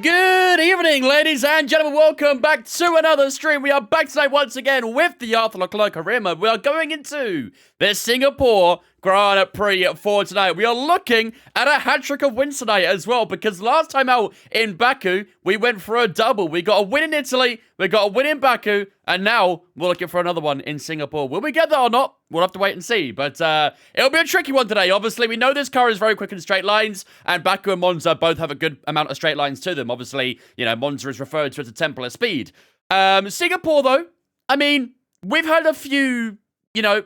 Good evening, ladies and gentlemen. Welcome back to another stream. We are back tonight once again with the Leclerc career mode. We are going into the Singapore Grand Prix for tonight. We are looking at a hat-trick of wins tonight as well, because last time out in Baku, we went for a double. We got a win in Italy, we got a win in Baku, and now we're looking for another one in Singapore. Will we get that or not? We'll have to wait and see, but it'll be a tricky one today. Obviously, we know this car is very quick in straight lines, and Baku and Monza both have a good amount of straight lines to them. Obviously, you know, Monza is referred to as a temple of speed. Singapore, though, I mean, we've had a few, you know,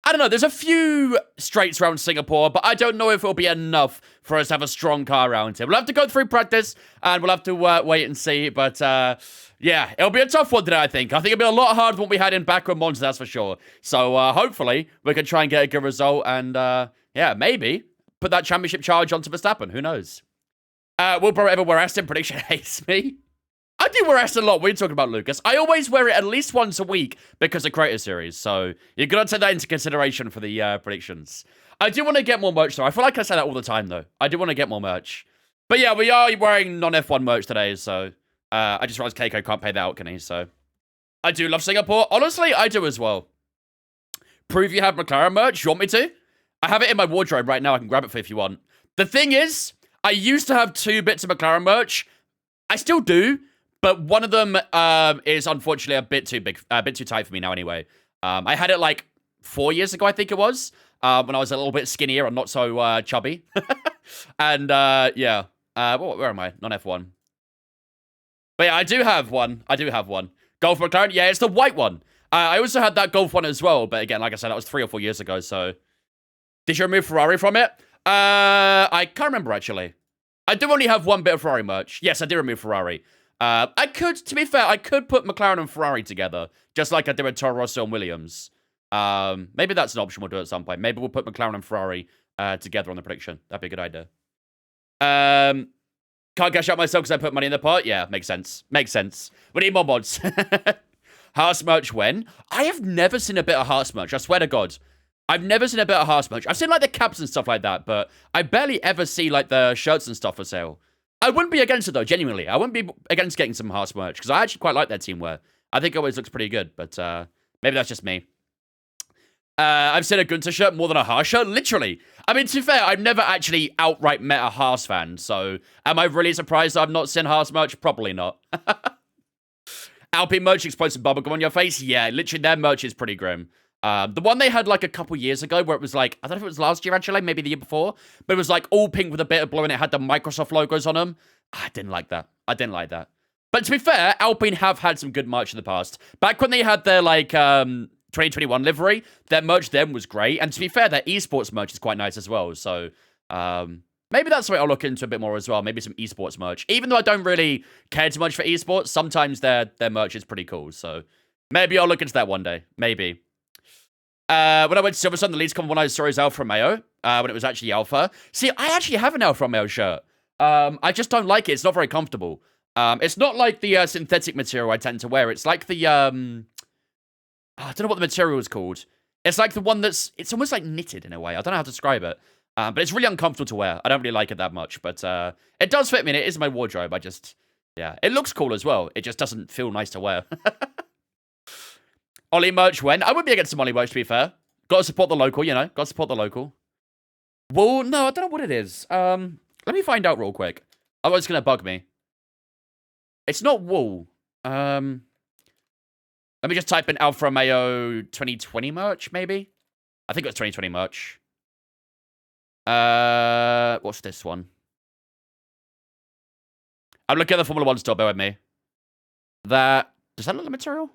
I don't know, there's a few straights around Singapore, but I don't know if it'll be enough for us to have a strong car around here. We'll have to go through practice, and we'll have to wait and see, but yeah, it'll be a tough one today, I think. I think it'll be a lot harder than what we had in Baku and Monza, that's for sure. So hopefully, we can try and get a good result, and yeah, maybe put that championship charge onto Verstappen. Who knows? Will Bro ever wear Aston? Prediction hates me. I do wear Aston a lot. What are you talking about, Lucas? I always wear it at least once a week because of Creator Series. So you're going to take that into consideration for the predictions. I do want to get more merch, though. I feel like I say that all the time, though. I do want to get more merch. But yeah, we are wearing non-F1 merch today, so I just realized Keiko can't pay that out, can he? So I do love Singapore. Honestly, I do as well. Prove you have McLaren merch? You want me to? I have it in my wardrobe right now. I can grab it for you if you want. The thing is, I used to have 2 bits of McLaren merch. I still do. But one of them is unfortunately a bit too big, a bit too tight for me now anyway. I had it like 4 years ago, I think it was, when I was a little bit skinnier and not so chubby. And yeah, where am I? Non-F1. But yeah, I do have one. I do have one. Golf McLaren, yeah, it's the white one. I also had that Golf one as well, but again, like I said, that was 3 or 4 years ago, so... Did you remove Ferrari from it? I can't remember, actually. I do only have one bit of Ferrari merch. Yes, I did remove Ferrari. I could, to be fair, I could put McLaren and Ferrari together, just like I did with Toro Rosso and Williams. Maybe that's an option we'll do at some point. Maybe we'll put McLaren and Ferrari together on the prediction. That'd be a good idea. Can't cash out myself because I put money in the pot? Yeah, makes sense. Makes sense. We need more mods. Haas merch when? I have never seen a bit of Haas merch, I swear to God. I've never seen a bit of Haas merch. I've seen, like, the caps and stuff like that, but I barely ever see, like, the shirts and stuff for sale. I wouldn't be against it, though, genuinely. I wouldn't be against getting some Haas merch, because I actually quite like their team wear. I think it always looks pretty good, but maybe that's just me. I've seen a Gunter shirt more than a Haas shirt, literally. I mean, to be fair, I've never actually outright met a Haas fan, so am I really surprised I've not seen Haas merch? Probably not. Alpine merch explodes some bubblegum on your face? Yeah, literally, their merch is pretty grim. The one they had like a couple years ago where it was like, I don't know if it was last year actually, maybe the year before, but it was like all pink with a bit of blue and it had the Microsoft logos on them. I didn't like that. I didn't like that. But to be fair, Alpine have had some good merch in the past. Back when they had their like 2021 livery, their merch then was great. And to be fair, their esports merch is quite nice as well. So maybe that's something I'll look into a bit more as well. Maybe some esports merch. Even though I don't really care too much for esports, sometimes their merch is pretty cool. So maybe I'll look into that one day. Maybe. When I went to Silverstone, the least common one I saw is Alfa Romeo, when it was actually Alfa. See, I actually have an Alfa Romeo shirt. I just don't like it. It's not very comfortable. It's not like the synthetic material I tend to wear. It's like the, I don't know what the material is called. It's like the one that's, it's almost like knitted in a way. I don't know how to describe it. But it's really uncomfortable to wear. I don't really like it that much, but it does fit me and it is my wardrobe. I just, yeah. It looks cool as well. It just doesn't feel nice to wear. Ollie merch when? I wouldn't be against some Ollie merch, to be fair. Got to support the local, you know. Got to support the local. Wool? No, I don't know what it is. Let me find out real quick. Otherwise, it's going to bug me. It's not wool. Let me just type in Alfa Romeo 2020 merch, maybe? I think it was 2020 merch. What's this one? I'm looking at the Formula 1 store, bear with me. Does that look like material?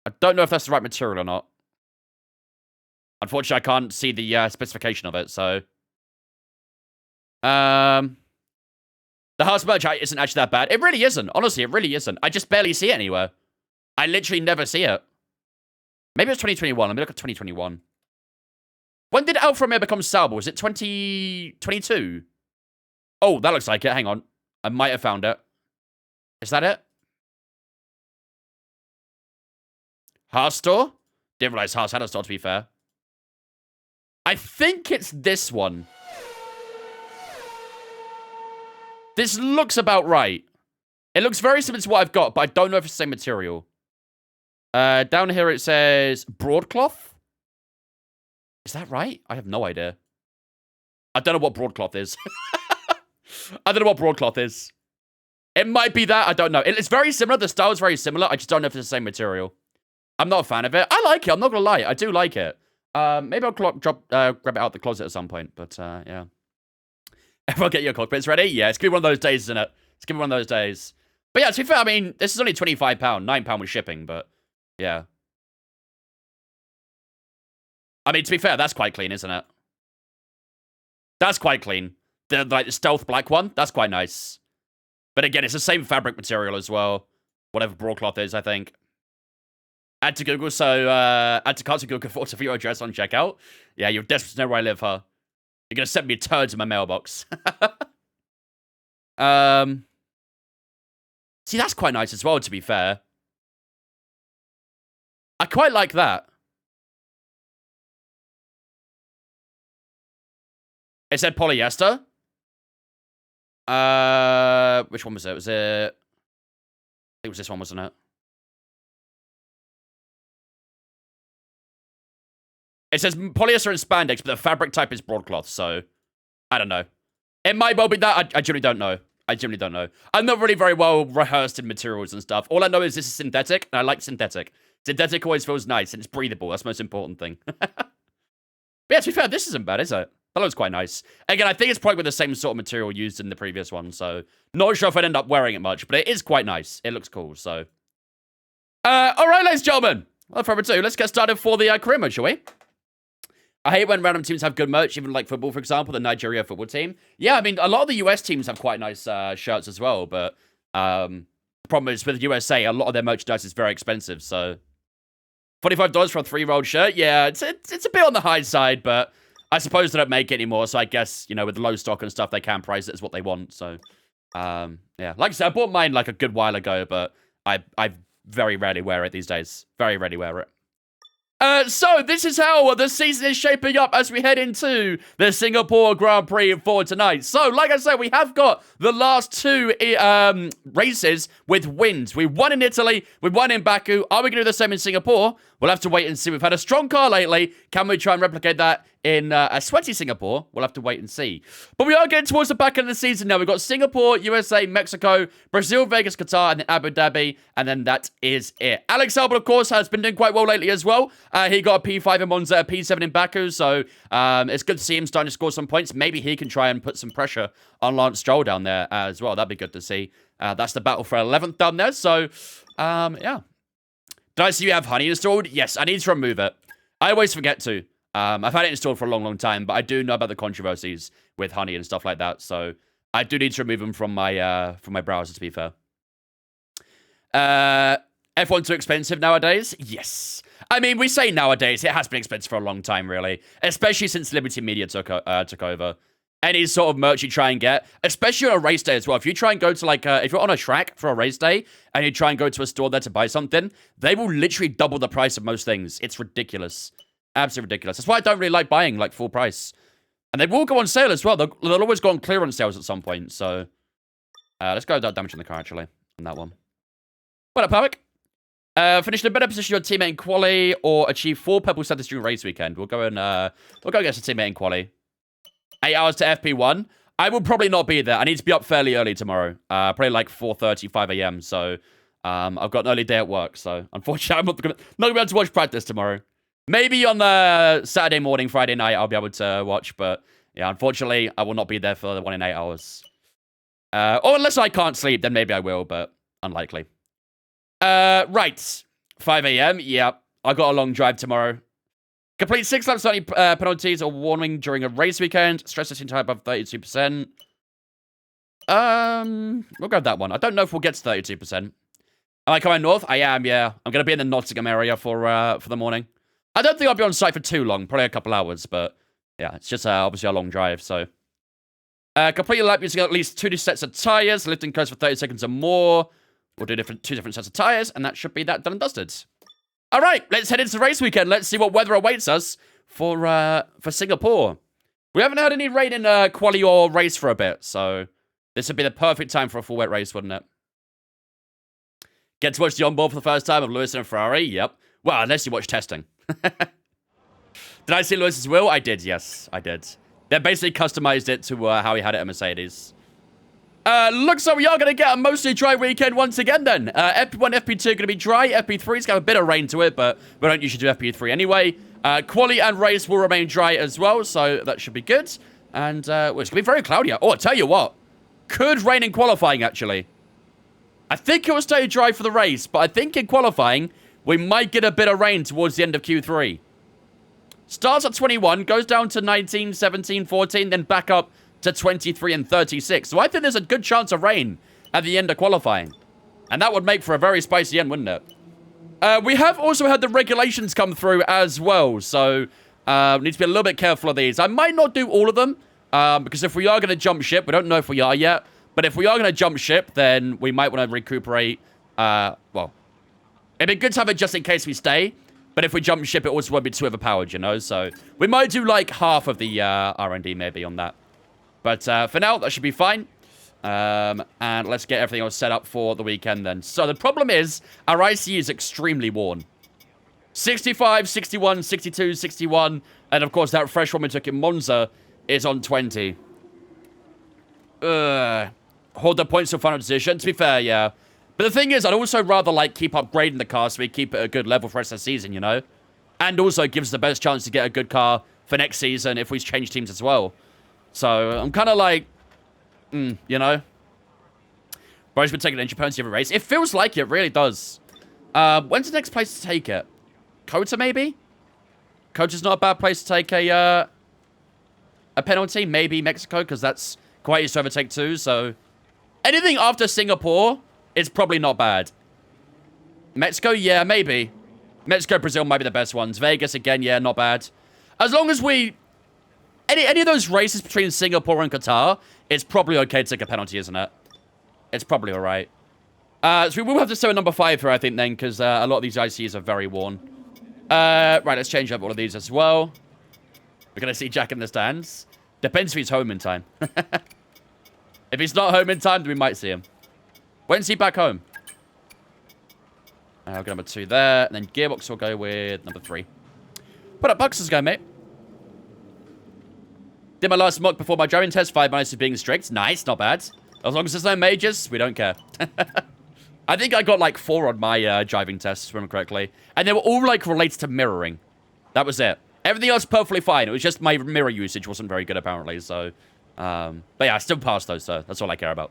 I don't know if that's the right material or not. Unfortunately, I can't see the specification of it, so... The Haas merch isn't actually that bad. It really isn't. Honestly, it really isn't. I just barely see it anywhere. I literally never see it. Maybe it's 2021. Let me look at 2021. When did Alfa Romeo become Sauber? Was it 2022? Oh, that looks like it. Hang on. I might have found it. Is that it? Haas store? Didn't realize Haas had a store, to be fair. I think it's this one. This looks about right. It looks very similar to what I've got, but I don't know if it's the same material. Down here it says broadcloth. Is that right? I have no idea. I don't know what broadcloth is. I don't know what broadcloth is. It might be that. I don't know. It's very similar. The style is very similar. I just don't know if it's the same material. I'm not a fan of it. I like it. I'm not going to lie. I do like it. Maybe I'll grab it out the closet at some point. But, yeah. Everyone get your cockpits ready? Yeah, it's going to be one of those days, isn't it? It's going to be one of those days. But, yeah, to be fair, I mean, this is only £25. £9 with shipping, but, yeah. I mean, to be fair, that's quite clean, isn't it? That's quite clean. The stealth black one, that's quite nice. But again, it's the same fabric material as well. Whatever broadcloth is, I think. Add to Google, so add to cart to Google for your address on checkout. Yeah, you're desperate to know where I live, huh? You're gonna send me turds in my mailbox. See, that's quite nice as well, to be fair. I quite like that. It said polyester. Which one was it? Was it? I think it was this one, wasn't it? It says polyester and spandex, but the fabric type is broadcloth, so I don't know. It might well be that. I genuinely don't know. I genuinely don't know. I'm not really very well rehearsed in materials and stuff. All I know is this is synthetic, and I like synthetic. Synthetic always feels nice, and it's breathable. That's the most important thing. But yeah, to be fair, this isn't bad, is it? That looks quite nice. Again, I think it's probably with the same sort of material used in the previous one, so not sure if I'd end up wearing it much, but it is quite nice. It looks cool, so. All right, ladies and gentlemen. Without further ado, let's get started for the career mode, shall we? I hate when random teams have good merch, even like football, for example, the Nigeria football team. Yeah, I mean, a lot of the US teams have quite nice shirts as well, but the problem is with USA, a lot of their merchandise is very expensive, so. $45 for a 3-year-old shirt? Yeah, it's a bit on the high side, but I suppose they don't make it anymore, so I guess, you know, with the low stock and stuff, they can price it as what they want, so. Yeah, like I said, I bought mine like a good while ago, but I very rarely wear it these days. Very rarely wear it. So this is how the season is shaping up as we head into the Singapore Grand Prix for tonight. So, like I said, we have got the last two races with wins. We won in Italy, we won in Baku. Are we going to do the same in Singapore? We'll have to wait and see. We've had a strong car lately. Can we try and replicate that in a sweaty Singapore? We'll have to wait and see. But we are getting towards the back end of the season now. We've got Singapore, USA, Mexico, Brazil, Vegas, Qatar, and then Abu Dhabi. And then that is it. Alex Albon, of course, has been doing quite well lately as well. He got a P5 in Monza, a P7 in Baku. So it's good to see him starting to score some points. Maybe he can try and put some pressure on Lance Stroll down there as well. That'd be good to see. That's the battle for 11th down there. So, yeah. Did I see you have honey installed? Yes, I need to remove it. I always forget to. I've had it installed for a long, long time, but I do know about the controversies with honey and stuff like that, so I do need to remove them from my browser, to be fair. F1 too expensive nowadays? Yes. I mean, we say nowadays, it has been expensive for a long time, really. Especially since Liberty Media took over. Any sort of merch you try and get, especially on a race day as well. If you try and go to, like, if you're on a track for a race day, and you try and go to a store there to buy something, they will literally double the price of most things. It's ridiculous. Absolutely ridiculous. That's why I don't really like buying, like, full price. And they will go on sale as well. They'll always go on clearance sales at some point, so. Let's go without damaging the car, actually, on that one. What up, Pavik? Finish in a better position your teammate in quali, or achieve 4 purple status during race weekend. We'll go and, we'll go against a teammate in quali. 8 hours to FP1. I will probably not be there. I need to be up fairly early tomorrow. Probably like 4:30, 5 a.m. So, I've got an early day at work. So, unfortunately, I'm not going to be able to watch practice tomorrow. Maybe on the Saturday morning, Friday night, I'll be able to watch. But, yeah, unfortunately, I will not be there for the 1 in 8 hours. Or unless I can't sleep, then maybe I will, but unlikely. Right. 5 a.m. Yeah, I got a long drive tomorrow. Complete 6 laps without any penalties or warning during a race weekend. Stress testing time above 32%. We'll go with that one. I don't know if we'll get to 32%. Am I coming north? I am, yeah. I'm going to be in the Nottingham area for the morning. I don't think I'll be on site for too long. Probably a couple hours, but yeah, it's just obviously a long drive, so. Complete your lap using at least 2 sets of tyres. Lifting coast for 30 seconds or more. We'll do 2 different sets of tyres, and that should be that done and dusted. All right, let's head into the race weekend. Let's see what weather awaits us for Singapore. We haven't had any rain in quali or race for a bit, so This would be the perfect time for a full wet race, wouldn't it? Get to watch the onboard for the first time of Lewis and Ferrari? Yep. Well, unless you watch testing. Did I see Lewis's wheel? I did, yes. I did. They basically customized it to how he had it at Mercedes. Looks like we are going to get a mostly dry weekend once again then. FP1, FP2 are going to be dry. FP3 is going to have a bit of rain to it, but we don't usually do FP3 anyway. Quali and race will remain dry as well, so that should be good. And well, it's going to be very cloudy. Oh, I'll tell you what. Could rain in qualifying, actually. I think it will stay dry for the race, but I think in qualifying, we might get a bit of rain towards the end of Q3. Starts at 21, goes down to 19, 17, 14, then back up to 23 and 36. So I think there's a good chance of rain at the end of qualifying. And that would make for a very spicy end, wouldn't it? We have also had the regulations come through as well, so need to be a little bit careful of these. I might not do all of them, because if we are going to jump ship, we don't know if we are yet, but if we are going to jump ship, then we might want to recuperate, well, it'd be good to have it just in case we stay, but if we jump ship, it also won't be too overpowered, you know, so we might do like half of the R&D maybe on that. But for now, that should be fine. And let's get everything else set up for the weekend then. So the problem is, our IC is extremely worn. 65, 61, 62, 61, and of course that fresh one we took in Monza is on 20. Hold the points for final decision. To be fair, yeah. But the thing is, I'd also rather, like, keep upgrading the car so we keep it at a good level for the rest of the season, you know? And also gives us the best chance to get a good car for next season if we change teams as well. So, I'm kind of like, you know? Bro's been taking entry penalty every race. It feels like it, really does. When's the next place to take it? Kota, maybe? Kota's not a bad place to take a penalty. Maybe Mexico, because that's quite easy to overtake too, so... Anything after Singapore is probably not bad. Mexico, yeah, maybe. Mexico, Brazil might be the best ones. Vegas, again, yeah, not bad. As long as we... Any of those races between Singapore and Qatar, it's probably okay to take a penalty, isn't it? It's probably alright. So we will have to stay at number 5 here, I think, then, because a lot of these ICs are very worn. Right, let's change up all of these as well. We're going to see Jack in the stands. Depends if he's home in time. If he's not home in time, then we might see him. When's he back home? I'll get number 2 there. And then Gearbox will go with number 3. Put up Bucks, let's go, mate. Did my last mock before my driving test. 5 minus for being strict. Nice, not bad. As long as there's no majors, we don't care. I think I got like 4 on my driving tests, if I remember correctly. And they were all like related to mirroring. That was it. Everything else perfectly fine. It was just my mirror usage wasn't very good, apparently. So, but yeah, I still passed those, so that's all I care about.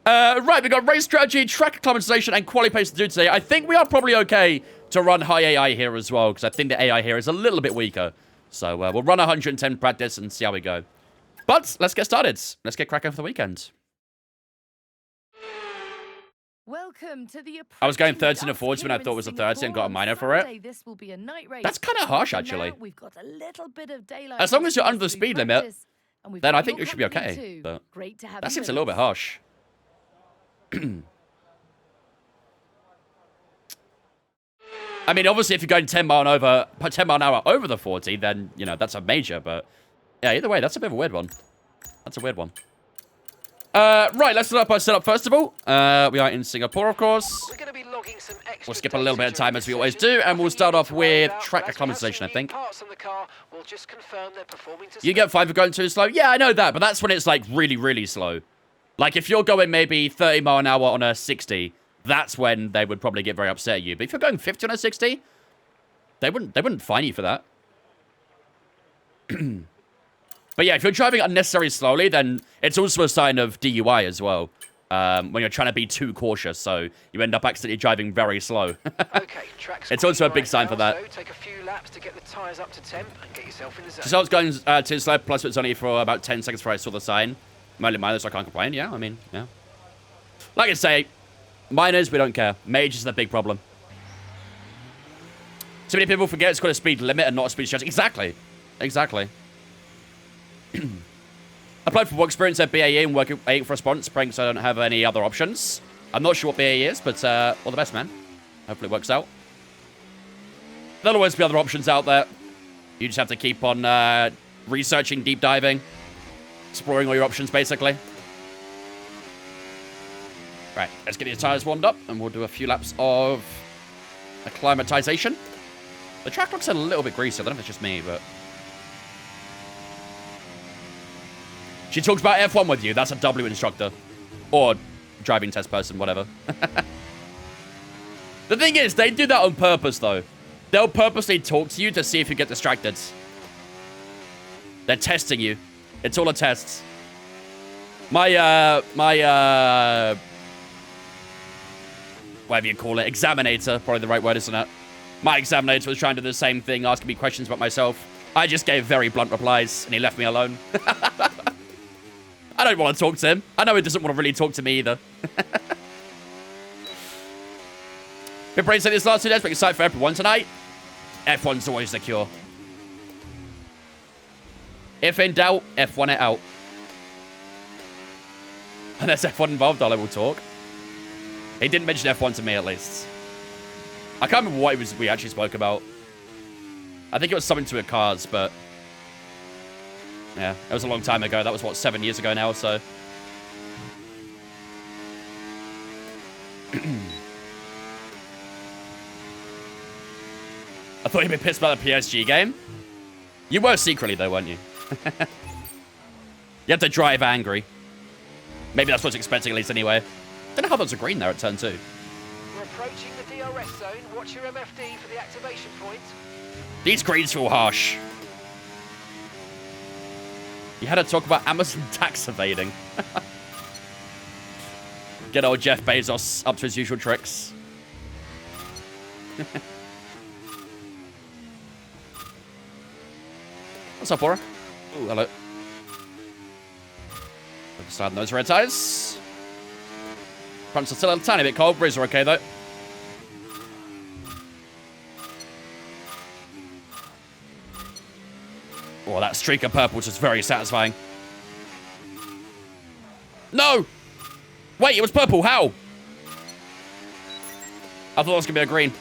Right, we got race strategy, track acclimatization, and quali pace to do today. I think we are probably okay to run high AI here as well, because I think the AI here is a little bit weaker. So we'll run 110 practice and see how we go. But let's get started. Let's get cracking for the weekend. Welcome to the I was going 13 to 40 when I thought it was a 30 and got a minor for it. This will be a night race. That's kind of harsh, actually. We've got a little bit of daylight. As long as you're under the speed limit, then I think you should be okay. But great to have that seems a little bit harsh. I mean, obviously, if you're going 10 mile an hour over the 40, then, you know, that's a major. But yeah, either way, that's a bit of a weird one. That's a weird one. Right, let's set up our setup first of all. We are in Singapore, of course. We're going to be logging some extra We'll skip a little bit of time as we always do, and we'll start off with track acclimatization, I think. You get 5 for going too slow? Yeah, I know that, but that's when it's like really, really slow. Like if you're going maybe 30 mile an hour on a 60, that's when they would probably get very upset at you. But if you're going 50 on a 60, they wouldn't fine you for that. But yeah, if you're driving unnecessarily slowly, then it's also a sign of DUI as well. When you're trying to be too cautious, so you end up accidentally driving very slow. Okay, it's also a big sign for that. So take a few laps to get the tyres up to temp and get yourself in the zone. So I was going too slow, plus it's only for about 10 seconds before I saw the sign. Mainly minors, so I can't complain. Yeah, I mean, yeah. Like I say, minors, we don't care. Majors is the big problem. Too many people forget it's got a speed limit and not a speed strategy. Exactly. Exactly. Applied for work experience at BAE and waiting for response, praying so I don't have any other options. I'm not sure what BAE is, but all the best, man. Hopefully it works out. There'll always be other options out there. You just have to keep on researching, deep diving, exploring all your options, basically. Right, let's get these tires warmed up, and we'll do a few laps of acclimatization. The track looks a little bit greasy. I don't know if it's just me, but... She talks about F1 with you. That's a W instructor. Or driving test person, whatever. The thing is, they do that on purpose, though. They'll purposely talk to you to see if you get distracted. They're testing you. It's all a test. My whatever you call it, examinator, probably the right word, isn't it? My examinator was trying to do the same thing, asking me questions about myself. I just gave very blunt replies, and he left me alone. I don't want to talk to him. I know he doesn't want to really talk to me either. Been pretty excited this last 2 days, but excited for F1 tonight. F1's always the cure. If in doubt, F1 it out. And there's F1 involved, I will talk. He didn't mention F1 to me, at least. I can't remember what it was we actually spoke about. I think it was something to do with cars, but... yeah, it was a long time ago. That was, what, 7 years ago now, so... I thought you'd be pissed about the PSG game. You were secretly, though, weren't you? You have to drive angry. Maybe that's what's expecting, at least, anyway. Don't know how those are green there at turn 2. We're approaching the DRS zone. Watch your MFD for the activation point. These greens feel harsh. You had to talk about Amazon tax evading. Get old Jeff Bezos up to his usual tricks. What's up, Aura? Oh, hello. Focus on those red tires. Fronts are still a tiny bit cold. Rears are okay, though. Oh, that streak of purple was just very satisfying. No! Wait, it was purple. How? I thought it was going to be a green.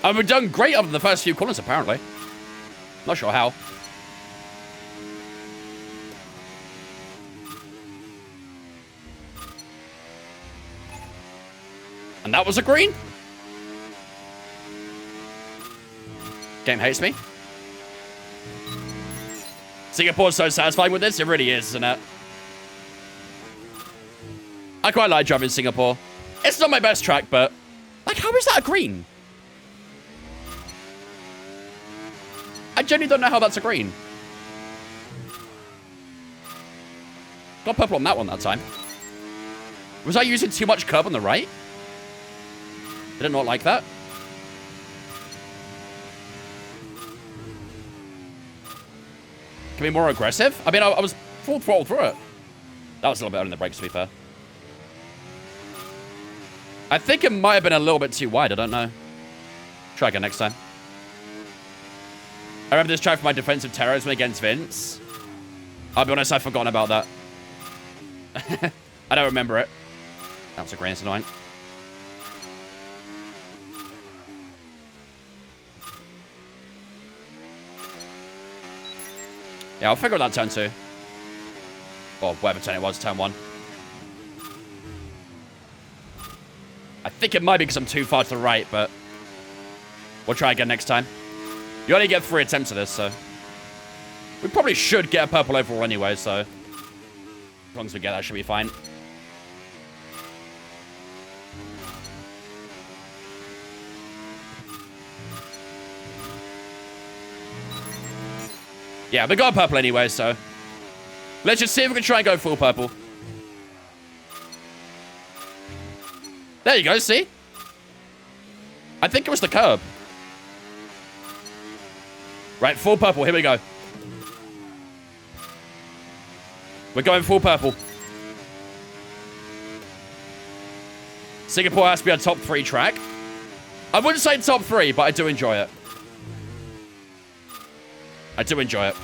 And we've done great up in the first few corners, apparently. Not sure how. And that was a green? Game hates me. Singapore's so satisfying with this. It really is, isn't it? I quite like driving Singapore. It's not my best track, but... like, how is that a green? I genuinely don't know how that's a green. Got purple on that one that time. Was I using too much curb on the right? Did it not like that? Can be more aggressive? I mean, I was full throttle through it. That was a little bit on the brakes, to be fair. I think it might have been a little bit too wide. I don't know. Try again next time. I remember this try for my defensive terrorism against Vince. I'll be honest, I've forgotten about that. I don't remember it. That was a grand annoying. Yeah, I'll figure out that turn 2. Or whatever turn it was, turn 1. I think it might be because I'm too far to the right, but... we'll try again next time. You only get 3 attempts at this, so... we probably should get a purple overall anyway, so... as long as we get that, should be fine. Yeah, we got purple anyway, so... let's just see if we can try and go full purple. There you go, see? I think it was the curb. Right, full purple, here we go. We're going full purple. Singapore has to be a top 3 track. I wouldn't say top 3, but I do enjoy it. I do enjoy it.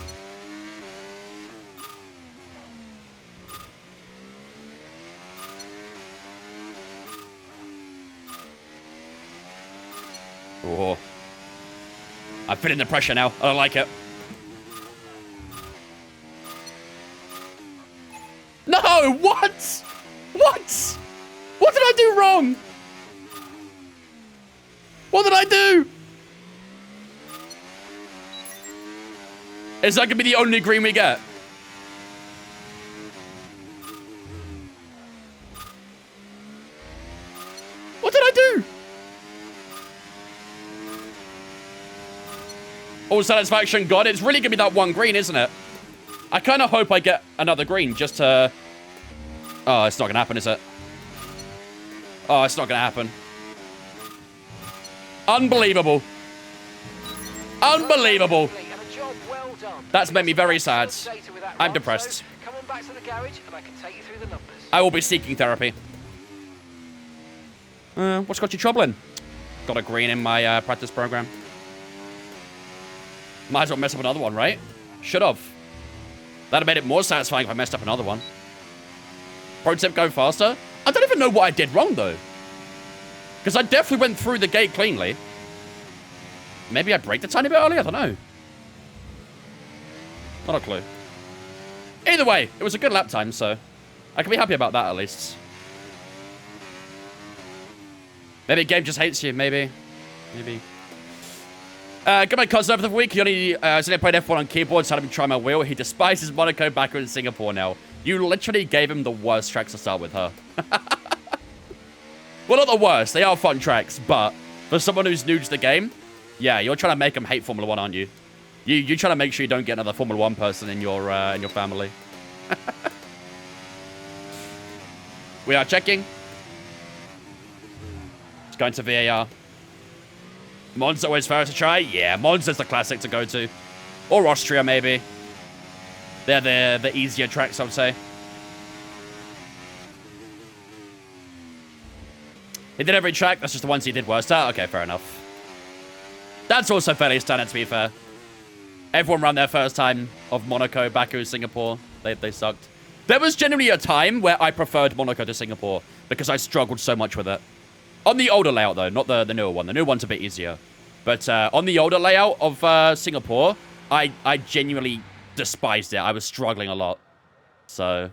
Oh. I'm feeling the pressure now. I don't like it. No, what? What? What did I do wrong? What did I do? Is that going to be the only green we get? What did I do? All satisfaction, God. It's really going to be that one green, isn't it? I kind of hope I get another green just to... Oh, it's not going to happen, is it? Oh, it's not going to happen. Unbelievable. Unbelievable. That's made me very sad. I'm depressed. I will be seeking therapy. What's got you troubling? Got a green in my practice program. Might as well mess up another one, right? Should have. That'd have made it more satisfying if I messed up another one. Pro tip, go faster. I don't even know what I did wrong, though. Because I definitely went through the gate cleanly. Maybe I braked a tiny bit early? I don't know. Not a clue. Either way, it was a good lap time, so I can be happy about that at least. Maybe the game just hates you. Maybe. Maybe. Got my cousin over the week. He only played F1 on keyboard, so I had him try my wheel. He despises Monaco, Baku, and Singapore now. You literally gave him the worst tracks to start with, huh? Well, not the worst. They are fun tracks, but for someone who's new to the game, yeah, you're trying to make them hate Formula 1, aren't you? You're trying to make sure you don't get another Formula 1 person in your family. We are checking. It's going to VAR. Monza always fair to try? Yeah, Monza's the classic to go to. Or Austria, maybe. They're the easier tracks, I would say. He did every track. That's just the ones he did worst at. Okay, fair enough. That's also fairly standard, to be fair. Everyone ran their first time of Monaco, Baku, Singapore. They sucked. There was generally a time where I preferred Monaco to Singapore because I struggled so much with it. On the older layout, though, not the newer one. The new one's a bit easier. But on the older layout of Singapore, I genuinely despised it. I was struggling a lot. So...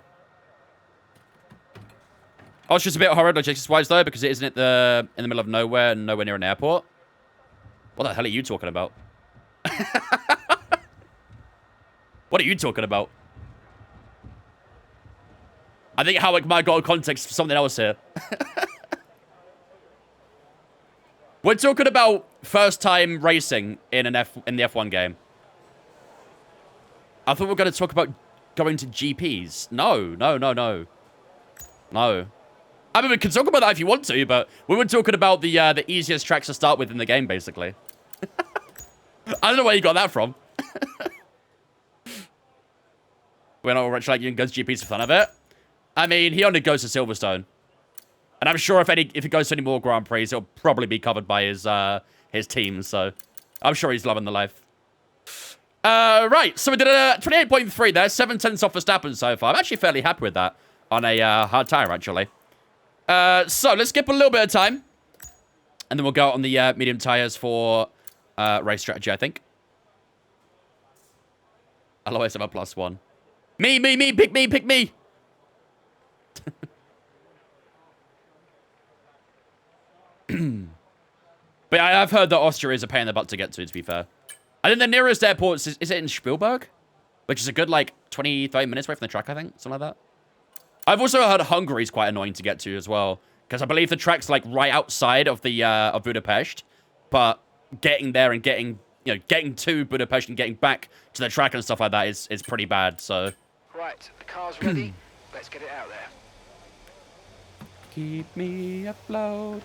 I was just a bit horrid logistics-wise, though, because it isn't in the middle of nowhere and nowhere near an airport. What the hell are you talking about? What are you talking about? I think Howard might got a context for something else here. We're talking about first-time racing in the F1 game. I thought we were going to talk about going to GPs. No. I mean, we can talk about that if you want to, but we were talking about the easiest tracks to start with in the game, basically. I don't know where you got that from. We're not rich like you and goes to GPs for fun of it. I mean, he only goes to Silverstone. And I'm sure if he goes to any more Grand Prix, he'll probably be covered by his team, so I'm sure he's loving the life. Right, so we did a 28.3 there, 7/10 off Verstappen so far. I'm actually fairly happy with that on a hard tire, actually. So let's skip a little bit of time, and then we'll go on the medium tires for race strategy, I think. I'll always have a +1. Me, pick me. But I have heard that Austria is a pain in the butt to get to be fair. I think the nearest airport is it in Spielberg? Which is a good, like, 20, 30 minutes away from the track, I think. Something like that. I've also heard Hungary is quite annoying to get to as well. Because I believe the track's, like, right outside of the of Budapest. But getting there and getting to Budapest and getting back to the track and stuff like that is pretty bad, so... Right, the car's ready. Let's get it out there. Keep me afloat.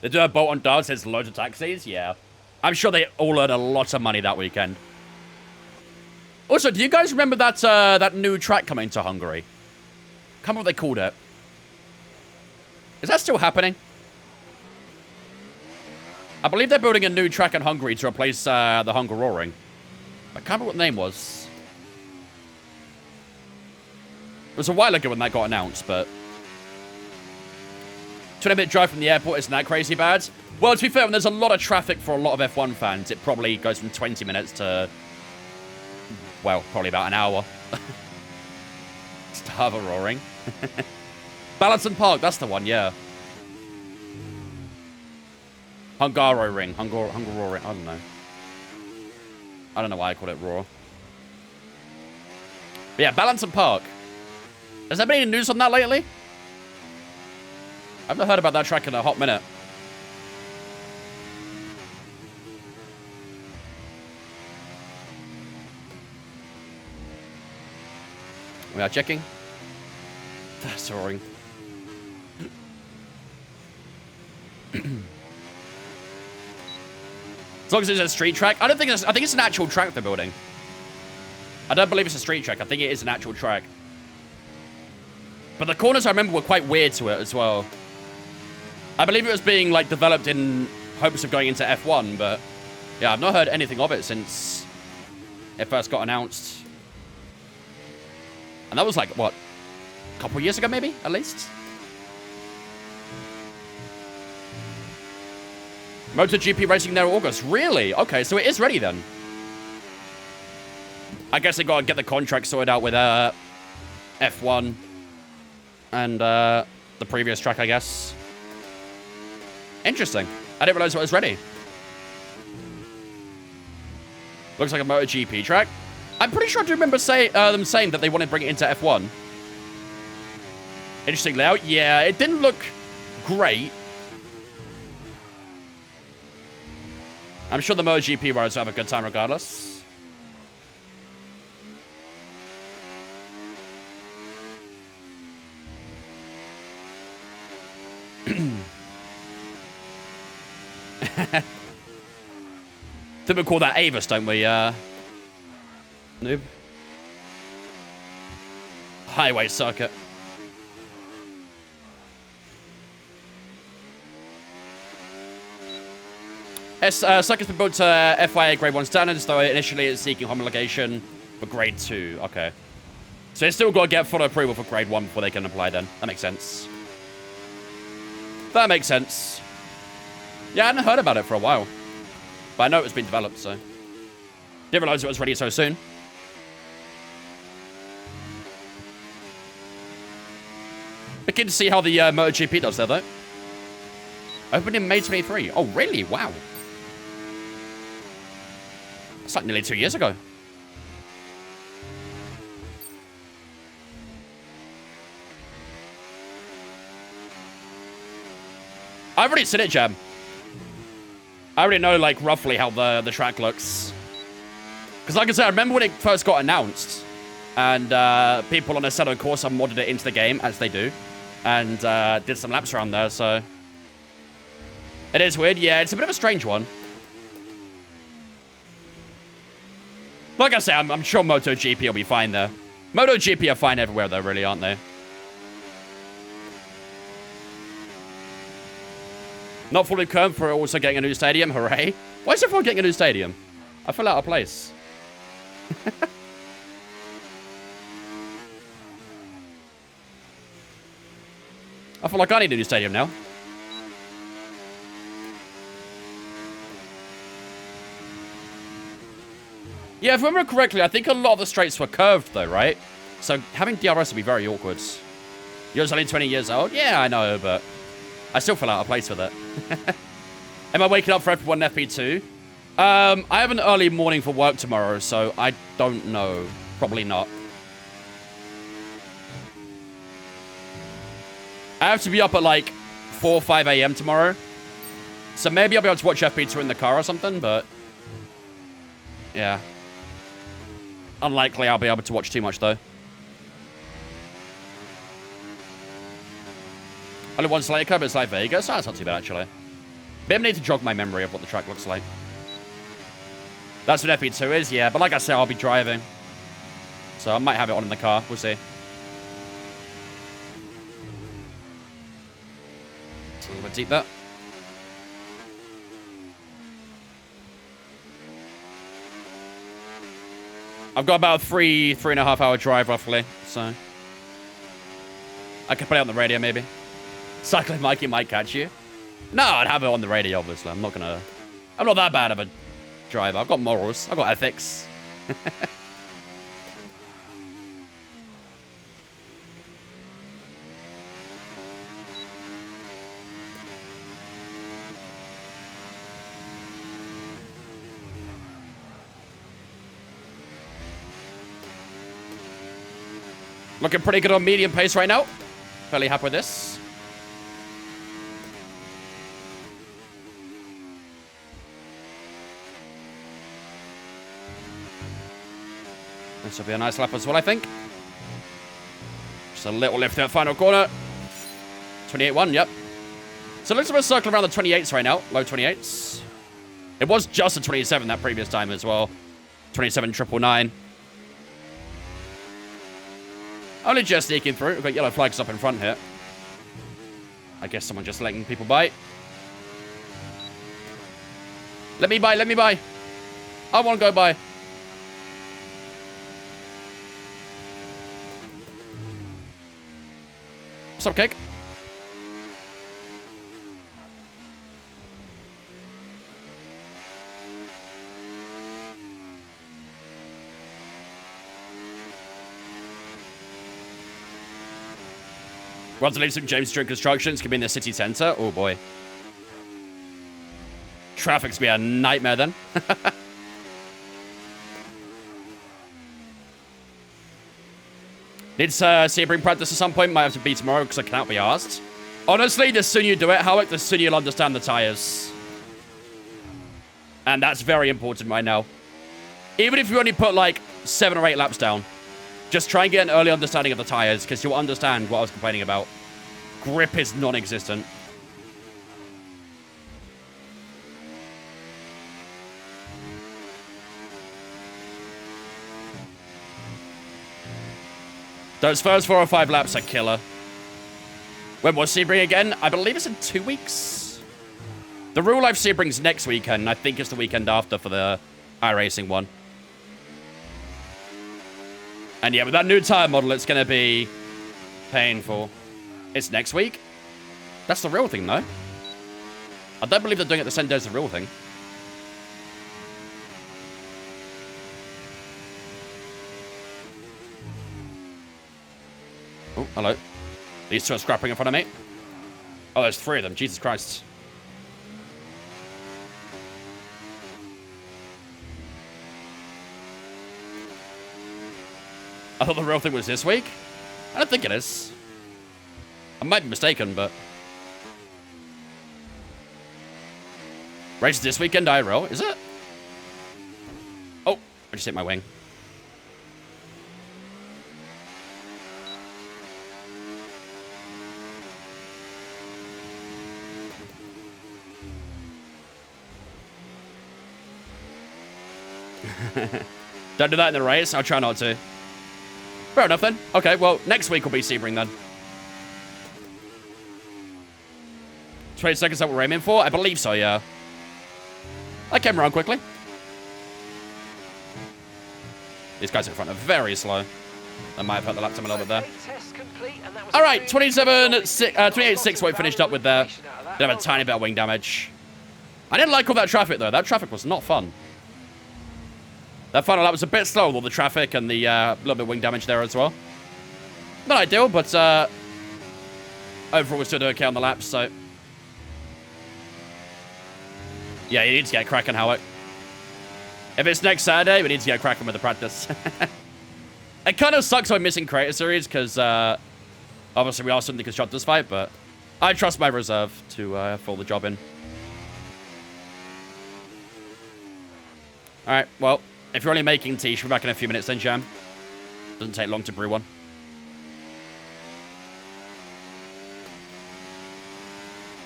They do a boat on Dart, says loads of taxis. Yeah. I'm sure they all earned a lot of money that weekend. Also, do you guys remember that that new track coming to Hungary? Can't remember what they called it. Is that still happening? I believe they're building a new track in Hungary to replace the Hungaroring. I can't remember what the name was. It was a while ago when that got announced, but... 20-minute drive from the airport isn't that crazy bad. Well, to be fair, when there's a lot of traffic for a lot of F1 fans, it probably goes from 20 minutes to, well, probably about an hour. Stava roaring. Balance Park, that's the one, yeah. Hungaro Ring. Hungaroring. I don't know. I don't know why I call it Roar. But yeah, Balance Park. Has there been any news on that lately? I've not heard about that track in a hot minute. We are checking. That's roaring. As long as it's a street track. I think it's an actual track they're building. I don't believe it's a street track. I think it is an actual track. But the corners I remember were quite weird to it as well. I believe it was being like developed in hopes of going into F1, but yeah, I've not heard anything of it since it first got announced. And that was like, what, a couple years ago maybe, at least? MotoGP racing there in August. Really? Okay, so it is ready then. I guess they got to get the contract sorted out with F1 and the previous track, I guess. Interesting. I didn't realize it was ready. Looks like a MotoGP track. I'm pretty sure I do remember them saying that they wanted to bring it into F1. Interesting layout. Yeah, it didn't look great. I'm sure the MotoGP riders will have a good time regardless. I think we call that Avis, don't we, noob? Highway circuit. Circuit's been built to FIA Grade 1 standards, though initially it's seeking homologation for Grade 2. Okay. So it's still got to get full approval for Grade 1 before they can apply then. That makes sense. That makes sense. Yeah, I hadn't heard about it for a while. But I know it was being developed, so. Didn't realize it was ready so soon. Looking to see how the MotoGP does there, though. Opened in May 23. Oh, really? Wow. It's like nearly 2 years ago. I've already seen it, Jam. I already know, like, roughly how the track looks. Because, like I said, I remember when it first got announced. And people on Assetto Corsa modded it into the game, as they do. And did some laps around there, so... It is weird. Yeah, it's a bit of a strange one. Like I say, I'm sure MotoGP will be fine there. MotoGP are fine everywhere, though, really, aren't they? Not fully confirmed for also getting a new stadium. Hooray. Why is everyone getting a new stadium? I feel out of place. I feel like I need a new stadium now. Yeah, if I remember correctly, I think a lot of the straights were curved, though, right? So having DRS would be very awkward. You're only 20 years old? Yeah, I know, but I still feel out of place with it. Am I waking up for FP1 and FP2? I have an early morning for work tomorrow, so I don't know. Probably not. I have to be up at like 4 or 5 a.m. tomorrow. So maybe I'll be able to watch FP2 in the car or something, but... yeah. Unlikely I'll be able to watch too much, though. Only one slightly curve, it's like Vegas. Oh, that's not too bad, actually. Maybe I need to jog my memory of what the track looks like. That's what FP2 is, yeah. But like I said, I'll be driving. So I might have it on in the car. We'll see. It's a little bit deep there. I've got about a 3.5 hour drive, roughly. So I could put it on the radio, maybe. Cycling Mikey might catch you. No, I'd have it on the radio, obviously. I'm not that bad of a driver. I've got morals. I've got ethics. Looking pretty good on medium pace right now. Fairly happy with this. This will be a nice lap as well, I think. Just a little lift in that final corner. 28.1, yep. So it looks like we're circling around the 28s right now. Low 28s. It was just a 27 that previous time as well. 27.999. Only just sneaking through. We've got yellow flags up in front here. I guess someone just letting people by. Let me by, let me by. I want to go by. What's up, Cake? Want to leave some James Street Constructions? Could be in the city centre. Oh, boy. Traffic's be a nightmare, then. Needs Sebring practice at some point. Might have to be tomorrow because I cannot be asked. Honestly, the sooner you do it, Howick, the sooner you'll understand the tyres. And that's very important right now. Even if you only put, like, 7 or 8 laps down. Just try and get an early understanding of the tyres, because you'll understand what I was complaining about. Grip is non-existent. Those first 4 or 5 laps are killer. When will Sebring again? I believe it's in 2 weeks. The real life Sebring's next weekend. I think it's the weekend after for the iRacing one. And yeah, with that new tyre model, it's going to be painful. It's next week? That's the real thing, though. I don't believe they're doing it the same day as the real thing. Oh, hello. These two are scrapping in front of me. Oh, there's 3 of them. Jesus Christ. I thought the real thing was this week. I don't think it is. I might be mistaken, but... Race this weekend, IRL. Is it? Oh, I just hit my wing. Don't do that in the race. I'll try not to. Fair enough, then. Okay, well, next week will be Sebring, then. 20 seconds that we're aiming for? I believe so, yeah. I came around quickly. These guys in front are very slow. I might have hurt the lap time a little bit there. All right, 28.6 what we finished up with there. Did have a tiny bit of wing damage. I didn't like all that traffic, though. That traffic was not fun. That final lap was a bit slow with all the traffic and the little bit of wing damage there as well. Not ideal, but overall we're still doing okay on the laps, so... Yeah, you need to get cracking, Howick. If it's next Saturday, we need to get cracking with the practice. It kind of sucks I'm missing Creator Series, because obviously we are still in the Constructors fight, but I trust my reserve to fill the job in. Alright, well... If you're only making tea, should be back in a few minutes then, Jam. Doesn't take long to brew one.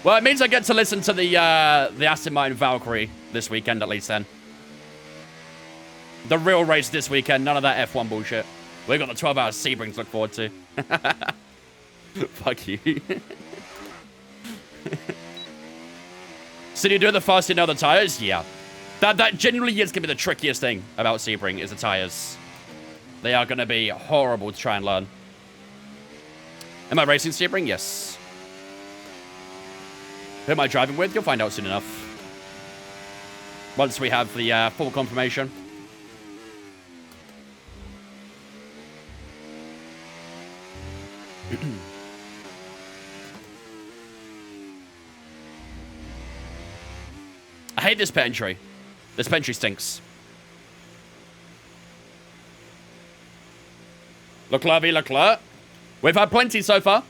Well, it means I get to listen to the Aston Martin Valkyrie this weekend, at least then. The real race this weekend, none of that F1 bullshit. We've got the 12-hour Sebring to look forward to. Fuck you. So you do the fast in other tires? Yeah. That generally is going to be the trickiest thing about Sebring, is the tyres. They are going to be horrible to try and learn. Am I racing Sebring? Yes. Who am I driving with? You'll find out soon enough. Once we have the full confirmation. I hate this pit entry. This pit entry stinks. Leclerc v Leclerc. We've had plenty so far.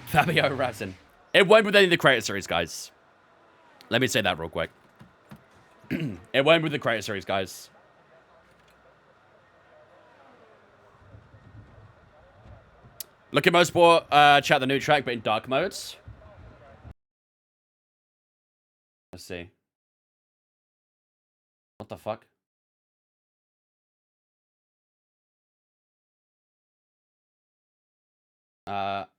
Fabio Razin. It won't with any of the Creator Series, guys. Let me say that real quick. It won't with the Creator Series, guys. Look at Motorsport, chat the new track, but in dark modes. Let's see. What the fuck?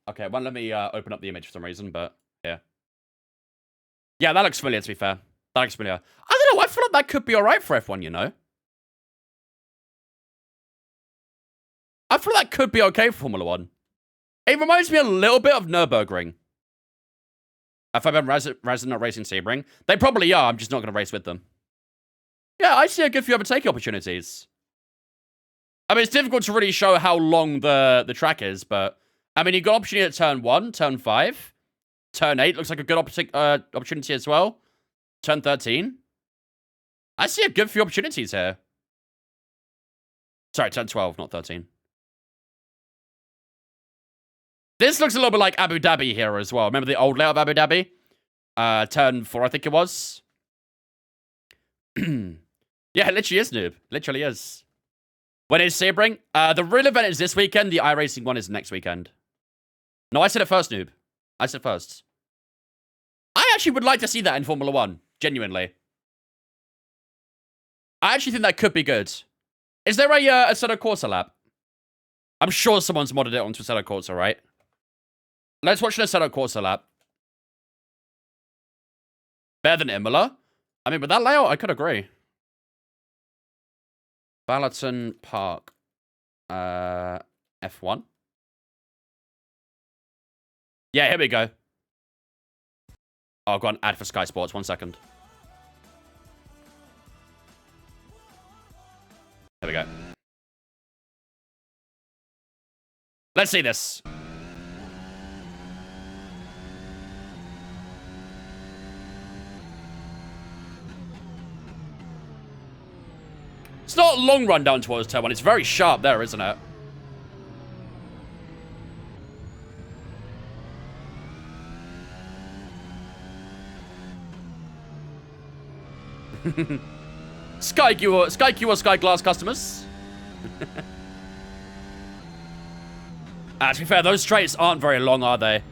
Okay, well, let me open up the image for some reason, but yeah. Yeah, that looks familiar, to be fair. That looks familiar. I don't know, I feel like that could be alright for F1, you know? I feel like that could be okay for Formula 1. It reminds me a little bit of Nürburgring. If I'm Razin not racing Sebring. They probably are, I'm just not going to race with them. Yeah, I see a good few overtaking opportunities. I mean, it's difficult to really show how long the track is, but... I mean, you got opportunity at turn 1, turn 5. Turn 8 looks like a good opportunity as well. Turn 13. I see a good few opportunities here. Sorry, turn 12, not 13. This looks a little bit like Abu Dhabi here as well. Remember the old layout of Abu Dhabi? Turn 4, I think it was. Yeah, it literally is, noob. Literally is. When is Sebring? The real event is this weekend. The iRacing one is next weekend. No, I said it first, noob. I said first. I actually would like to see that in Formula 1. Genuinely. I actually think that could be good. Is there a Assetto Corsa lap? I'm sure someone's modded it onto Assetto Corsa, right? Let's watch an Assetto Corsa lap. Better than Imola? I mean, with that layout, I could agree. Ballerton Park. F1. Yeah, here we go. Oh, I've got an ad for Sky Sports. 1 second. There we go. Let's see this. It's not a long run down towards turn 1. It's very sharp there, isn't it? Sky Glass customers. To be fair, those straights aren't very long, are they?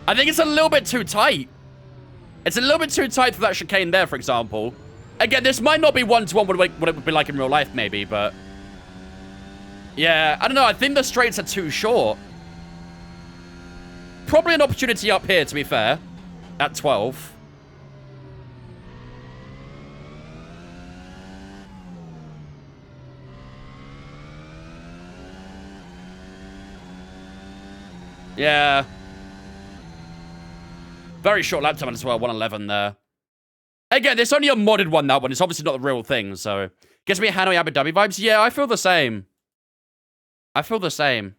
I think it's a little bit too tight. It's a little bit too tight for that chicane there, for example. Again, this might not be one-to-one what it would be like in real life, maybe, but... yeah, I don't know. I think the straights are too short. Probably an opportunity up here, to be fair. At 12. Yeah. Very short lap time as well. 1:11 there. Again, it's only a modded one, that one. It's obviously not the real thing, so... gives me Hanoi Abu Dhabi vibes. Yeah, I feel the same. I feel the same.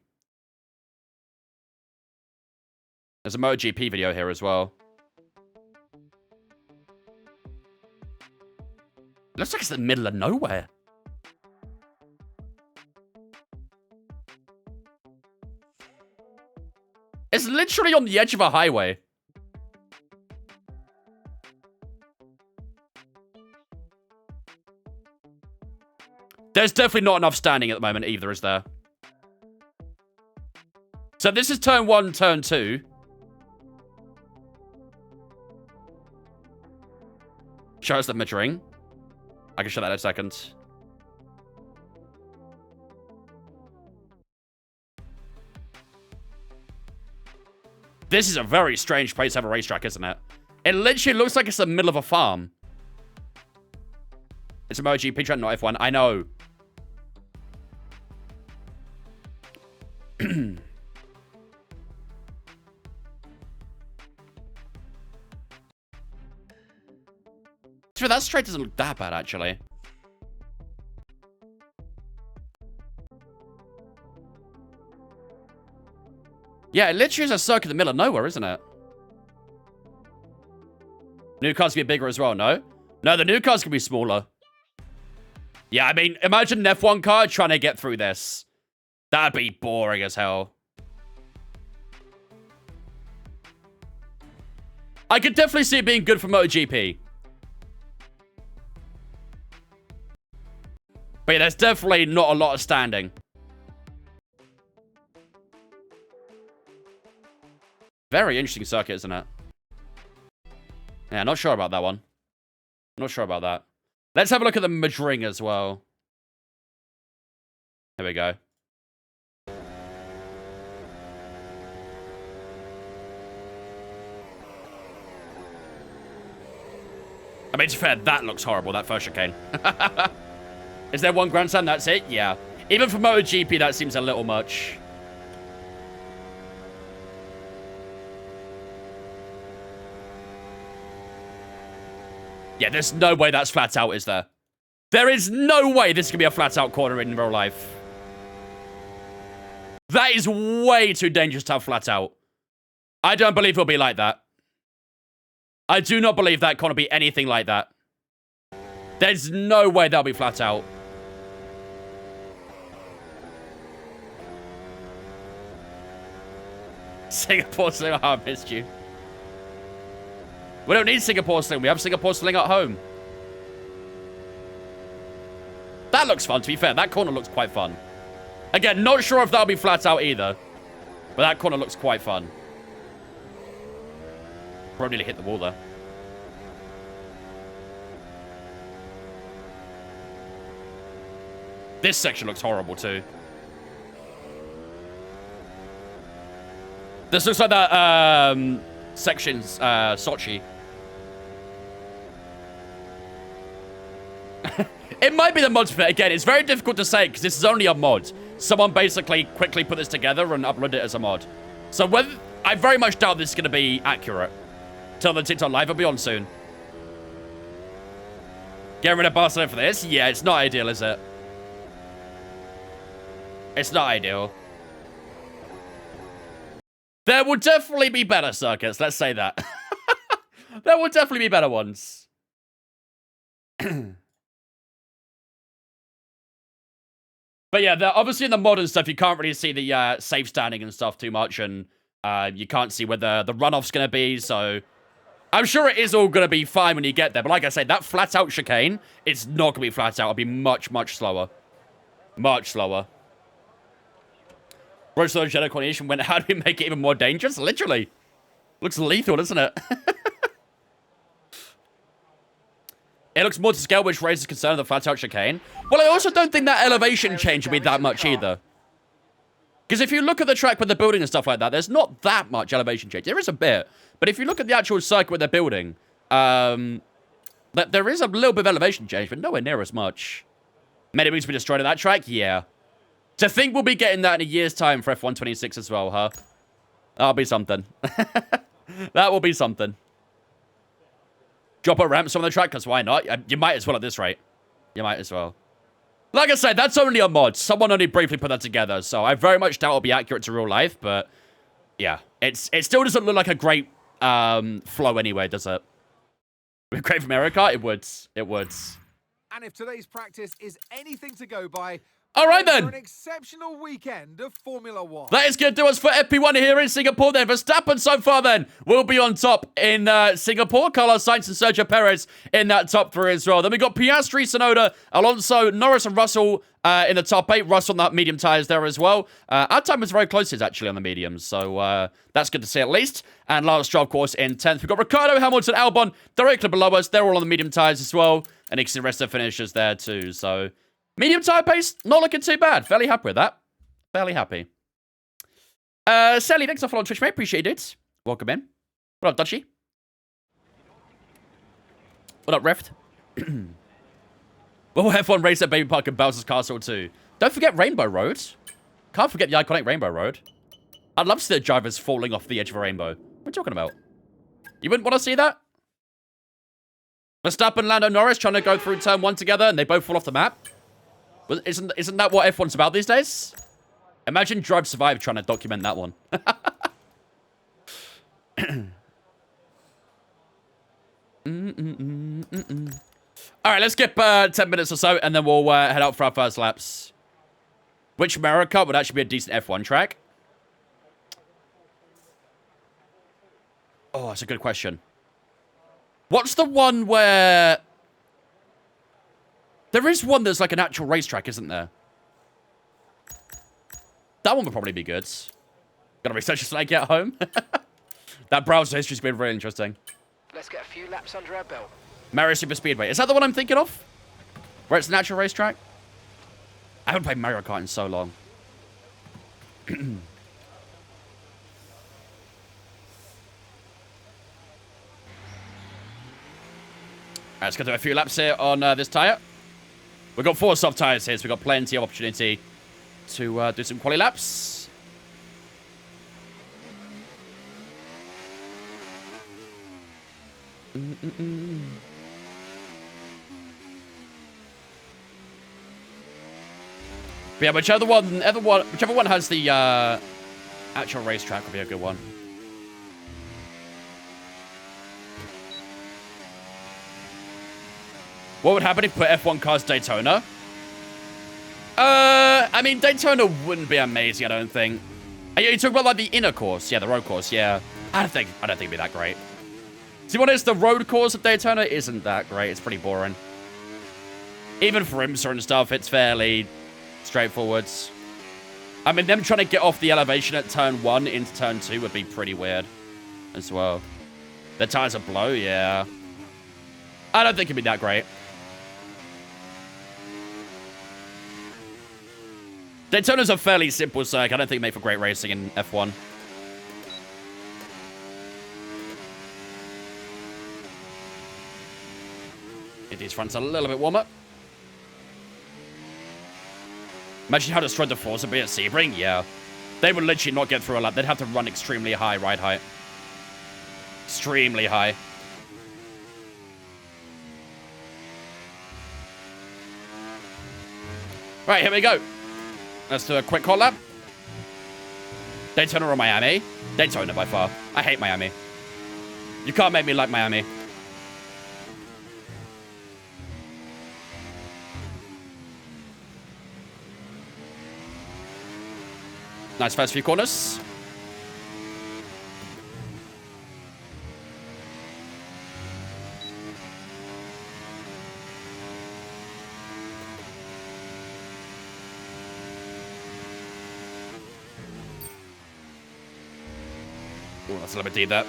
There's a MotoGP video here as well. Looks like it's in the middle of nowhere. It's literally on the edge of a highway. There's definitely not enough standing at the moment either, is there? So this is turn 1, turn 2. Show us the metering. I can show that in a second. This is a very strange place to have a racetrack, isn't it? It literally looks like it's the middle of a farm. It's a MotoGP track, not F1. I know. So that straight doesn't look that bad, actually. Yeah, it literally is a circuit in the middle of nowhere, isn't it? New cars can be bigger as well, no? No, the new cars can be smaller. Yeah, I mean, imagine an F1 car trying to get through this. That'd be boring as hell. I could definitely see it being good for MotoGP. But yeah, there's definitely not a lot of standing. Very interesting circuit, isn't it? Yeah, not sure about that one. Not sure about that. Let's have a look at the Madrid as well. Here we go. I mean, to be fair, that looks horrible, that first chicane. Is there one grandstand? That's it? Yeah. Even for MotoGP, that seems a little much. Yeah, there's no way that's flat out, is there? There is no way this can be a flat out corner in real life. That is way too dangerous to have flat out. I don't believe it'll be like that. I do not believe that corner will be anything like that. There's no way that'll be flat out. Singapore Sling, I missed you. We don't need Singapore Sling. We have Singapore Sling at home. That looks fun, to be fair. That corner looks quite fun. Again, not sure if that'll be flat out either. But that corner looks quite fun. Probably nearly hit the wall there. This section looks horrible too. This looks like that section's Sochi. It might be the mods for it. Again, it's very difficult to say because this is only a mod. Someone basically quickly put this together and uploaded it as a mod. So whether I very much doubt this is going to be accurate. Till the TikTok live will be on soon. Get rid of Barcelona for this? Yeah, it's not ideal, is it? It's not ideal. There will definitely be better circuits, let's say that. There will definitely be better ones. But yeah, obviously in the modern stuff, you can't really see the safe standing and stuff too much, and you can't see where the runoff's going to be, so I'm sure it is all going to be fine when you get there. But like I said, that flat-out chicane, it's not going to be flat-out. It'll be much, much slower. Much slower. Roadside Jedi coordination went, how do we make it even more dangerous? Literally. Looks lethal, doesn't it? It looks more to scale, which raises concern of the flat-out chicane. Well, I also don't think that elevation change will be that much either. Because if you look at the track with the building and stuff like that, there's not that much elevation change. There is a bit. But if you look at the actual circuit with they're building, there is a little bit of elevation change, but nowhere near as much. Many wings will be destroyed at that track? Yeah. To think we'll be getting that in a year's time for F126 as well, huh? That'll be something. That will be something. Drop a ramp on the track, because why not? You might as well at this rate. You might as well. Like I said, that's only a mod. Someone only briefly put that together, so I very much doubt it'll be accurate to real life, but yeah. It still doesn't look like a great flow anyway, does it? Great for America? It would. It would. And if today's practice is anything to go by, all right then. an exceptional weekend of Formula One. That is going to do us for FP1 here in Singapore then. Verstappen so far then will be on top in Singapore. Carlos Sainz and Sergio Perez in that top three as well. Then we got Piastri, Tsunoda, Alonso, Norris and Russell in the top 8. Russell on that medium tyres there as well. Our time was very close actually on the mediums, so that's good to see at least. And Lance Stroll, of course, in 10th. We've got Ricciardo, Hamilton, Albon directly below us. They're all on the medium tyres as well. And you can see the rest of the finishers there too, so medium tyre pace, not looking too bad. Fairly happy with that. Fairly happy. Sally, thanks for following on Twitch, mate. Appreciate it. Welcome in. What up, Dutchie? What up, Rift? We'll have one race at Baby Park and Bowser's Castle too. Don't forget Rainbow Road. Can't forget the iconic Rainbow Road. I'd love to see the drivers falling off the edge of a rainbow. What are you talking about? You wouldn't want to see that? Verstappen and Lando Norris trying to go through turn 1 together and they both fall off the map? Isn't that what F1's about these days? Imagine Drive Survive trying to document that one. Alright, let's skip 10 minutes or so, and then we'll head out for our first laps. Which America would actually be a decent F1 track? Oh, that's a good question. What's the one where... There is one that's like an actual racetrack, isn't there? That one would probably be good. Gotta research this like at home. That browser history's been really interesting. Let's get a few laps under our belt. Mario Super Speedway. Is that the one I'm thinking of? Where it's an actual racetrack? I haven't played Mario Kart in so long. Alright, let's go do a few laps here on this tyre. We've got 4 soft tyres here, so we've got plenty of opportunity to do some quali laps. But yeah, whichever one has the actual racetrack will be a good one. What would happen if we put F1 cars Daytona? I mean, Daytona wouldn't be amazing, I don't think. Are you talking about like the inner course? Yeah, the road course, yeah. I don't think it'd be that great. To be honest, the road course of Daytona isn't that great. It's pretty boring. Even for IMSA and stuff, it's fairly straightforward. I mean, them trying to get off the elevation at turn 1 into turn 2 would be pretty weird as well. The tires are blow, yeah. I don't think it'd be that great. Daytona's a fairly simple circuit. I don't think it make for great racing in F1. Get these fronts a little bit warmer. Imagine how destroyed the Force would be at Sebring. Yeah. They would literally not get through a lap. They'd have to run extremely high ride height. Extremely high. Right, here we go. Let's do a quick hot lap. Daytona or Miami? Daytona by far. I hate Miami. You can't make me like Miami. Nice first few corners. Oh, that's a little bit deep there.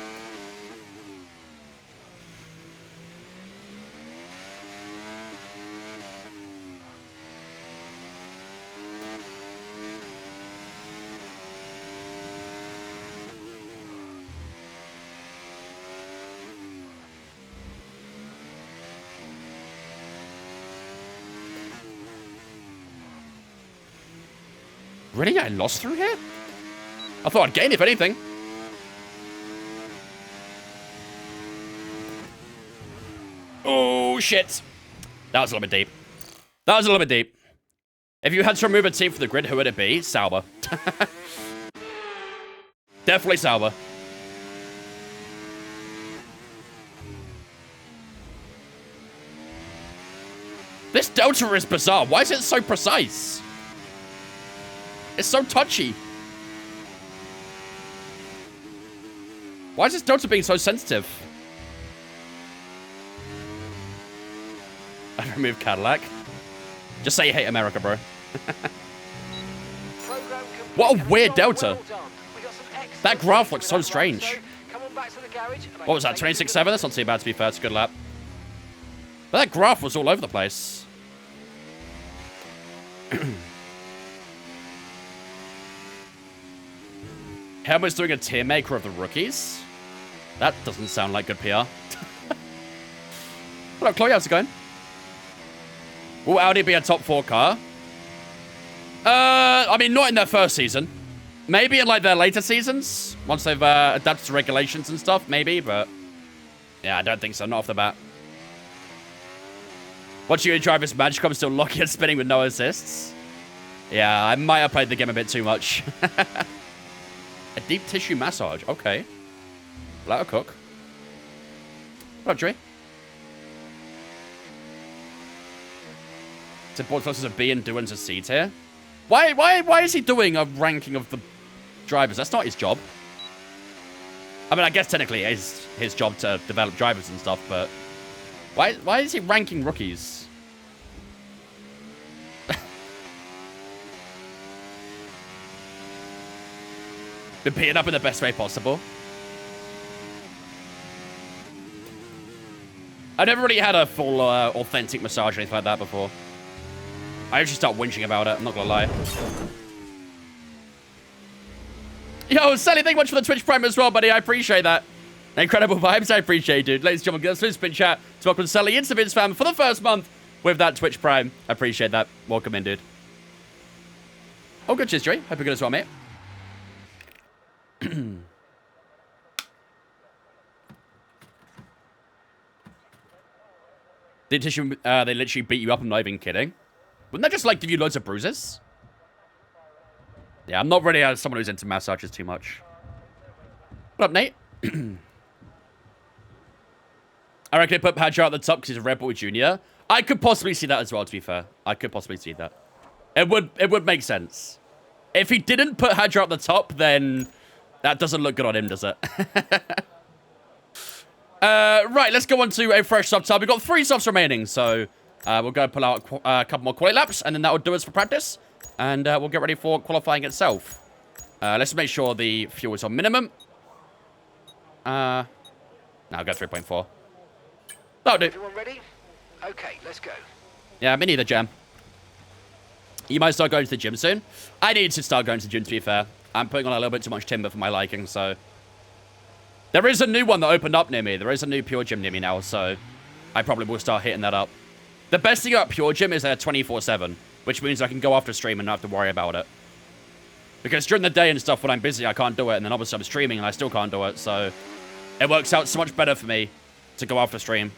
Really? I lost through here? I thought I'd gain, if anything. Oh, shit. That was a little bit deep. That was a little bit deep. If you had to remove a team from the grid, who would it be? Sauber. Definitely Sauber. This Delta is bizarre. Why is it so precise? It's so touchy. Why is this Delta being so sensitive? I removed Cadillac. Just say you hate America, bro. What a weird Delta. That graph looks so strange. What was that, 26.7? That's not too bad, to be fair. It's a good lap. But that graph was all over the place. Helmut's doing a tier maker of the rookies. That doesn't sound like good PR. Hello, Chloe. How's it going? Will Audi be a top 4 car? I mean, not in their first season. Maybe in, like, their later seasons. Once they've adapted to regulations and stuff, maybe. But, yeah, I don't think so. Not off the bat. Watching you drive this magic, I'm still locking and spinning with no assists. Yeah, I might have played the game a bit too much. A deep tissue massage. Okay. Let her cook. What up, Dre? Is it Bortles as a B and Duan's a C tier? Why is he doing a ranking of the drivers? That's not his job. I mean, I guess technically it is his job to develop drivers and stuff, but why is he ranking rookies? Been beaten up in the best way possible. I've never really had a full authentic massage or anything like that before. I usually start whinging about it, I'm not gonna lie. Yo, Sally, thank you much for the Twitch Prime as well, buddy. I appreciate that. Incredible vibes, I appreciate it, dude. Ladies and gentlemen, let's spin chat to welcome Sally into Vince fam for the first month with that Twitch Prime. I appreciate that. Welcome in, dude. Oh, good, cheers, Dre. Hope you're good as well, mate. They literally beat you up, I'm not even kidding. Wouldn't that just, like, give you loads of bruises? Yeah, I'm not really someone who's into massages too much. What up, Nate? I reckon they put Padger at the top because he's a Red Bull Junior. I could possibly see that as well, to be fair. I could possibly see that. It would make sense. If he didn't put Hadger at the top, then that doesn't look good on him, does it? Right, let's go on to a fresh sub time. We've got 3 subs remaining, so we'll go pull out a couple more quality laps, and then that will do us for practice. And we'll get ready for qualifying itself. Let's make sure the fuel is on minimum. No, I'll go 3.4. That'll do. Everyone ready? Okay, let's go. Yeah, me neither, Jam. You might start going to the gym soon. I need to start going to the gym, to be fair. I'm putting on a little bit too much timber for my liking, so... There is a new one that opened up near me. There is a new Pure Gym near me now, so... I probably will start hitting that up. The best thing about Pure Gym is they're 24/7, which means I can go after stream and not have to worry about it. Because during the day and stuff, when I'm busy, I can't do it, and then obviously I'm streaming and I still can't do it, so... It works out so much better for me to go after stream.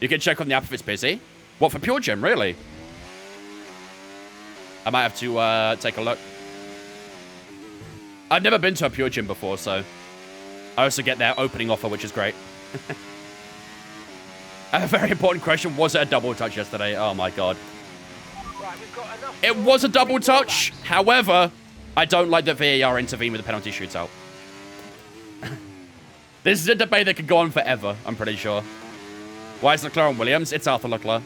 You can check on the app if it's busy. What, for Pure Gym, really? I might have to take a look. I've never been to a Pure Gym before, so... I also get their opening offer, which is great. I have a very important question. Was it a double touch yesterday? Oh, my God. Right, we've got enough. It was a double touch. However, I don't like that VAR intervened with the penalty shootout. This is a debate that could go on forever, I'm pretty sure. Why is Leclerc on Williams? It's Arthur Leclerc.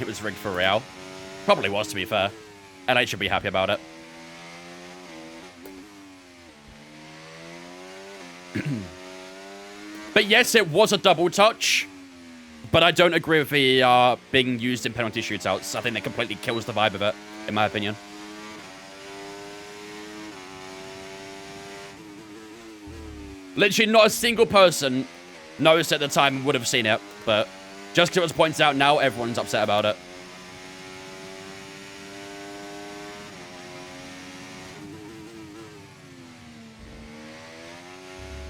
It was rigged for Real. Probably was, to be fair. LA should be happy about it. But yes, it was a double touch. But I don't agree with VAR being used in penalty shootouts. I think that completely kills the vibe of it, in my opinion. Literally not a single person noticed at the time and would have seen it. But just because it was pointed out now, everyone's upset about it.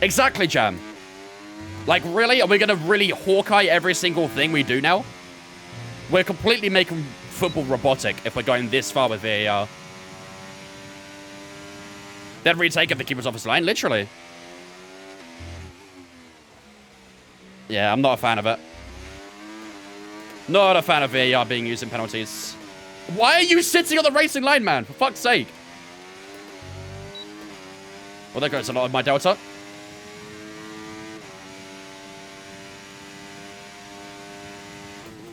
Exactly, Jam. Like, really? Are we going to really Hawkeye every single thing we do now? We're completely making football robotic if we're going this far with VAR. Then retake if the keeper's off his line, literally. Yeah, I'm not a fan of it. Not a fan of VAR being used in penalties. Why are you sitting on the racing line, man? For fuck's sake. Well, there goes a lot of my delta.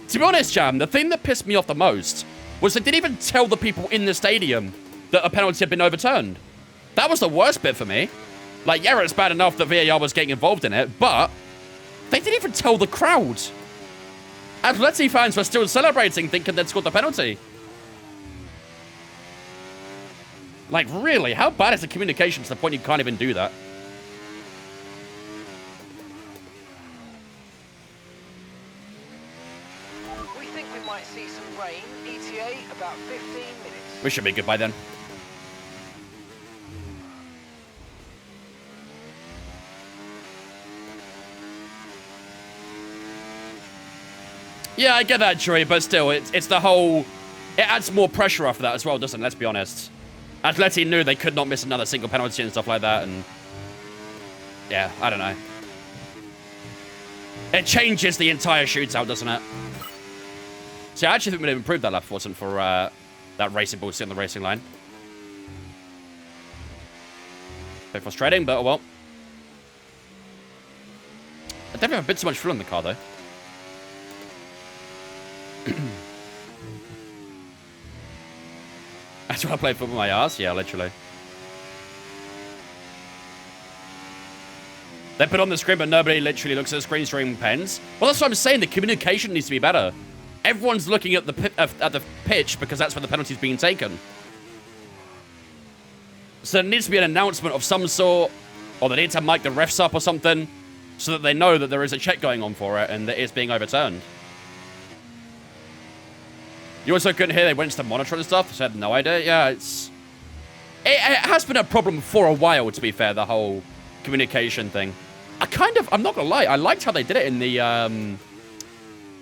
To be honest, Jam, the thing that pissed me off the most was they didn't even tell the people in the stadium that a penalty had been overturned. That was the worst bit for me. Like, yeah, it's bad enough that VAR was getting involved in it, but they didn't even tell the crowd. Atleti fans were still celebrating, thinking they'd scored the penalty. Like, really? How bad is the communication to the point you can't even do that? We think we might see some rain. ETA about 15 minutes. We should be good by then. Yeah, I get that, Joey, but still, it's the whole... It adds more pressure after that as well, doesn't it? Let's be honest. Atleti knew they could not miss another single penalty and stuff like that, and... Yeah, I don't know. It changes the entire shootout, doesn't it? See, I actually think we'd have improved that lap if it wasn't for that racing ball sitting on the racing line. Bit frustrating, but oh well. I definitely have a bit too much fuel in the car, though. That's why I played football with my ass? Yeah, literally. They put on the screen, but nobody literally looks at the screen streaming pens. Well, that's what I'm saying. The communication needs to be better. Everyone's looking at the pitch because that's where the penalty's being taken. So there needs to be an announcement of some sort, or they need to mic the refs up or something, so that they know that there is a check going on for it and that it's being overturned. You also couldn't hear they went to the monitor and stuff? I had no idea. Yeah, it has been a problem for a while, to be fair, the whole communication thing. I'm not gonna lie, I liked how they did it in the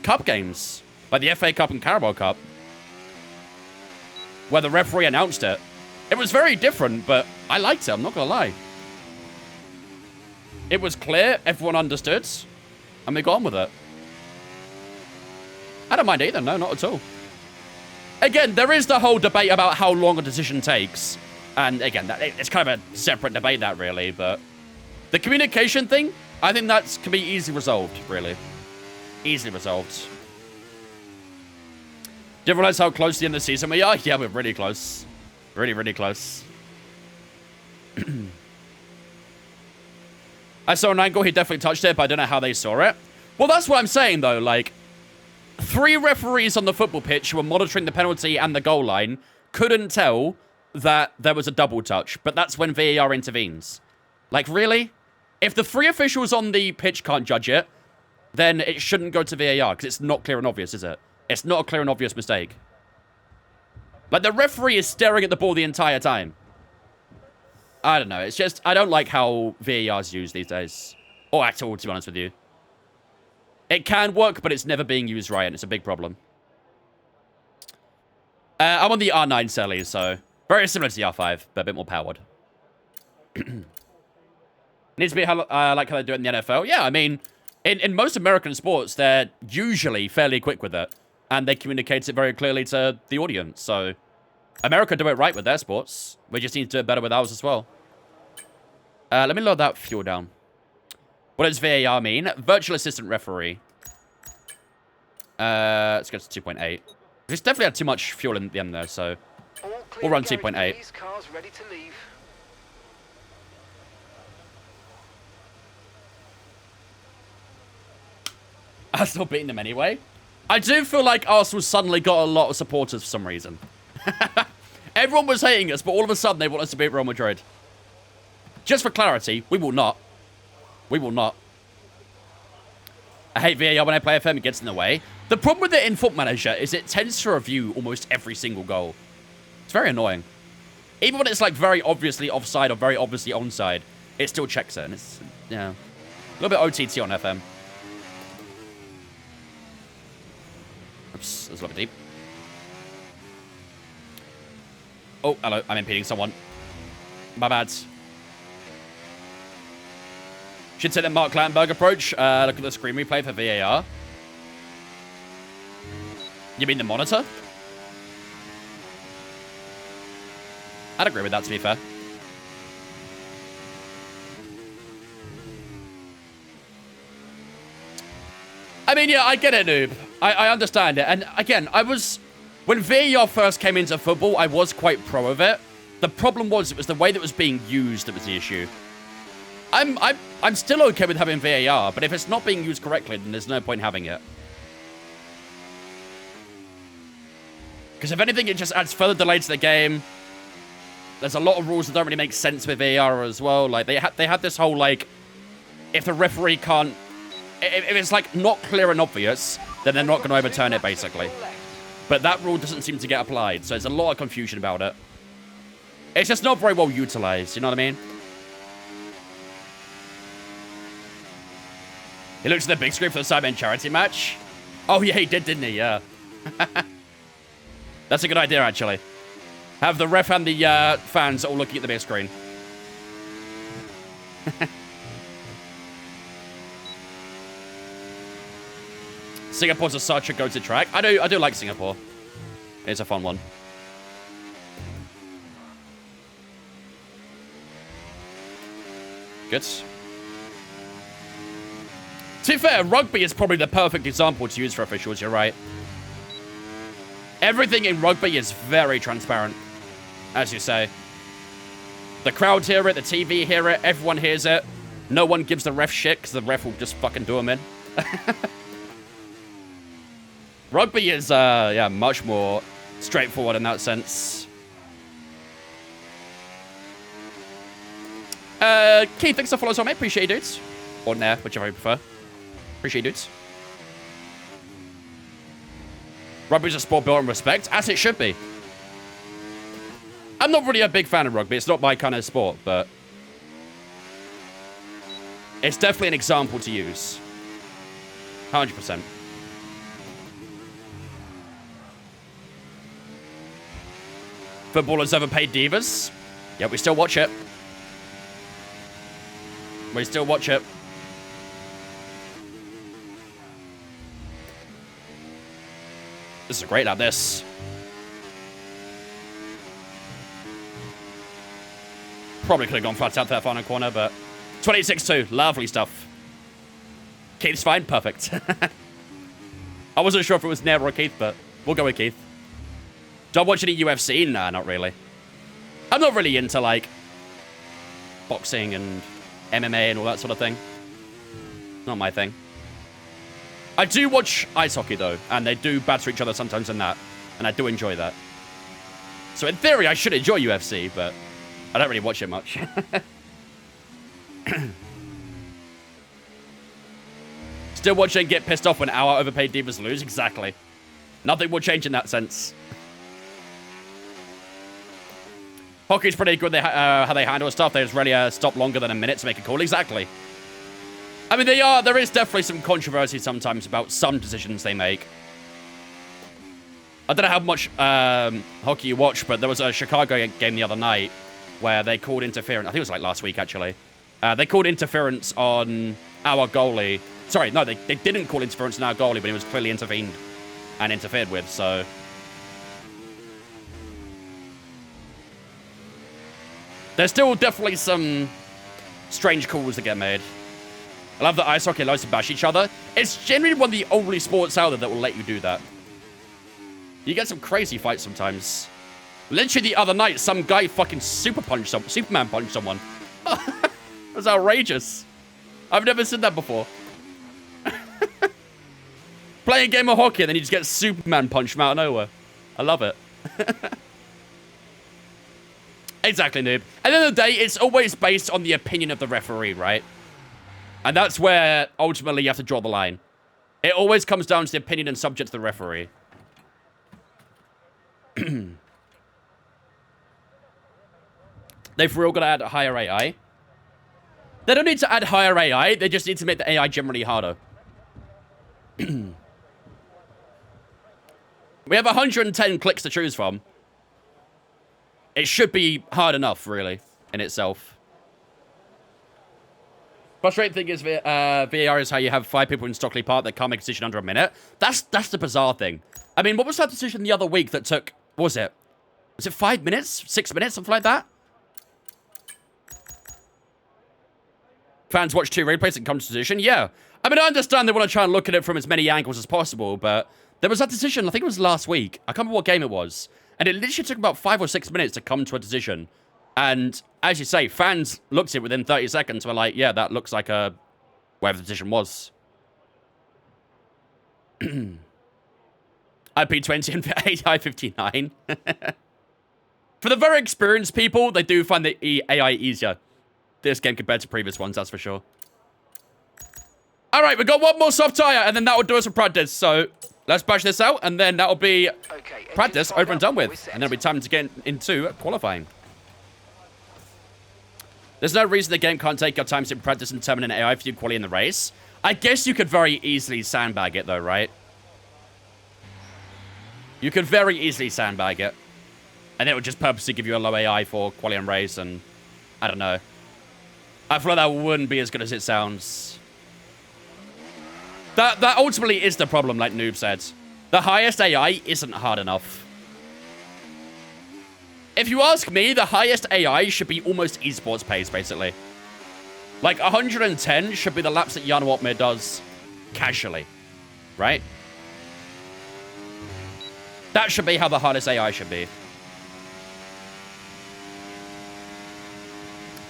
cup games. Like the FA Cup and Carabao Cup. Where the referee announced it. It was very different, but I liked it, I'm not gonna lie. It was clear, everyone understood, and we got on with it. I don't mind either, no, not at all. Again, there is the whole debate about how long a decision takes. And again, it's kind of a separate debate, that really, but... The communication thing, I think that can be easily resolved, really. Easily resolved. Do you realize how close to the end of the season we are? Yeah, we're really close. Really, really close. I saw an angle, he definitely touched it, but I don't know how they saw it. Well, that's what I'm saying, though, like... 3 referees on the football pitch who were monitoring the penalty and the goal line couldn't tell that there was a double touch, but that's when VAR intervenes. Like, really? If the 3 officials on the pitch can't judge it, then it shouldn't go to VAR, because it's not clear and obvious, is it? It's not a clear and obvious mistake. Like, the referee is staring at the ball the entire time. I don't know, it's just, I don't like how VAR is used these days. Or at all, to be honest with you. It can work, but it's never being used right, and it's a big problem. I'm on the R9 Selly, so very similar to the R5, but a bit more powered. Needs to be like how they do it in the NFL. Yeah, I mean, in most American sports, they're usually fairly quick with it, and they communicate it very clearly to the audience. So, America do it right with their sports. We just need to do it better with ours as well. Let me load that fuel down. What does VAR mean? Virtual Assistant Referee. Let's go to 2.8. It's definitely had too much fuel in the end there, so we'll run 2.8. These cars ready to leave. I'm still beating them anyway. I do feel like Arsenal suddenly got a lot of supporters for some reason. Everyone was hating us, but all of a sudden they want us to beat Real Madrid. Just for clarity, we will not. We will not. I hate VAR when I play FM, it gets in the way. The problem with it in Football Manager is it tends to review almost every single goal. It's very annoying. Even when it's like very obviously offside or very obviously onside, it still checks it. And it's, yeah, a little bit OTT on FM. Oops, that's a little bit deep. Oh, hello, I'm impeding someone. My bad. Should say the Mark Clattenburg approach. Look at the screen replay for VAR. You mean the monitor? I'd agree with that, to be fair. I mean, yeah, I get it, noob. I understand it. And again, when VAR first came into football, I was quite pro of it. The problem was, it was the way that it was being used that was the issue. I'm still okay with having VAR, but if it's not being used correctly, then there's no point having it. Because if anything, it just adds further delay to the game. there's a lot of rules that don't really make sense with VAR as well. Like, they had this whole, like, if the referee can't... If it's, like, not clear and obvious, then they're not going to overturn it, basically. But that rule doesn't seem to get applied, so there's a lot of confusion about it. It's just not very well utilized, you know what I mean? He looked at the big screen for the Sidemen charity match. Oh, yeah, he did, didn't he? Yeah. That's a good idea, actually. Have the ref and the fans all looking at the big screen. Singapore's such a go-to track. I do like Singapore. It's a fun one. Good. To be fair, rugby is probably the perfect example to use for officials, you're right. Everything in rugby is very transparent, as you say. The crowd hear it, the TV hear it, everyone hears it. No one gives the ref shit, because the ref will just fucking do them in. Rugby is, yeah, much more straightforward in that sense. Keith, thanks for following us on, mate. Appreciate you, dudes. Or nah, whichever you prefer. Appreciate you, dudes. Rugby's a sport built on respect, as it should be. I'm not really a big fan of rugby. It's not my kind of sport, but it's definitely an example to use. 100%. Footballers overpaid divas. Yeah, we still watch it. We still watch it. This is great at this. Probably could have gone flat out to that final corner, but 26-2. Lovely stuff. Keith's fine. Perfect. I wasn't sure if it was Nair or Keith, but we'll go with Keith. Do I watch any UFC? Nah, not really. I'm not really into, like, boxing and MMA and all that sort of thing. Not my thing. I do watch ice hockey, though, and they do batter each other sometimes in that, and I do enjoy that. So in theory, I should enjoy UFC, but I don't really watch it much. Still watching get pissed off when our overpaid divas lose? Exactly. Nothing will change in that sense. Hockey's pretty good how they handle stuff. They just really stop longer than a minute to make a call. Exactly. I mean, there is definitely some controversy sometimes about some decisions they make. I don't know how much hockey you watch, but there was a Chicago game the other night where they called interference. I think it was like last week, actually. They called interference on our goalie. Sorry, no, they didn't call interference on our goalie, but it was clearly intervened and interfered with, so... There's still definitely some strange calls that get made. I love that ice hockey likes to bash each other. It's generally one of the only sports out there that will let you do that. You get some crazy fights sometimes. Literally the other night, some guy fucking Superman punched someone. That's outrageous. I've never seen that before. Play a game of hockey and then you just get Superman punched from out of nowhere. I love it. Exactly, noob. At the end of the day, it's always based on the opinion of the referee, right? And that's where, ultimately, you have to draw the line. It always comes down to the opinion and subject to the referee. They've real got to add higher AI. They don't need to add higher AI. They just need to make the AI generally harder. We have 110 clicks to choose from. It should be hard enough, really, in itself. Frustrating thing is, VAR is how you have 5 people in Stockley Park that can't make a decision under a minute. That's the bizarre thing. I mean, what was that decision the other week that took, what was it? Was it 5 minutes? 6 minutes? Something like that? Fans watch 2 replays and come to decision? Yeah. I mean, I understand they want to try and look at it from as many angles as possible, but there was that decision, I think it was last week. I can't remember what game it was. And it literally took about 5 or 6 minutes to come to a decision. And, as you say, fans looked at it within 30 seconds and were like, yeah, that looks like whatever the decision was. IP20 and AI59. For the very experienced people, they do find the AI easier. This game compared to previous ones, that's for sure. All right, we got one more soft tire, and then that will do us for practice. So let's bash this out, and then that'll be practice over and done with. And then it'll be time to get into qualifying. There's no reason the game can't take your time to practice and determine an AI for you quality in the race. I guess you could very easily sandbag it, though, right? You could very easily sandbag it. And it would just purposely give you a low AI for quality and race, and I don't know. I feel like that wouldn't be as good as it sounds. That ultimately is the problem, like Noob said. The highest AI isn't hard enough. If you ask me, the highest AI should be almost esports pace, basically. Like, 110 should be the laps that Jan Watmir does casually, right? That should be how the hardest AI should be.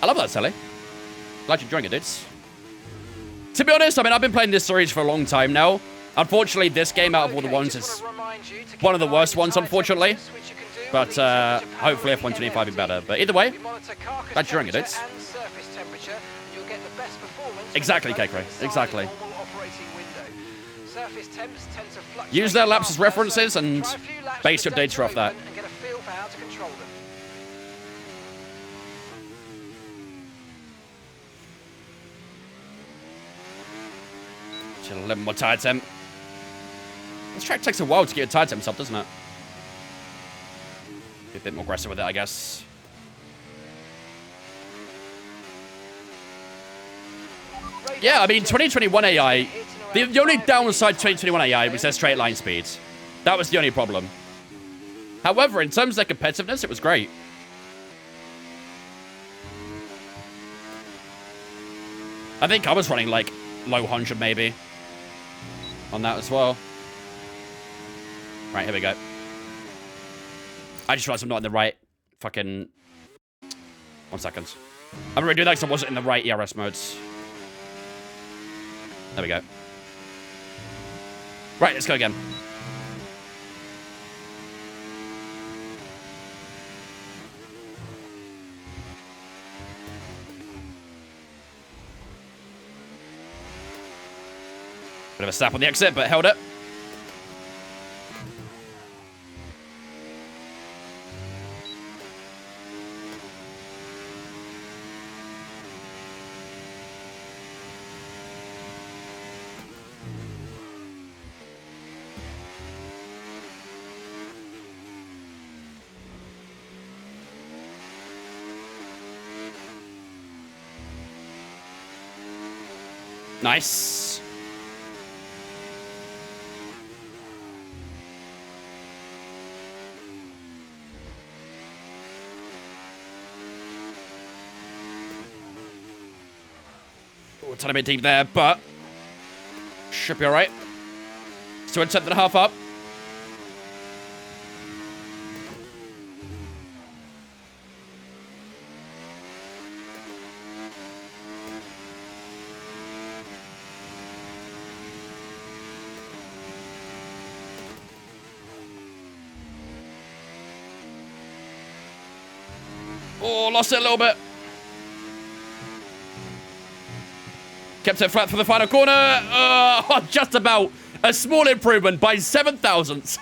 I love that, Sally. Glad you're enjoying it, dudes. To be honest, I mean, I've been playing this series for a long time now. Unfortunately, this game out of all the ones is one of the worst ones, unfortunately. But hopefully F125 will be better. But either way, glad you're enjoying it, dudes. Exactly, K-Cray. Exactly. Use their laps as references and base your data off that. A little more tire temp. This track takes a while to get your tire temps up, doesn't it? Be a bit more aggressive with it, I guess. Yeah, I mean, 2021 AI... The only downside to 2021 AI was their straight line speed. That was the only problem. However, in terms of their competitiveness, it was great. I think I was running, like, low 100, maybe. On that as well. Right, here we go. I just realized I'm not in the right fucking... 1 second. I'm going to do that because I wasn't in the right ERS modes. There we go. Right, let's go again. Bit of a snap on the exit, but held it. Nice. Oh, a tiny bit deep there, but should be all right. So 1.5 up. Oh, lost it a little bit. Kept it flat for the final corner. Just about a small improvement by 7 thousandths.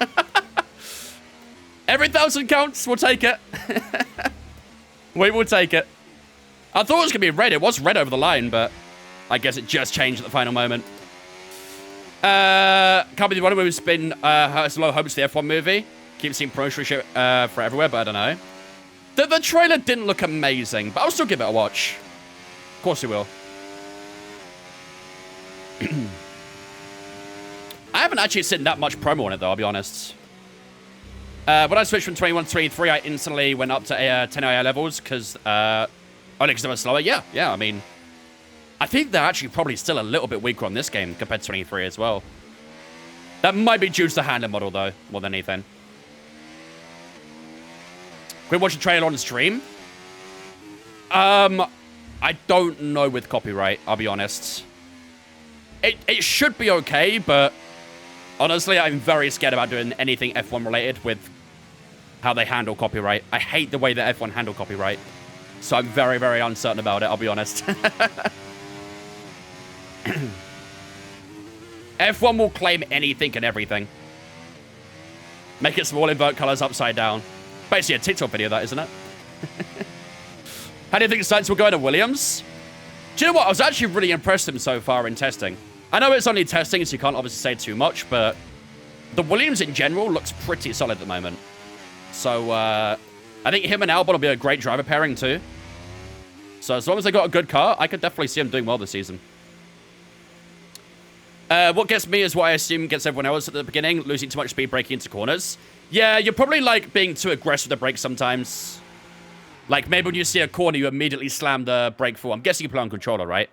Every 1,000 counts. We'll take it. We will take it. I thought it was going to be red. It was red over the line, but I guess it just changed at the final moment. Can't be the one who's been has low hopes for the F1 movie. Keep seeing promotional shit for everywhere, but I don't know. The trailer didn't look amazing, but I'll still give it a watch. Of course we will. I haven't actually seen that much promo on it, though, I'll be honest. When I switched from 21 to 23, I instantly went up to 10 AI levels, because only because they were slower. Yeah, I mean, I think they're actually probably still a little bit weaker on this game compared to 23 as well. That might be due to the handling model, though, more than anything. Can we watch the trailer on the stream? I don't know with copyright, I'll be honest. It should be okay, but honestly, I'm very scared about doing anything F1 related with how they handle copyright. I hate the way that F1 handle copyright. So I'm very, very uncertain about it, I'll be honest. F1 will claim anything and everything. Make it small, invert colors upside down. Basically a TikTok video, that, isn't it? How do you think Sainz will go to Williams? Do you know what? I was actually really impressed with him so far in testing. I know it's only testing, so you can't obviously say too much, but the Williams in general looks pretty solid at the moment. So, I think him and Albon will be a great driver pairing too. So as long as they got a good car, I could definitely see him doing well this season. What gets me is what I assume gets everyone else at the beginning, losing too much speed braking into corners. Yeah, you're probably, like, being too aggressive with the brakes sometimes. Like, maybe when you see a corner, you immediately slam the brake full. I'm guessing you play on controller, right?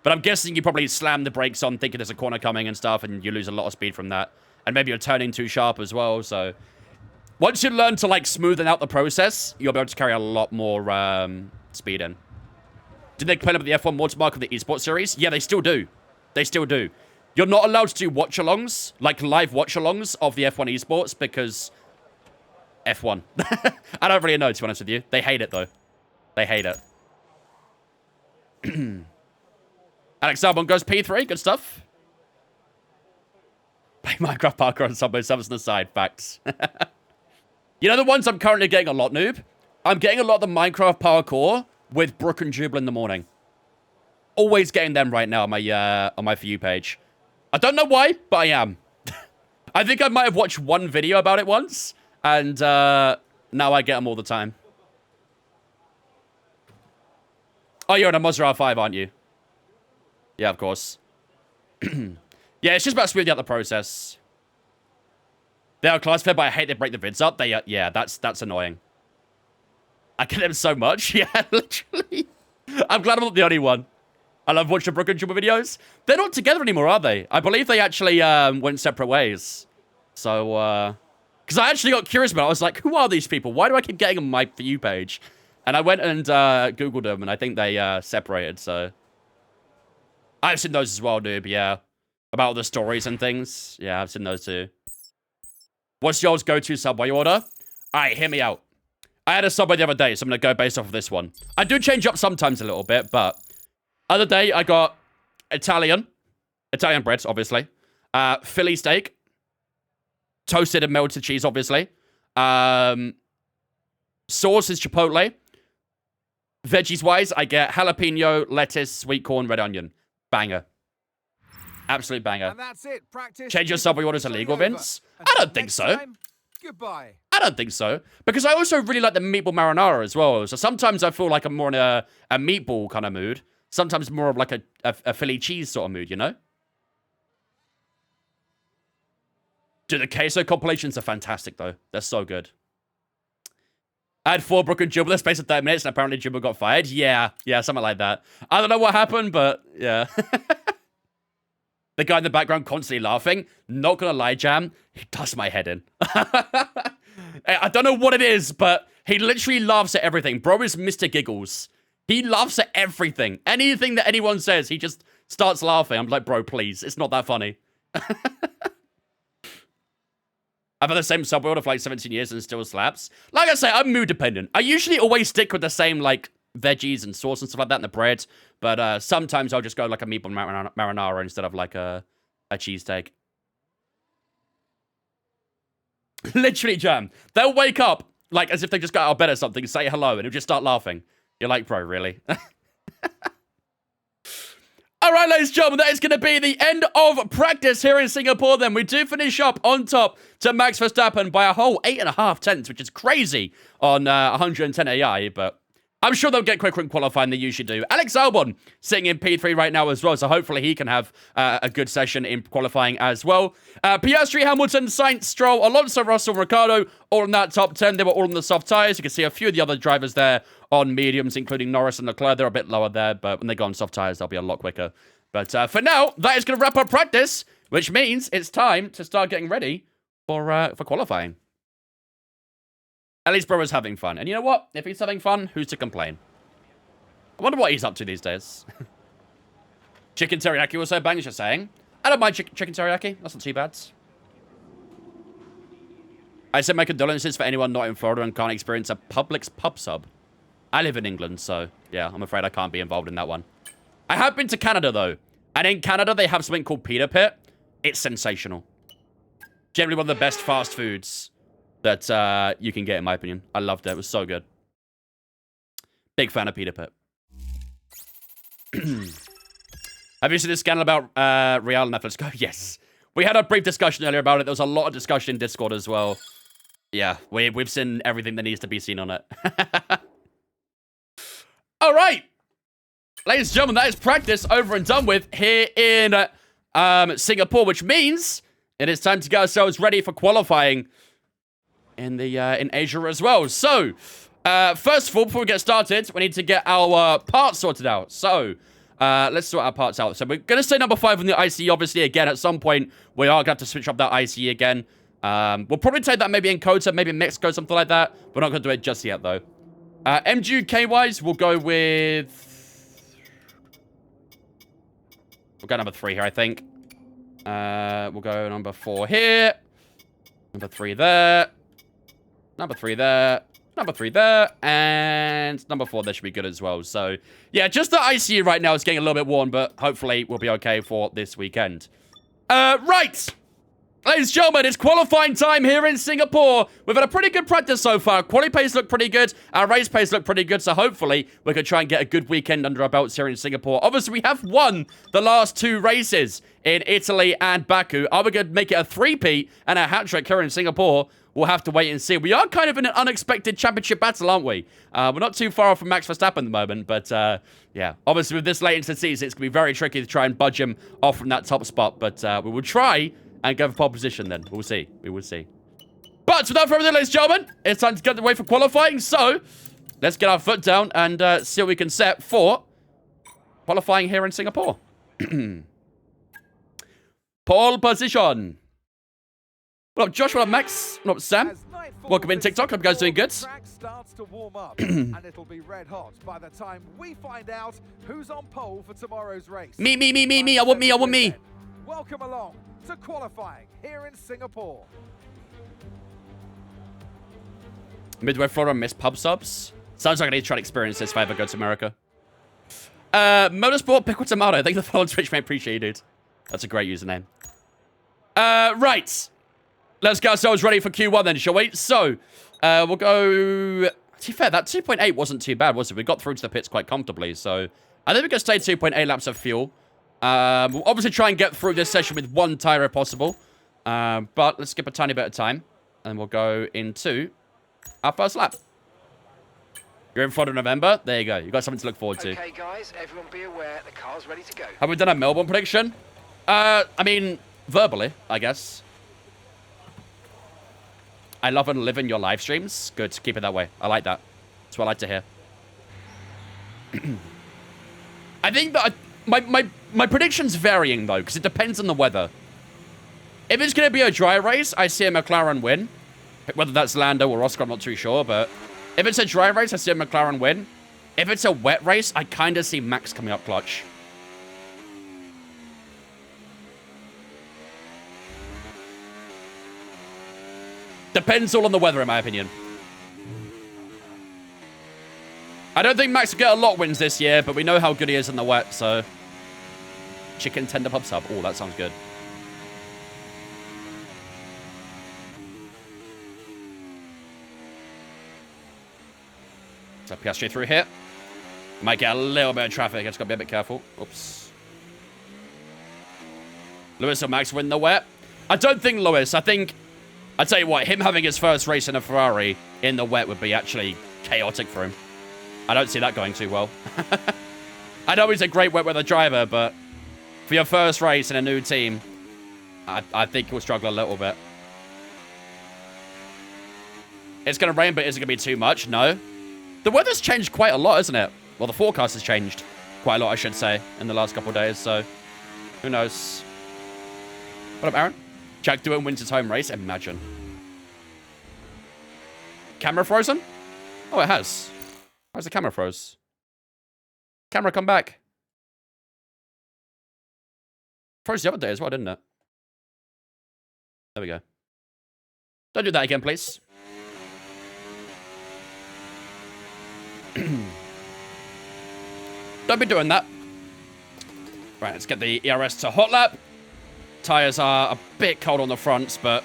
But I'm guessing you probably slam the brakes on thinking there's a corner coming and stuff, and you lose a lot of speed from that. And maybe you're turning too sharp as well, so... Once you learn to, like, smoothen out the process, you'll be able to carry a lot more speed in. Did they complain about the F1 watermark of the esports series? Yeah, they still do. They still do. You're not allowed to do watch-alongs, like live watch-alongs of the F1 esports because F1. I don't really know, to be honest with you. They hate it, though. They hate it. Alex Albon goes P3. Good stuff. Play Minecraft parkour on Subway Subs on the side. Facts. You know the ones I'm currently getting a lot, noob? I'm getting a lot of the Minecraft parkour with Brooke and Jubal in the morning. Always getting them right now on my For You page. I don't know why, but I am. I think I might have watched one video about it once, and now I get them all the time. Oh, you're in a Mazda R5, aren't you? Yeah, of course. Yeah, it's just about smoothing out the process. They are class fair, but I hate they break the vids up. They, yeah, that's annoying. I get them so much. Yeah, literally. I'm glad I'm not the only one. I love watching the Brooke and Jubal videos. They're not together anymore, are they? I believe they actually went separate ways. So, because I actually got curious about it. I was like, who are these people? Why do I keep getting them on my For You page? And I went and Googled them, and I think they separated, so... I've seen those as well, dude, yeah. About the stories and things. Yeah, I've seen those too. What's yours go-to Subway order? Alright, hear me out. I had a Subway the other day, so I'm going to go based off of this one. I do change up sometimes a little bit, but... Other day, I got Italian breads, obviously. Philly steak. Toasted and melted cheese, obviously. Sauce is chipotle. Veggies-wise, I get jalapeno, lettuce, sweet corn, red onion. Banger. Absolute banger. And that's it. Practice. Change your Subway orders to legal, Vince? I don't think so. Goodbye. I don't think so. Because I also really like the meatball marinara as well. So sometimes I feel like I'm more in a meatball kind of mood. Sometimes more of like a Philly cheese sort of mood, you know? Dude, the queso compilations are fantastic, though. They're so good. I had 4 Brooke and Jubal in the space of 30 minutes, and apparently Jubal got fired. Yeah, something like that. I don't know what happened, but yeah. The guy in the background constantly laughing. Not gonna lie, Jam. He does my head in. I don't know what it is, but he literally laughs at everything. Bro is Mr. Giggles. He laughs at everything. Anything that anyone says, he just starts laughing. I'm like, bro, please. It's not that funny. I've had the same Subway order for like 17 years and it still slaps. Like I say, I'm mood dependent. I usually always stick with the same, like, veggies and sauce and stuff like that in the bread. But sometimes I'll just go like a meatball marinara instead of like a cheesesteak. Literally, Jam. They'll wake up like as if they just got out of bed or something, say hello, and they'll just start laughing. You're like, bro, really? All right, ladies and gentlemen, that is going to be the end of practice here in Singapore then. We do finish up on top to Max Verstappen by a whole 8.5 tenths, which is crazy on 110 AI, but I'm sure they'll get quicker in qualifying than they usually do. Alex Albon sitting in P3 right now as well, so hopefully he can have a good session in qualifying as well. Piastri, Hamilton, Sainz, Stroll, Alonso, Russell, Ricciardo, all in that top 10. They were all on the soft tyres. You can see a few of the other drivers there on mediums, including Norris and Leclerc. They're a bit lower there, but when they go on soft tyres, they'll be a lot quicker. But for now, that is going to wrap up practice, which means it's time to start getting ready for qualifying. At least bro is having fun. And you know what? If he's having fun, who's to complain? I wonder what he's up to these days. Chicken teriyaki also bang, just saying. I don't mind chicken teriyaki. That's not too bad. I send my condolences for anyone not in Florida and can't experience a Publix pub sub. I live in England, so yeah, I'm afraid I can't be involved in that one. I have been to Canada, though. And in Canada, they have something called Pita Pit. It's sensational. Generally one of the best fast foods that you can get, in my opinion. I loved it. It was so good. Big fan of Pita Pit. Have you seen this scandal about Real and Atletico? Yes. We had a brief discussion earlier about it. There was a lot of discussion in Discord as well. Yeah, we've seen everything that needs to be seen on it. All right. Ladies and gentlemen, that is practice over and done with here in Singapore, which means it is time to get ourselves ready for qualifying in Asia as well. So, first of all, before we get started, we need to get our parts sorted out. So, let's sort our parts out. So, we're going to stay number 5 on the ICE, obviously. Again, at some point, we are going to have to switch up that ICE again. We'll probably take that maybe in Kota, maybe in Mexico, something like that. We're not going to do it just yet, though. MGUK-wise, we'll go with... We'll go number 3 here, I think. We'll go number 4 here. Number 3 there. Number 3 there. Number 3 there. And number 4 there should be good as well. So, yeah, just the ICU right now is getting a little bit warm, but hopefully we'll be okay for this weekend. Right! Ladies and gentlemen, it's qualifying time here in Singapore. We've had a pretty good practice so far. Quali pace look pretty good. Our race pace look pretty good. So hopefully we can try and get a good weekend under our belts here in Singapore. Obviously, we have won the last 2 races in Italy and Baku. Are we going to make it a 3-peat and a hat-trick here in Singapore? We'll have to wait and see. We are kind of in an unexpected championship battle, aren't we? We're not too far off from Max Verstappen at the moment. But, yeah, obviously with this late into the season, it's going to be very tricky to try and budge him off from that top spot. But we will try... and go for pole position then. We'll see. We will see. But without further ado, ladies and gentlemen, it's time to get away for qualifying. So, let's get our foot down and see what we can set for qualifying here in Singapore. Pole position. What up, Josh? What up, Max? What up, Sam? Welcome in, TikTok. Hope you guys doing good. Track starts to warm up, and it'll be red hot by the time we find out who's on pole for tomorrow's race. Me. I want me. Welcome along to qualifying here in Singapore. Midway Florida missed pub subs. Sounds like I need to try to experience this if I ever go to America. Motorsport Pickle Tomato. Thank you for the follow on Twitch, mate. Appreciate it, dude. That's a great username. Right. Let's get ourselves ready for Q1 then, shall we? So, we'll go... To be fair, that 2.8 wasn't too bad, was it? We got through to the pits quite comfortably, so... I think we can stay 2.8 laps of fuel. We'll obviously try and get through this session with 1 tyre if possible. But let's skip a tiny bit of time. And we'll go into our first lap. You're in Florida in November? There you go. You've got something to look forward to. Okay, guys, everyone be aware, the car's ready to go. Have we done a Melbourne prediction? I mean, verbally, I guess. I love and live in your live streams. Good. Keep it that way. I like that. That's what I like to hear. I think that... My prediction's varying, though, because it depends on the weather. If it's going to be a dry race, I see a McLaren win. Whether that's Lando or Oscar, I'm not too sure, but... If it's a dry race, I see a McLaren win. If it's a wet race, I kind of see Max coming up clutch. Depends all on the weather, in my opinion. I don't think Max will get a lot of wins this year, but we know how good he is in the wet, so... Chicken tender pub sub. Oh, that sounds good. So Piastri through here. Might get a little bit of traffic. I just got to be a bit careful. Oops. Lewis or Max win the wet? I don't think Lewis. I think... I tell you what, him having his first race in a Ferrari in the wet would be actually chaotic for him. I don't see that going too well. I know he's a great wet weather driver, but for your first race in a new team, I think he'll struggle a little bit. It's going to rain, but is it going to be too much? No. The weather's changed quite a lot, isn't it? Well, the forecast has changed quite a lot, I should say, in the last couple of days, so who knows? What up, Aaron? Jack Doohan wins his home race. Imagine. Camera frozen? Oh, it has. Where's the camera froze? Camera, come back. Froze the other day as well, didn't it? There we go. Don't do that again, please. Don't be doing that. Right, let's get the ERS to hot lap. Tyres are a bit cold on the fronts, but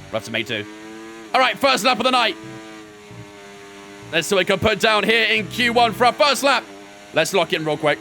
we'll have to make do. All right, first lap of the night. Let's see what we can put down here in Q1 for our first lap. Let's lock in real quick.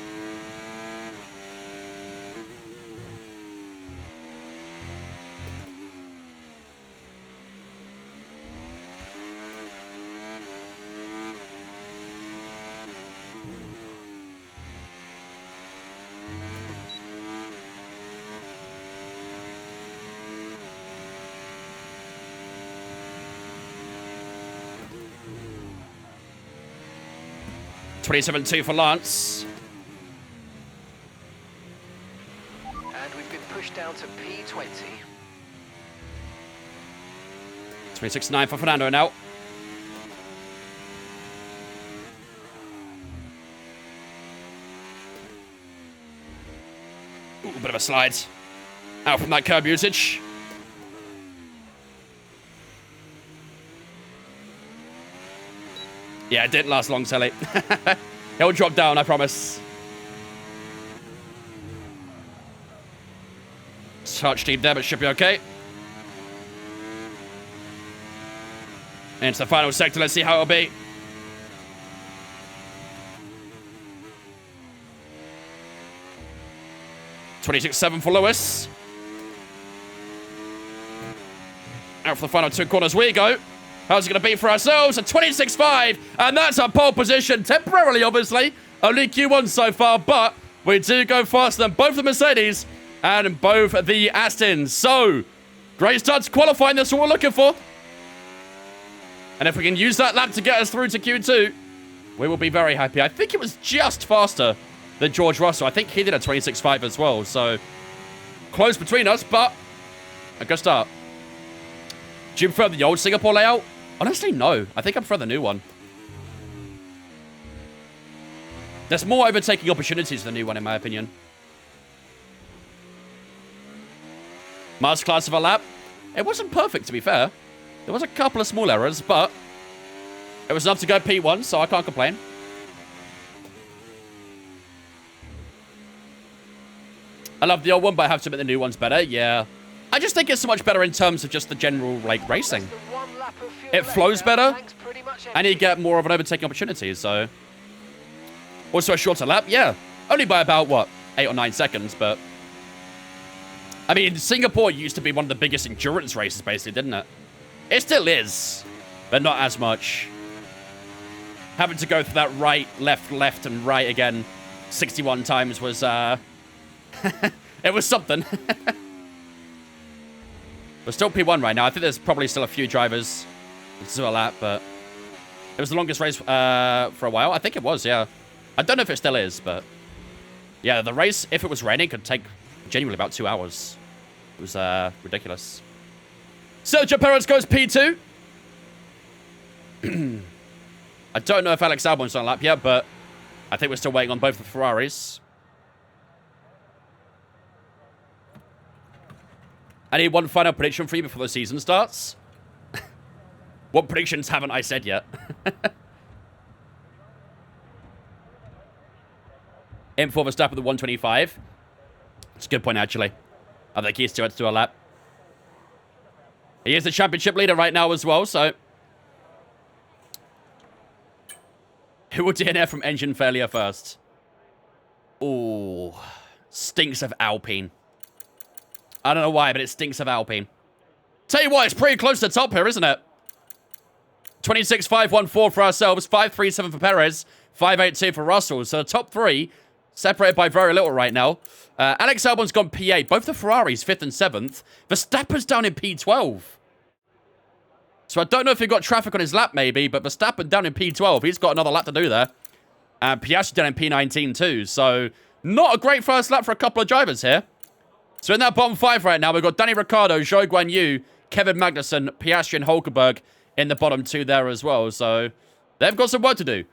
$27.2 for Lance. And we've been pushed down to P20. $26.9 for Fernando now. Ooh, a bit of a slide. Out from that curb usage. Yeah, it didn't last long, Sally. He'll drop down, I promise. Touch deep there, but should be okay. Into the final sector, let's see how it'll be. $26.7 for Lewis. Out for the final two corners we go. How's it going to be for ourselves? A 26.5, and that's our pole position. Temporarily, obviously. Only Q1 so far, but we do go faster than both the Mercedes and both the Astons. So, great start to qualifying. That's what we're looking for. And if we can use that lap to get us through to Q2, we will be very happy. I think it was just faster than George Russell. I think he did a 26.5 as well. So, close between us, but a good start. Do you prefer the old Singapore layout? Honestly, no. I think I prefer the new one. There's more overtaking opportunities than the new one, in my opinion. Masterclass of a lap. It wasn't perfect, to be fair. There was a couple of small errors, but it was enough to go P1, so I can't complain. I love the old one, but I have to admit the new one's better. Yeah. I just think it's so much better in terms of just the general, like, racing. It flows better, and you get more of an overtaking opportunity, so. Also a shorter lap, yeah. Only by about, what, 8 or 9 seconds, but. I mean, Singapore used to be one of the biggest endurance races, basically, didn't it? It still is, but not as much. Having to go through that right, left, and right again 61 times was, it was something. We're still P1 right now. I think there's probably still a few drivers to a lap, but it was the longest race for a while. I think it was, yeah. I don't know if it still is, but yeah, the race, if it was raining, could take genuinely about 2 hours. It was ridiculous. Sergio Perez goes P2. I don't know if Alex Albon's on a lap yet, but I think we're still waiting on both the Ferraris. I need one final prediction for you before the season starts. What predictions haven't I said yet? In for Verstappen the 125. It's a good point, actually. I think he's 2 heads to a lap. He is the championship leader right now as well, so. Who will DNF from engine failure first? Ooh. Stinks of Alpine. I don't know why, but it stinks of Alpine. Tell you what, it's pretty close to the top here, isn't it? 26.514 for ourselves, 5.37 for Perez, 5.82 for Russell. So the top three, separated by very little right now. Alex Albon's gone P8. Both the Ferraris, 5th and 7th. Verstappen's down in P12. So I don't know if he got traffic on his lap, maybe, but Verstappen down in P12. He's got another lap to do there. And Piastri down in P19 too. So not a great first lap for a couple of drivers here. So in that bottom 5 right now, we've got Danny Ricciardo, Zhou Guan Yu, Kevin Magnussen, Piastri and Hulkenberg in the bottom 2 there as well. So they've got some work to do.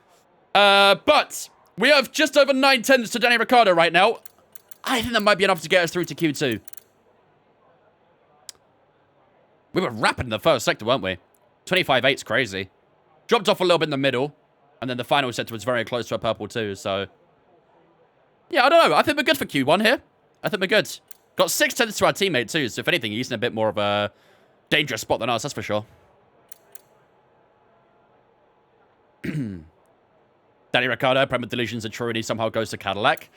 But we have just over 9 tenths to Danny Ricciardo right now. I think that might be enough to get us through to Q2. We were rapid in the first sector, weren't we? 25.8's crazy. Dropped off a little bit in the middle. And then the final sector was very close to a purple too, so... Yeah, I don't know. I think we're good for Q1 here. I think we're good. Got 6 tenths to our teammate too, so if anything, he's in a bit more of a dangerous spot than us, that's for sure. Danny Ricciardo, Prema Delusions are true and he somehow goes to Cadillac.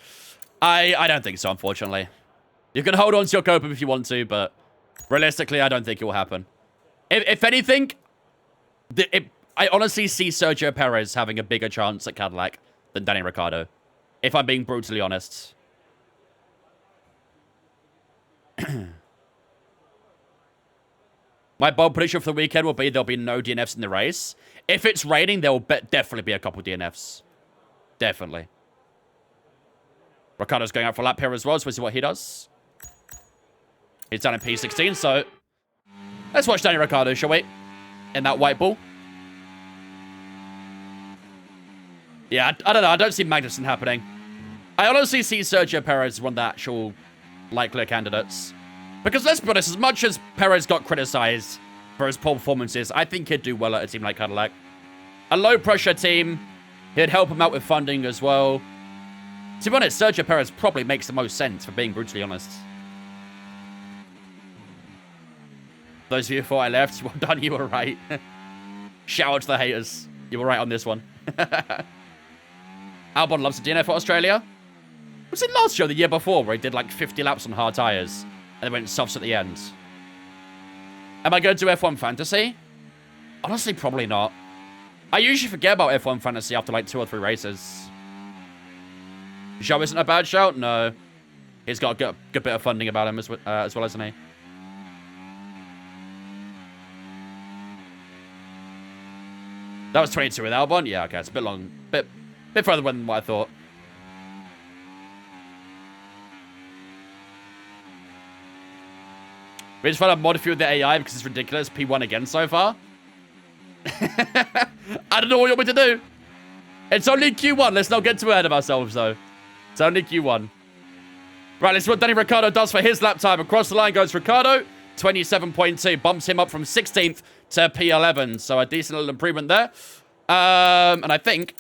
I don't think so, unfortunately. You can hold on to your Copa if you want to, but realistically, I don't think it will happen. If anything, I honestly see Sergio Perez having a bigger chance at Cadillac than Danny Ricciardo, if I'm being brutally honest. My bold prediction for the weekend will be there'll be no DNFs in the race. If it's raining, there will definitely be a couple DNFs. Definitely. Ricciardo's going out for a lap here as well, so we'll see what he does. He's down in P16, so let's watch Danny Ricciardo, shall we? In that white ball. Yeah, I don't know. I don't see Magnussen happening. I honestly see Sergio Perez as one of the actual likely candidates. Because let's be honest, as much as Perez got criticized for his poor performances, I think he'd do well at a team like Cadillac. A low-pressure team. He'd help him out with funding as well. To be honest, Sergio Perez probably makes the most sense, for being brutally honest. Those of you who thought I left, well done, you were right. Shout out to the haters. You were right on this one. Albon loves the DNF for Australia. Was it last year or the year before where he did like 50 laps on hard tyres and then went softs at the end? Am I going to do F1 Fantasy? Honestly, probably not. I usually forget about F1 Fantasy after like 2 or 3 races. Zhou isn't a bad shout? No. He's got a good bit of funding about him as well, isn't he? That was 22 with Albon? Yeah, okay. It's a bit long. Bit further than what I thought. We just found out mod a few of the AI because it's ridiculous. P1 again so far. I don't know what you want me to do. It's only Q1. Let's not get too ahead of ourselves, though. It's only Q1. Right, let's see what Danny Ricciardo does for his lap time. Across the line goes Ricciardo. 27.2. Bumps him up from 16th to P11. So a decent little improvement there. And I think,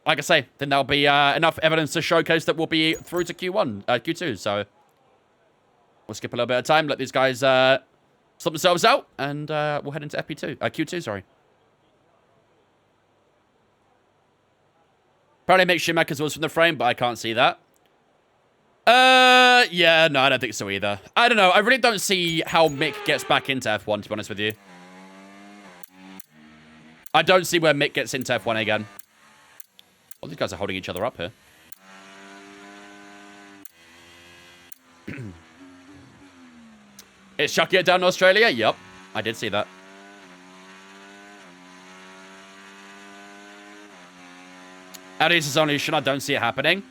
like I say, then there'll be enough evidence to showcase that we'll be through to Q2. So we'll skip a little bit of time. Let these guys sort themselves out. And we'll head into Q2, sorry. Apparently Mick Schumacher's was from the frame, but I can't see that. Yeah, no, I don't think so either. I don't know. I really don't see how Mick gets back into F1, to be honest with you. I don't see where Mick gets into F1 again. All these guys are holding each other up here. Is Chucky down in Australia? Yup. I did see that. Addis is only I don't see it happening.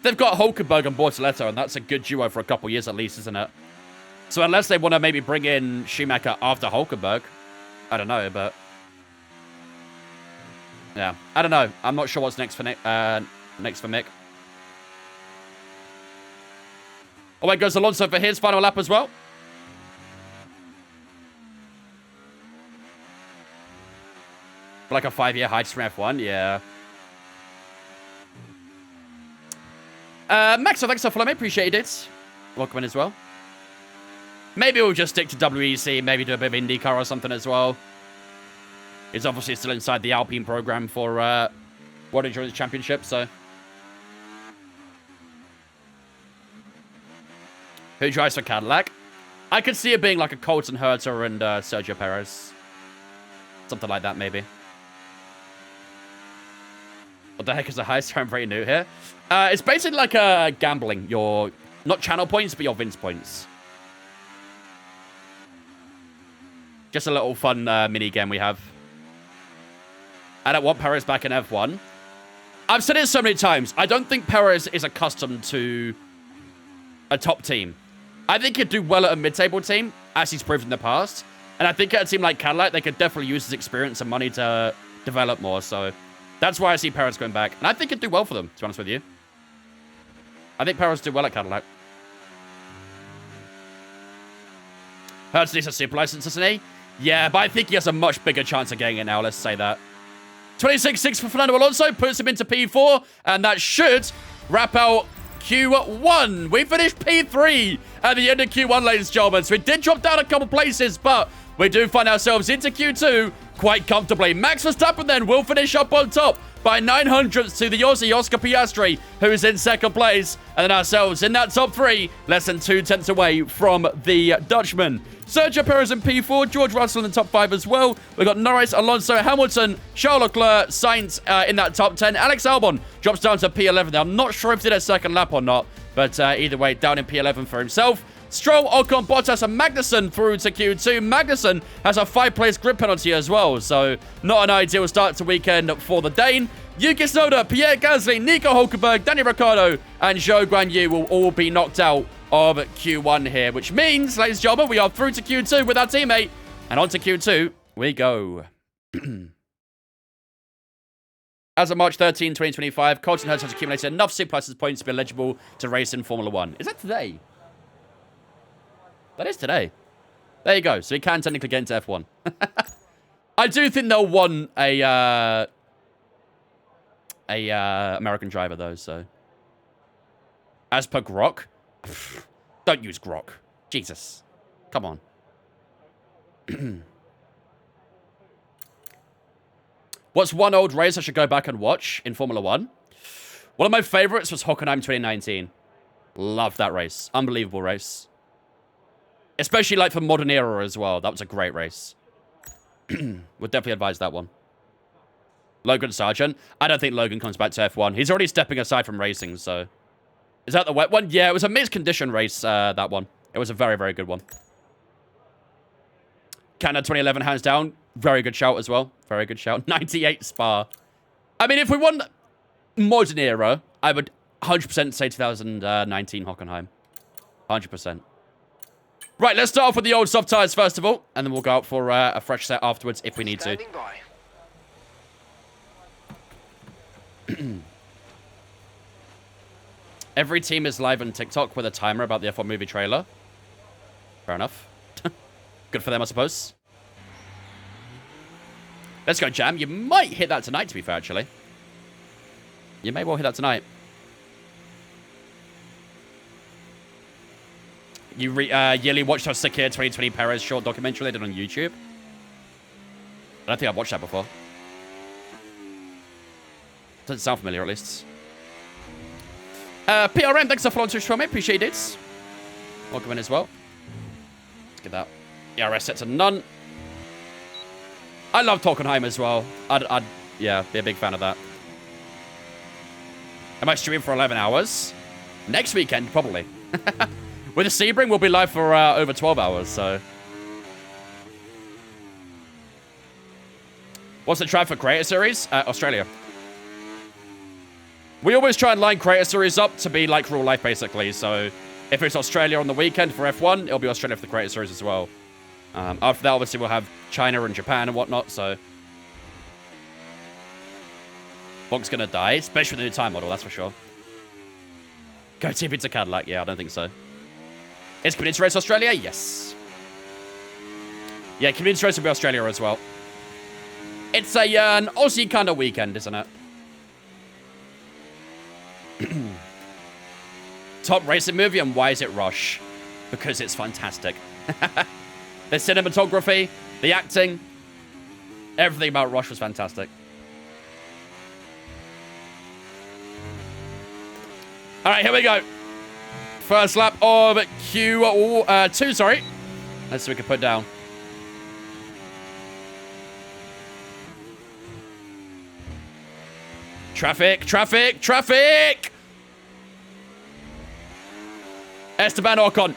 They've got Hulkenberg and Bortoletto, and that's a good duo for a couple years at least, isn't it? So unless they want to maybe bring in Schumacher after Hulkenberg, I don't know, but yeah, I don't know. I'm not sure what's next for Nick. Mick. Away goes Alonso for his final lap as well. Like a 5-year hide from F1, yeah. Max, thanks for following me. Appreciate it. Welcome in as well. Maybe we'll just stick to WEC. Maybe do a bit of IndyCar or something as well. He's obviously still inside the Alpine program for World Endurance Championship, so. Who drives for Cadillac? I could see it being like a Colton Herta and Sergio Perez. Something like that, maybe. What the heck is a heist? I'm very new here. It's basically like gambling. Your, not channel points, but your Vince points. Just a little fun mini game we have. I don't want Perez back in F1. I've said it so many times. I don't think Perez is accustomed to a top team. I think he'd do well at a mid-table team, as he's proved in the past. And I think at a team like Cadillac, they could definitely use his experience and money to develop more. So that's why I see Perez going back. And I think it'd do well for them, to be honest with you. I think Perez would do well at Cadillac. Hurts needs a super license, doesn't he? Yeah, but I think he has a much bigger chance of getting it now, let's say that. 26.6 for Fernando Alonso, puts him into P4, and that should wrap out Q1. We finished P3 at the end of Q1, ladies and gentlemen. So we did drop down a couple places, but we do find ourselves into Q2 quite comfortably. Max Verstappen then will finish up on top by 900ths to the Aussie Oscar Piastri, who's in second place. And then ourselves in that top 3, less than 2 tenths away from the Dutchman. Sergio Perez in P4, George Russell in the top 5 as well. We've got Norris, Alonso, Hamilton, Charles Leclerc, Sainz in that top 10. Alex Albon drops down to P11 now. I'm not sure if he did a second lap or not, but either way, down in P11 for himself. Stroll, Ocon, Bottas, and Magnussen through to Q2. Magnussen has a 5-place grid penalty as well, so not an ideal start to weekend for the Dane. Yuki Tsunoda, Pierre Gasly, Nico Hulkenberg, Danny Ricciardo, and Zhou Guanyu will all be knocked out of Q1 here, which means, ladies and gentlemen, we are through to Q2 with our teammate, and on to Q2 we go. As of March 13, 2025, Colton Herta has accumulated enough super license points to be eligible to race in Formula 1. Is that today? That is today. There you go. So he can technically get into F1. I do think they'll want a American driver, though, so. As per Grok. Don't use Grok. Jesus. Come on. What's one old race I should go back and watch in Formula 1? One of my favorites was Hockenheim 2019. Loved that race. Unbelievable race. Especially, like, for modern era as well. That was a great race. Would definitely advise that one. Logan Sargent. I don't think Logan comes back to F1. He's already stepping aside from racing, so... Is that the wet one? Yeah, it was a mixed condition race, that one. It was a very, very good one. Canada 2011, hands down. Very good shout as well. Very good shout. 98 Spa. I mean, if we want modern era, I would 100% say 2019 Hockenheim. 100%. Right, let's start off with the old soft tires first of all, and then we'll go out for a fresh set afterwards if we need to. Every team is live on TikTok with a timer about the F1 movie trailer. Fair enough. Good for them, I suppose. Let's go, Jam. You might hit that tonight, to be fair, actually. You may well hit that tonight. You yearly watched our Sakir 2020 Perez short documentary they did on YouTube? I don't think I've watched that before. Doesn't sound familiar, at least. PRM, thanks for following Twitch for me. Appreciate it. Welcome in as well. Let's get that ERS set to none. I love Hockenheim as well. I'd yeah, be a big fan of that. Am I streaming for 11 hours? Next weekend, probably. With the Sebring, we'll be live for over 12 hours, so... What's the track for Creator Series? Australia. We always try and line Creator Series up to be like real life, basically. So, if it's Australia on the weekend for F1, it'll be Australia for the Creator Series as well. After that, obviously, we'll have China and Japan and whatnot, so... Bonk's gonna die, especially with the new time model, that's for sure. Go tip into Cadillac. Yeah, I don't think so. Is Community Race Australia? Yes. Yeah, Community Race will be Australia as well. It's an Aussie kind of weekend, isn't it? Top racing movie, and why is it Rush? Because it's fantastic. The cinematography, the acting, everything about Rush was fantastic. All right, here we go. First lap of Q2, sorry. Let's see what we can put down. Traffic, traffic, traffic! Esteban Ocon,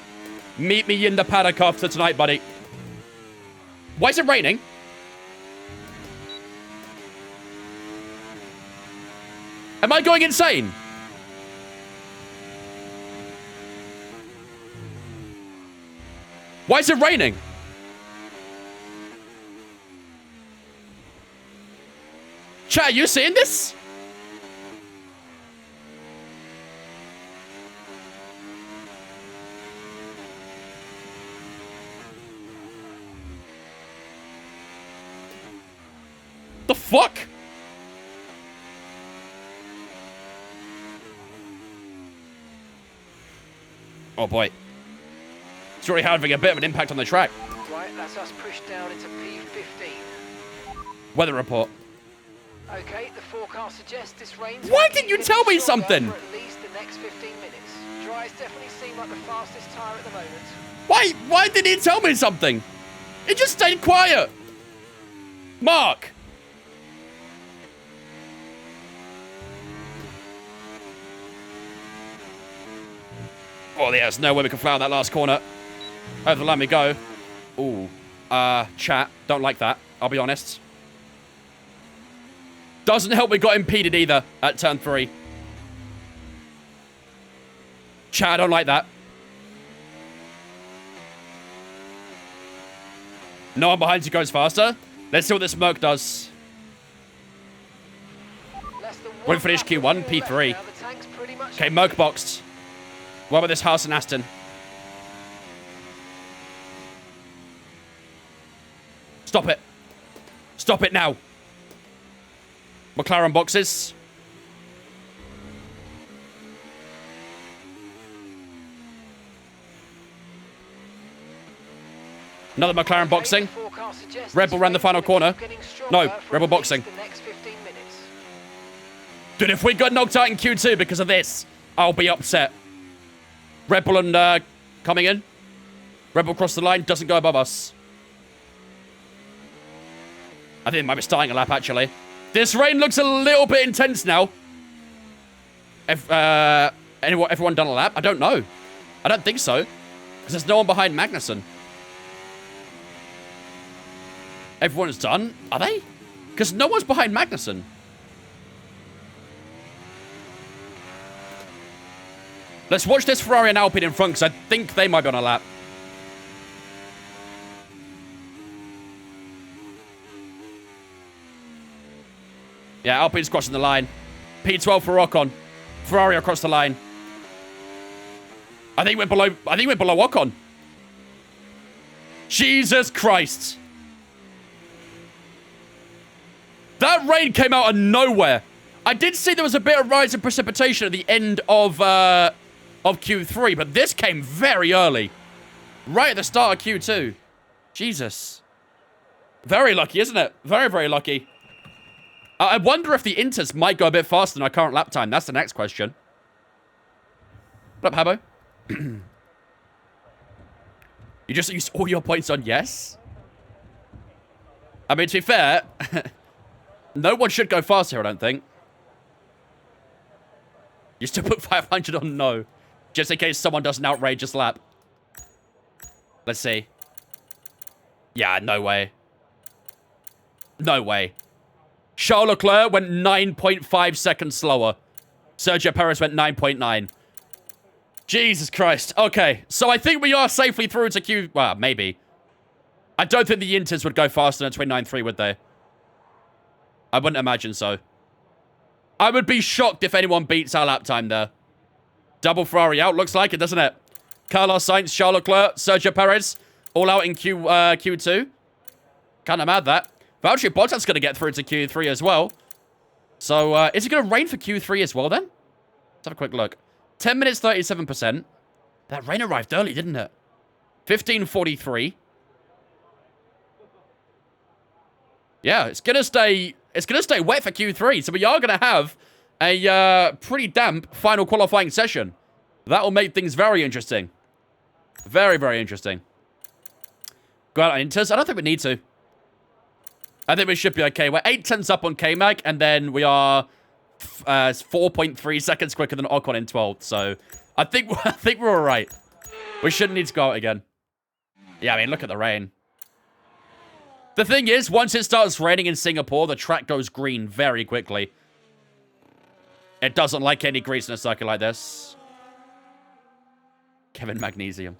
meet me in the paddock after tonight, buddy. Why is it raining? Am I going insane? Why is it raining? Chat, are you seeing this? fuck? Oh boy. It's already having a bit of an impact on the track. Right, that's us pushed down into P15. Weather report. Okay, the forecast suggests this rain's Why gonna didn't keep you tell getting me stronger something? For at least the next 15 minutes. Dries definitely seem like the fastest tyre at the moment. Why did he tell me something? He just stayed quiet. Mark. Oh, there's no way we can fly on that last corner. Over the line we go. Ooh. Chat. Don't like that. I'll be honest. Doesn't help we got impeded either at turn 3. Chat, I don't like that. No one behind you goes faster. Let's see what this Merc does. We're finish Q1, P3. Okay, Merc boxed. What about this Haas and Aston? Stop it. Stop it now. McLaren boxes. Another McLaren boxing. Red Bull ran the final corner. No, Red Bull boxing. Dude, if we got knocked out in Q2 because of this, I'll be upset. Red Bull and coming in. Red Bull crossed the line, doesn't go above us. I think it might be starting a lap, actually. This rain looks a little bit intense now. If, everyone done a lap? I don't know. I don't think so. Because there's no one behind Magnussen. Everyone's done? Are they? Because no one's behind Magnussen. Let's watch this Ferrari and Alpine in front, because I think they might be on a lap. Yeah, Alpine's crossing the line. P12 for Ocon. Ferrari across the line. I think we're below Ocon. Jesus Christ. That rain came out of nowhere. I did see there was a bit of rise in precipitation at the end of Q3, but this came very early. Right at the start of Q2. Jesus. Very lucky, isn't it? Very, very lucky. I wonder if the Inters might go a bit faster than our current lap time. That's the next question. What up, Habbo? You just used all your points on yes? I mean, to be fair, no one should go faster, I don't think. You still put 500 on no. Just in case someone does an outrageous lap. Let's see. Yeah, no way. No way. Charles Leclerc went 9.5 seconds slower. Sergio Perez went 9.9. Jesus Christ. Okay, so I think we are safely through to Q... Well, maybe. I don't think the Inters would go faster than 29.3, would they? I wouldn't imagine so. I would be shocked if anyone beats our lap time there. Double Ferrari out. Looks like it, doesn't it? Carlos Sainz, Charles Leclerc, Sergio Perez. All out in Q2. Kind of mad that. Valtteri Bottas going to get through to Q3 as well. So, is it going to rain for Q3 as well, then? Let's have a quick look. 10 minutes, 37%. That rain arrived early, didn't it? 15:43. Yeah, it's going to stay wet for Q3. So, we are going to have a pretty damp final qualifying session. That will make things very interesting. Very, very interesting. Go out on Inters. I don't think we need to. I think we should be okay. We're 8/10 up on K-Mag, and then we are 4.3 seconds quicker than Ocon in 12th. So I think we're all right. We shouldn't need to go out again. Yeah, I mean, look at the rain. The thing is, once it starts raining in Singapore, the track goes green very quickly. It doesn't like any grease in a circuit like this. Kevin Magnesium.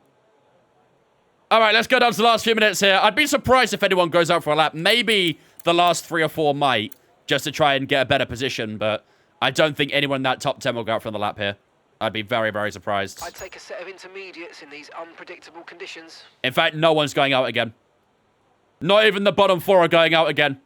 All right, let's go down to the last few minutes here. I'd be surprised if anyone goes out for a lap. Maybe the last 3 or 4 might, just to try and get a better position. But I don't think anyone in that top 10 will go out for the lap here. I'd be very, very surprised. I'd take a set of intermediates in these unpredictable conditions. In fact, no one's going out again. Not even the bottom 4 are going out again.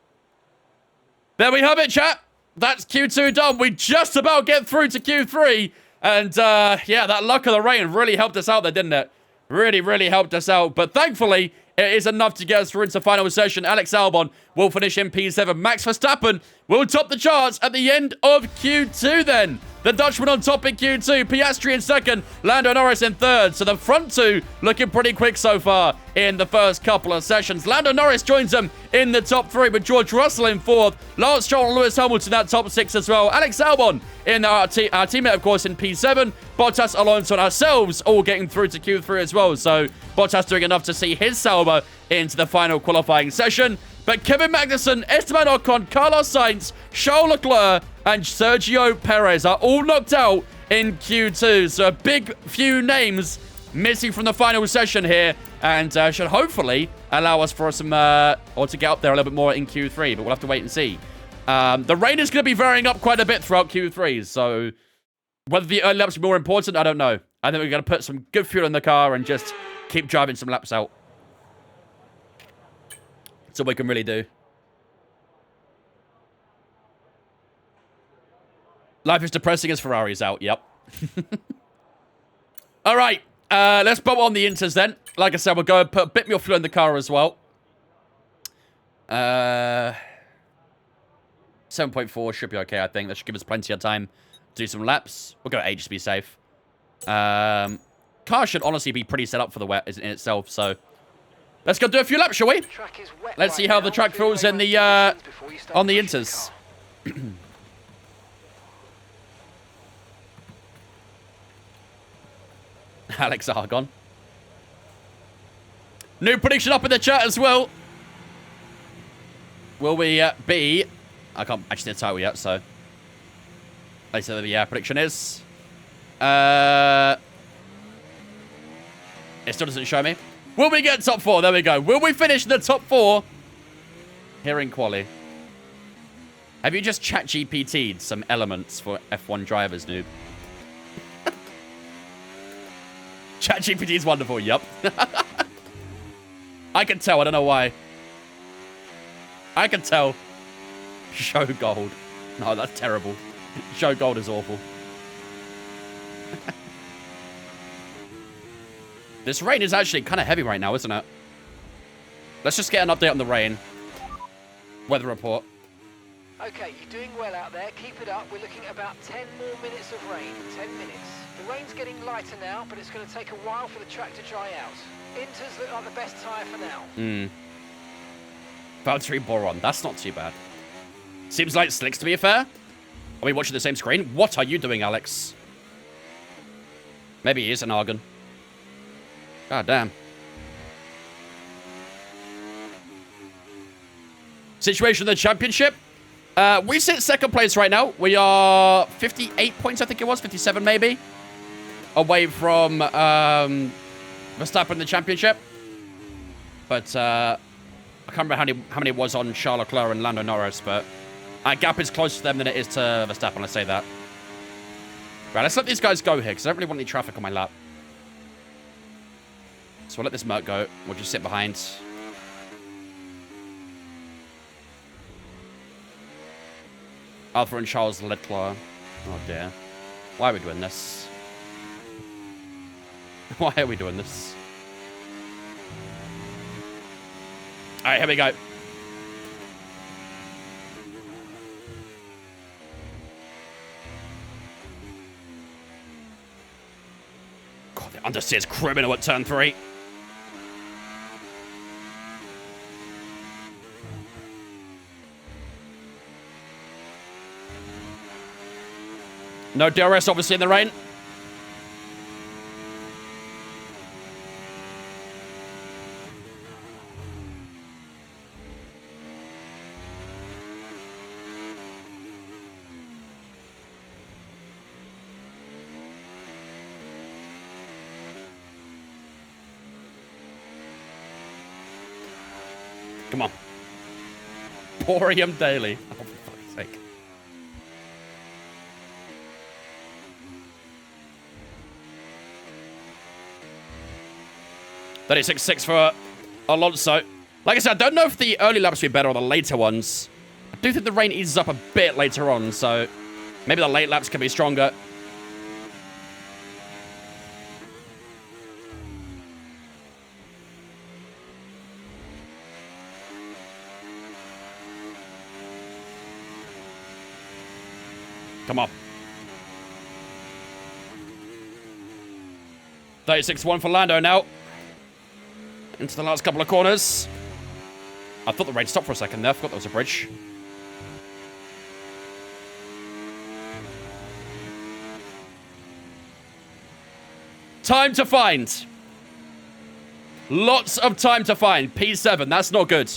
There we have it, chat. That's Q2 done. We just about get through to Q3. And, yeah, that luck of the rain really helped us out there, didn't it? Really, really helped us out. But thankfully, it is enough to get us through into final session. Alex Albon will finish in P7. Max Verstappen will top the charts at the end of Q2 then. The Dutchman on top in Q2. Piastri in second. Lando Norris in third. So the front two looking pretty quick so far in the first couple of sessions. Lando Norris joins them in the top three with George Russell in fourth. Lance Stroll and Lewis Hamilton at top six as well. Alex Albon in our teammate, of course, in P7. Bottas, Alonso, and ourselves all getting through to Q3 as well. So Bottas doing enough to see his Sauber into the final qualifying session. But Kevin Magnussen, Esteban Ocon, Carlos Sainz, Charles Leclerc, and Sergio Perez are all knocked out in Q2. So a big few names missing from the final session here. And should hopefully allow us for some, or to get up there a little bit more in Q3. But we'll have to wait and see. The rain is going to be varying up quite a bit throughout Q3. So whether the early laps are more important, I don't know. I think we're going to put some good fuel in the car and just keep driving some laps out. That's all we can really do. Life is depressing as Ferrari's out. Yep. All right. Let's bump on the Inters then. Like I said, we'll go and put a bit more fuel in the car as well. 7.4 should be okay, I think. That should give us plenty of time to do some laps. We'll go 8 just to be safe. Car should honestly be pretty set up for the wet in itself, so let's go do a few laps, shall we? Let's see how the track feels in the on the Inters. Alex Argon. New prediction up in the chat as well. Will we be... I can't actually see the title yet, so... Let's see what the prediction is. It still doesn't show me. Will we get top 4? There we go. Will we finish in the top 4 here in quali? Have you just chat GPT'd some elements for F1 drivers, noob? Chat GPT is wonderful, yup. I can tell, I don't know why. I can tell. Show gold. No, that's terrible. Show gold is awful. This rain is actually kind of heavy right now, isn't it? Let's just get an update on the rain. Weather report. Okay, you're doing well out there. Keep it up. We're looking at about 10 more minutes of rain. 10 minutes. The rain's getting lighter now, but it's going to take a while for the track to dry out. Inters look like the best tyre for now. Valtteri Boron. That's not too bad. Seems like slicks, to be fair. Are we watching the same screen? What are you doing, Alex? Maybe he is an Argon. God damn. Situation in the championship. We sit second place right now. We are 58 points, I think it was. 57 maybe. Away from Verstappen in the championship. But I can't remember how many it was on Charles Leclerc and Lando Norris. But our gap is closer to them than it is to Verstappen, let's say that. Right, let's let these guys go here, because I don't really want any traffic on my lap. So we'll let this Merc go. We'll just sit behind. Arthur and Charles Leclerc. Oh dear. Why are we doing this? Why are we doing this? Alright, here we go. God, the understeer is criminal at turn 3. No DRS, obviously, in the rain. Come on. Borium Daily. Oh, for fuck's sake. $36.6 for Alonso. Like I said, I don't know if the early laps will be better or the later ones. I do think the rain eases up a bit later on, so maybe the late laps can be stronger. Come on. 36-1 for Lando now. Into the last couple of corners. I thought the rain stopped for a second there. I forgot there was a bridge. Time to find. Lots of time to find. P7, that's not good.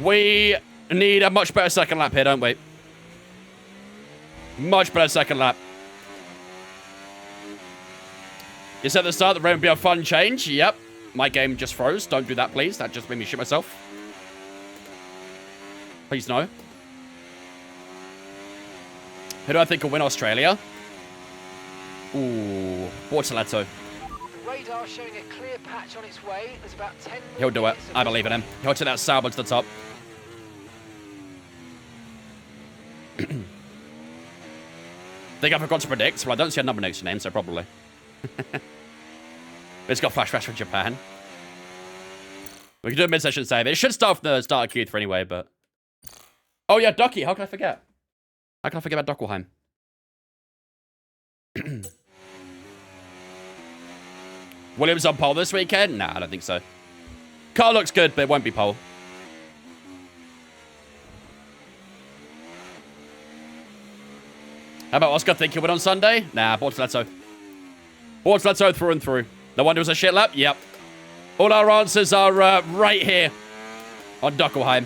We need a much better second lap here, don't we? Much better second lap. You said at the start that rain would be a fun change. Yep. My game just froze. Don't do that, please. That just made me shit myself. Please, no. Who do I think will win Australia? Ooh. Bortoletto. The radar showing a clear patch on its way. There's about 10 more He'll do it. minutes of I believe in him. He'll take that Sauber to the top. Think I forgot to predict. Well, I don't see a number next to name, so probably. It's got flash from Japan. We can do a mid-session save. It should start from the start of Q3 anyway, but... Oh, yeah, Ducky. How can I forget? How can I forget about Dockelheim? Williams on pole this weekend? Nah, I don't think so. Car looks good, but it won't be pole. How about Oscar think he'll win on Sunday? Nah, Bortoletto. Bortoletto through and through. No wonder it was a shit lap? Yep. All our answers are right here on Dockelheim.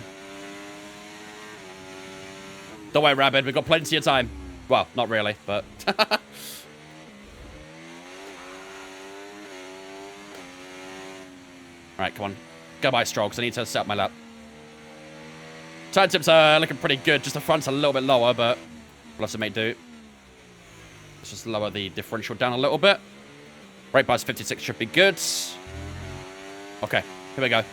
Don't worry, Rabbit. We've got plenty of time. Well, not really, but... Alright, come on. Go by Stroll, because I need to set up my lap. Tire tips are looking pretty good. Just the front's a little bit lower, but... Plus it may do. Let's just lower the differential down a little bit. Brake bias 56 should be good. Okay, here we go.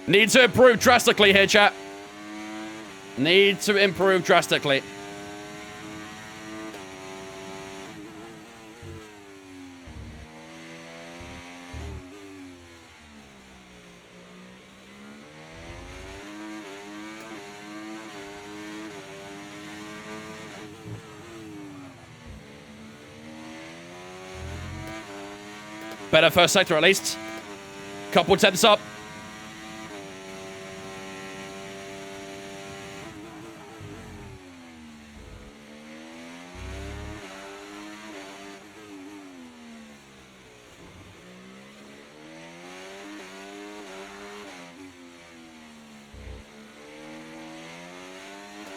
Need to improve drastically here, chat. Need to improve drastically. Better first sector, at least. Couple tenths up.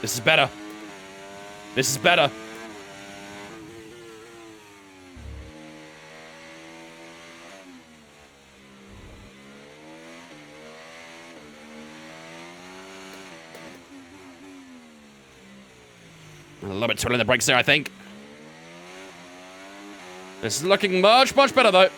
This is better. This is better. A little bit twiddling the brakes there, I think. This is looking much, much better, though.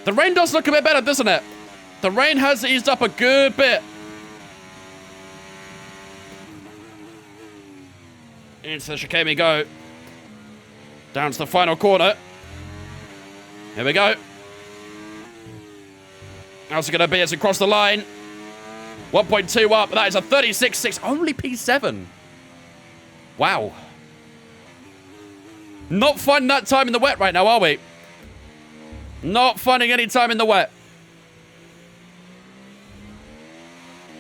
The rain does look a bit better, doesn't it? The rain has eased up a good bit. Into the chicane we go. Down to the final corner. Here we go. How's it going to be as we cross the line? 1.2 up. That is a 36.6. Only P7. Wow. Not finding that time in the wet right now, are we? Not finding any time in the wet.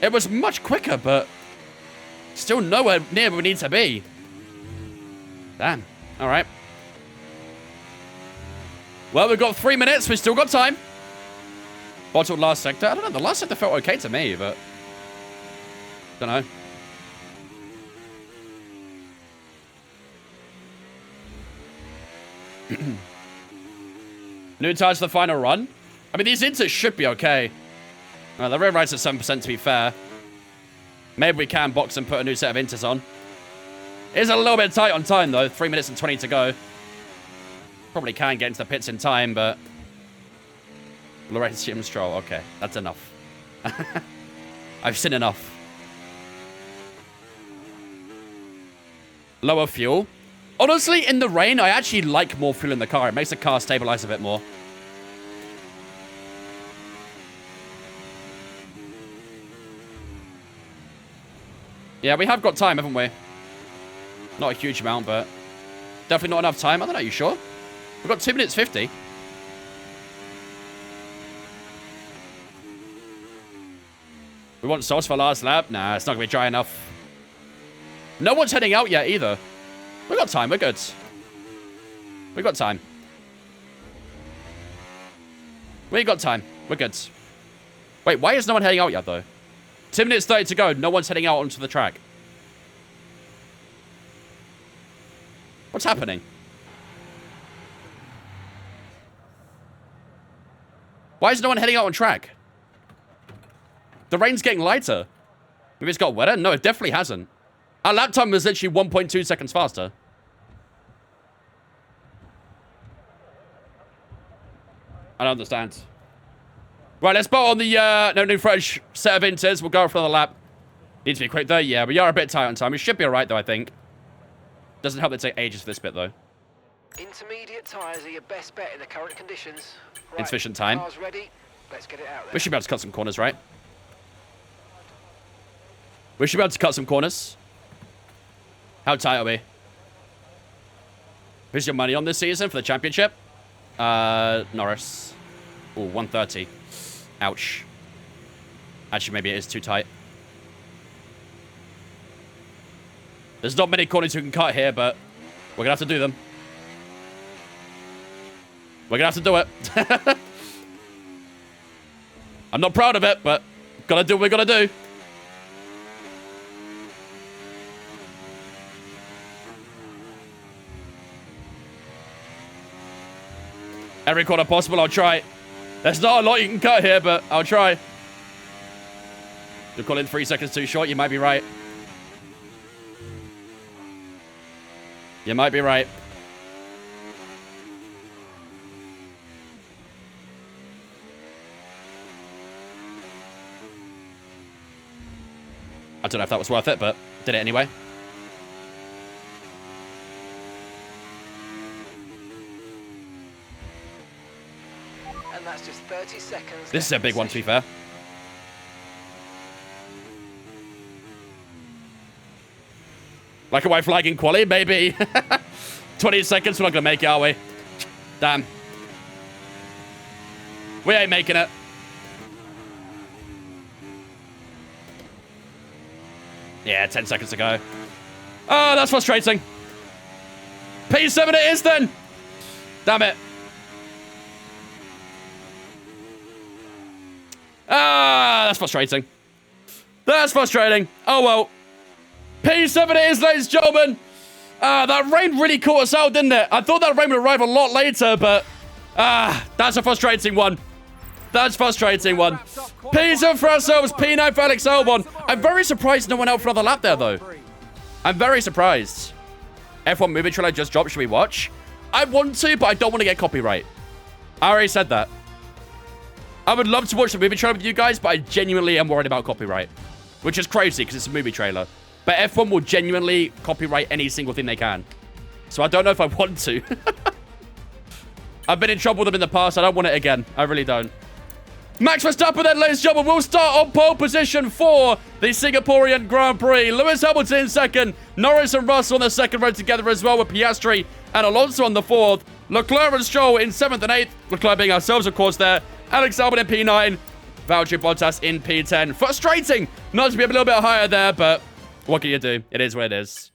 It was much quicker, but still nowhere near where we need to be. Damn. All right. Well, we've got 3 minutes. We've still got time. Bottled last sector. I don't know. The last sector felt okay to me, but... Don't know. New tires for the final run. I mean, these inters should be okay. The rear right's at 7% to be fair. Maybe we can box and put a new set of inters on. It's a little bit tight on time, though. 3 minutes and 20 to go. Probably can get into the pits in time, but... Laurentian Stroll. Okay, that's enough. I've seen enough. Lower fuel. Honestly, in the rain, I actually like more fuel in the car. It makes the car stabilize a bit more. Yeah, we have got time, haven't we? Not a huge amount, but definitely not enough time. I don't know, you sure? We've got 2 minutes 50. We want sauce for last lap? Nah, it's not going to be dry enough. No one's heading out yet either. We got time, we're good. We got time. We got time, we're good. Wait, why is no one heading out yet, though? 2 minutes 30 to go, no one's heading out onto the track. What's happening? Why is no one heading out on track? The rain's getting lighter. Maybe it's got wetter? No, it definitely hasn't. Our lap time was literally 1.2 seconds faster. I don't understand. Right, let's put on the no new fresh set of inters. We'll go for the lap. Needs to be quick though. Yeah, we are a bit tight on time. We should be alright though, I think. Doesn't help that take ages for this bit though. Intermediate tyres are your best bet in the current conditions. Right, insufficient time. Car's ready. Let's get it out there. We should be able to cut some corners, right? We should be able to cut some corners. How tight are we? Who's your money on this season for the championship? Norris. Ooh, 130. Ouch. Actually, maybe it is too tight. There's not many corners you can cut here, but we're going to have to do them. We're going to have to do it. I'm not proud of it, but gotta do what we gotta do. Every corner possible, I'll try. There's not a lot you can cut here, but I'll try. You're calling 3 seconds too short, you might be right. You might be right. I don't know if that was worth it, but did it anyway. And that's just 30 seconds. This is a big one, to be fair. Like a white flag in quali, maybe. 20 seconds, we're not going to make it, are we? Damn. We ain't making it. Yeah, 10 seconds to go. Oh, that's frustrating. P7 it is then. Damn it. Ah, that's frustrating. That's frustrating. Oh, well. P7 it is, ladies and gentlemen. That rain really caught us out, didn't it? I thought that rain would arrive a lot later, but... that's a frustrating one. That's a frustrating one. P7 for ourselves, P9 for Alex Albon. I'm very surprised no one out for another lap there, though. I'm very surprised. F1 movie trailer just dropped. Should we watch? I want to, but I don't want to get copyright. I already said that. I would love to watch the movie trailer with you guys, but I genuinely am worried about copyright. Which is crazy, because it's a movie trailer. But F1 will genuinely copyright any single thing they can. So I don't know if I want to. I've been in trouble with them in the past. I don't want it again. I really don't. Max Verstappen then, ladies and gentlemen, will start on pole position for the Singaporean Grand Prix. Lewis Hamilton in second. Norris and Russell on the second row together as well, with Piastri and Alonso on the fourth. Leclerc and Stroll in 7th and 8th. Leclerc being ourselves, of course, there. Alex Albon in P9. Valtteri Bottas in P10. Frustrating not to be a little bit higher there, but what can you do? It is what it is.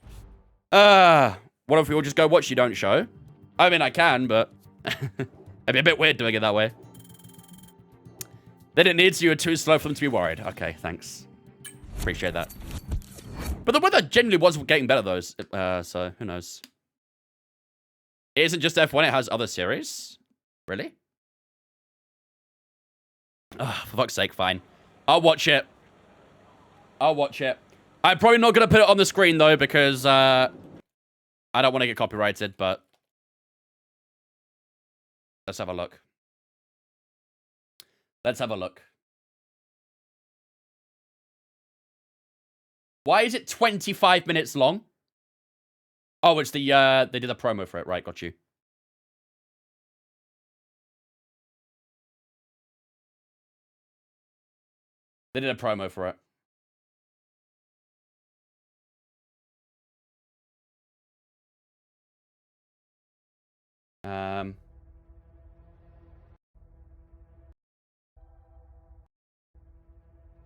What if we all just go watch you don't show? I mean, I can, but it'd be a bit weird doing it that way. They didn't need to. You were too slow for them to be worried. Okay, thanks. Appreciate that. But the weather genuinely was getting better, though. So, who knows? It isn't just F1. It has other series. Really? Oh, for fuck's sake, fine. I'll watch it. I'll watch it. I'm probably not going to put it on the screen, though, because I don't want to get copyrighted, but let's have a look. Let's have a look. Why is it 25 minutes long? Oh, it's the, they did a promo for it. Right, got you. They did a promo for it.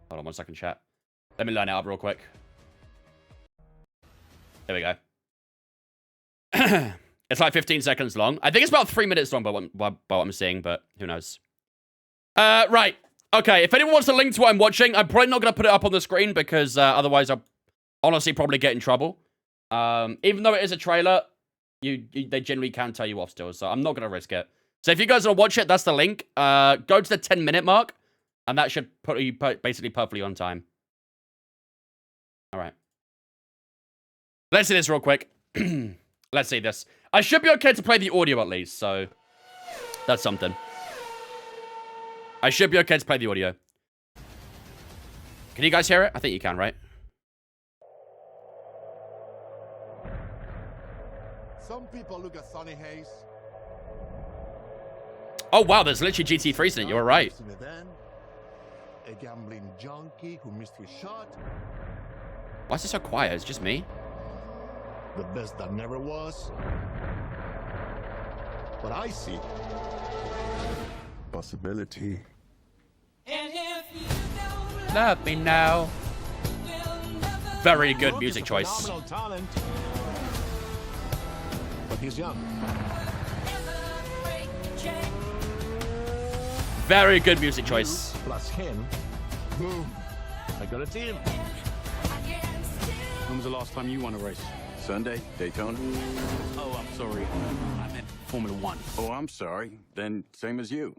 Hold on 1 second, chat. Let me line it up real quick. There we go. It's like 15 seconds long. I think it's about 3 minutes long by what I'm seeing, but who knows. Right. Okay, if anyone wants to link to what I'm watching, I'm probably not going to put it up on the screen because otherwise I'll honestly probably get in trouble. Even though it is a trailer, they generally can tell you off still, so I'm not going to risk it. So if you guys want to watch it, that's the link. Go to the 10-minute mark, and that should put you basically perfectly on time. All right. Let's see this real quick. Let's see this. I should be okay to play the audio at least, so that's something. I should be okay to play the audio. Can you guys hear it? I think you can, right? Some people look at Sonny Hayes. Oh, wow, there's literally GT3s in it. You're right. A gambling junkie who missed his shot. Why is it so quiet? It's just me. The best that never was. But I see possibility. Love me now. Very good music choice. Phenomenal talent. But he's young. Very good music choice. Plus him. Boom. I got a team. When was the last time you won a race? Sunday, Daytona. Oh, I'm sorry. I meant Formula One. Oh, I'm sorry. Then same as you.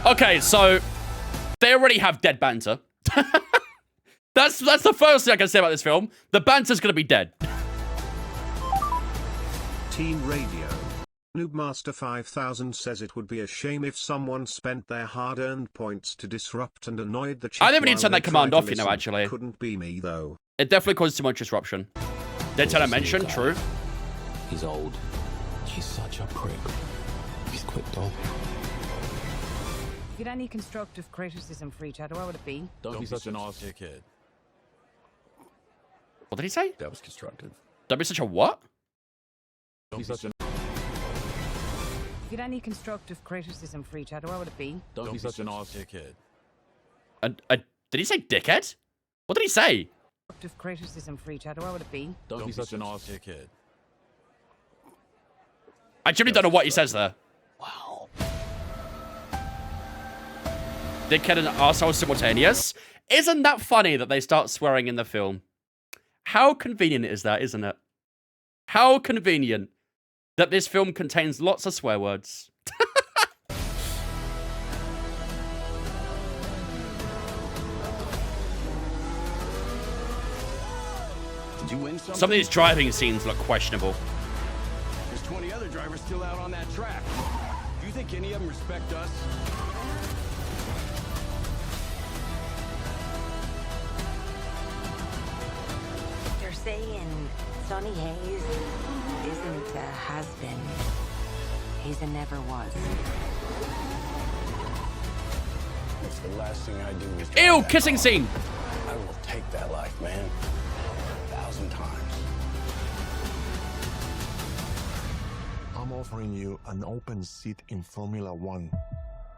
Okay, so they already have dead banter. That's the first thing I can say about this film. The banter's gonna be dead. Teen Radio. Noobmaster 5000 says it would be a shame if someone spent their hard-earned points to disrupt and annoyed the chat. I never need to while turn they that command try off, to you know, listen. actually. Couldn't be me, though. It definitely causes too much disruption. Did I mention? True. He's old. He's such a prick. He's quick, though. If you had any constructive criticism for each other, what would it be? Don't be such an ass dickhead. What did he say? That was constructive. Don't be such a what? Don't be such an If you had any constructive criticism for each other, what would it be? Don't be such an ass dickhead. Did he say dickhead? What did he say? Constructive criticism for each other, what would it be? Don't be such an ass dickhead. I genuinely don't know what he says there. Wow. Dickhead and arsehole simultaneous. Isn't that funny that they start swearing in the film? How convenient is that, isn't it? How convenient that this film contains lots of swear words. Did you win something? Some of these driving scenes look questionable. There's 20 other drivers still out on that track. Do you think any of them respect us? You're saying Sonny Hayes isn't a has-been. He's a never was. If the last thing I do is Ew, kissing scene. I will take that life, man. 1,000 times. I'm offering you an open seat in Formula One.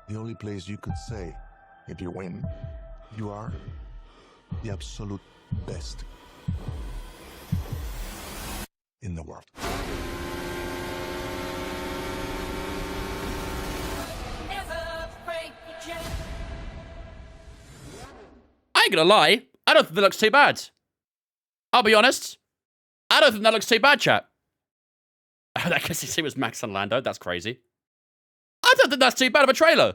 The only place you could say, if you win, you are the absolute best in the world. I ain't gonna lie, I don't think that looks too bad. I'll be honest. I don't think that looks too bad, chat. I guess it was Max and Lando. That's crazy. I don't think that's too bad of a trailer.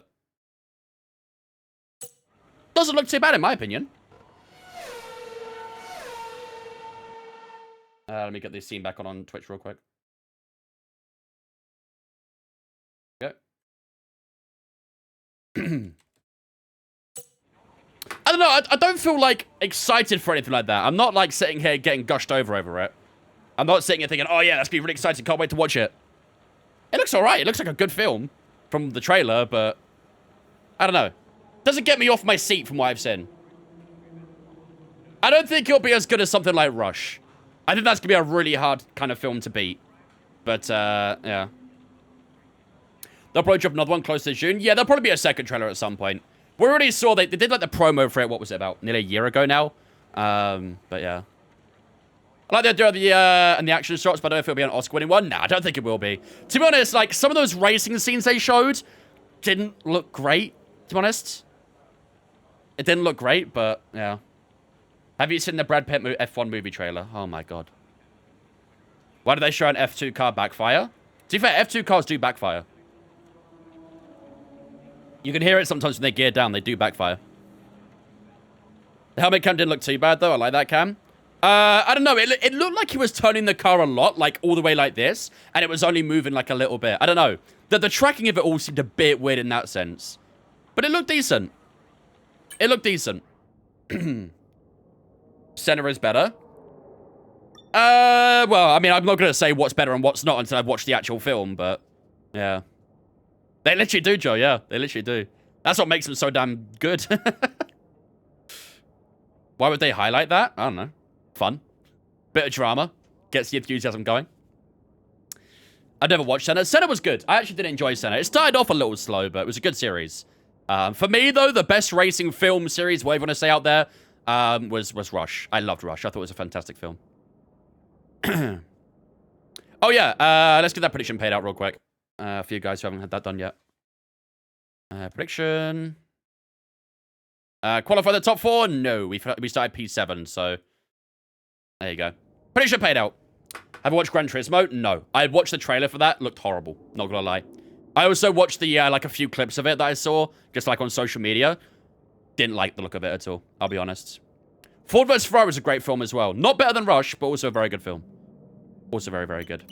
Doesn't look too bad in my opinion. Let me get this scene back on Twitch real quick. Okay. I don't know. I don't feel like excited for anything like that. I'm not like sitting here getting gushed over it. I'm not sitting here thinking, oh yeah, that's gonna be really exciting. Can't wait to watch it. It looks alright. It looks like a good film from the trailer, but I don't know. Doesn't get me off my seat from what I've seen. I don't think it'll be as good as something like Rush. I think that's gonna be a really hard kind of film to beat. But yeah. They'll probably drop another one close to June. Yeah, there'll probably be a second trailer at some point. We already saw they did like the promo for it. What was it, about nearly a year ago now? But yeah. I like the idea of the and the action shots, but I don't know if it'll be an Oscar-winning one. Nah, I don't think it will be. To be honest, like some of those racing scenes they showed didn't look great. To be honest, it didn't look great, but yeah. Have you seen the Brad Pitt F1 movie trailer? Oh my god. Why did they show an F2 car backfire? To be fair, F2 cars do backfire. You can hear it sometimes when they gear down. They do backfire. The helmet cam didn't look too bad, though. I like that cam. I don't know. It looked like he was turning the car a lot, like all the way like this, and it was only moving like a little bit. I don't know. The tracking of it all seemed a bit weird in that sense. But it looked decent. It looked decent. Senna is better. Well, I mean, I'm not going to say what's better and what's not until I've watched the actual film, but yeah. They literally do, Joe, yeah. They literally do. That's what makes them so damn good. Why would they highlight that? I don't know. Fun. Bit of drama. Gets the enthusiasm going. I've never watched Senna. Senna was good. I actually did enjoy Senna. It started off a little slow, but it was a good series. For me, though, the best racing film series, whatever you want to say out there, was Rush. I loved Rush. I thought it was a fantastic film. Oh, yeah. Let's get that prediction paid out real quick. For you guys who haven't had that done yet. Prediction. Qualify the top 4? No. We started P7, so there you go. Prediction paid out. Have I watched Gran Turismo? No. I watched the trailer for that. Looked horrible. Not gonna lie. I also watched the, like, a few clips of it that I saw, just, like, on social media. Didn't like the look of it at all, I'll be honest. Ford vs. Ferrari was a great film as well. Not better than Rush, but also a very good film. Also very, very good.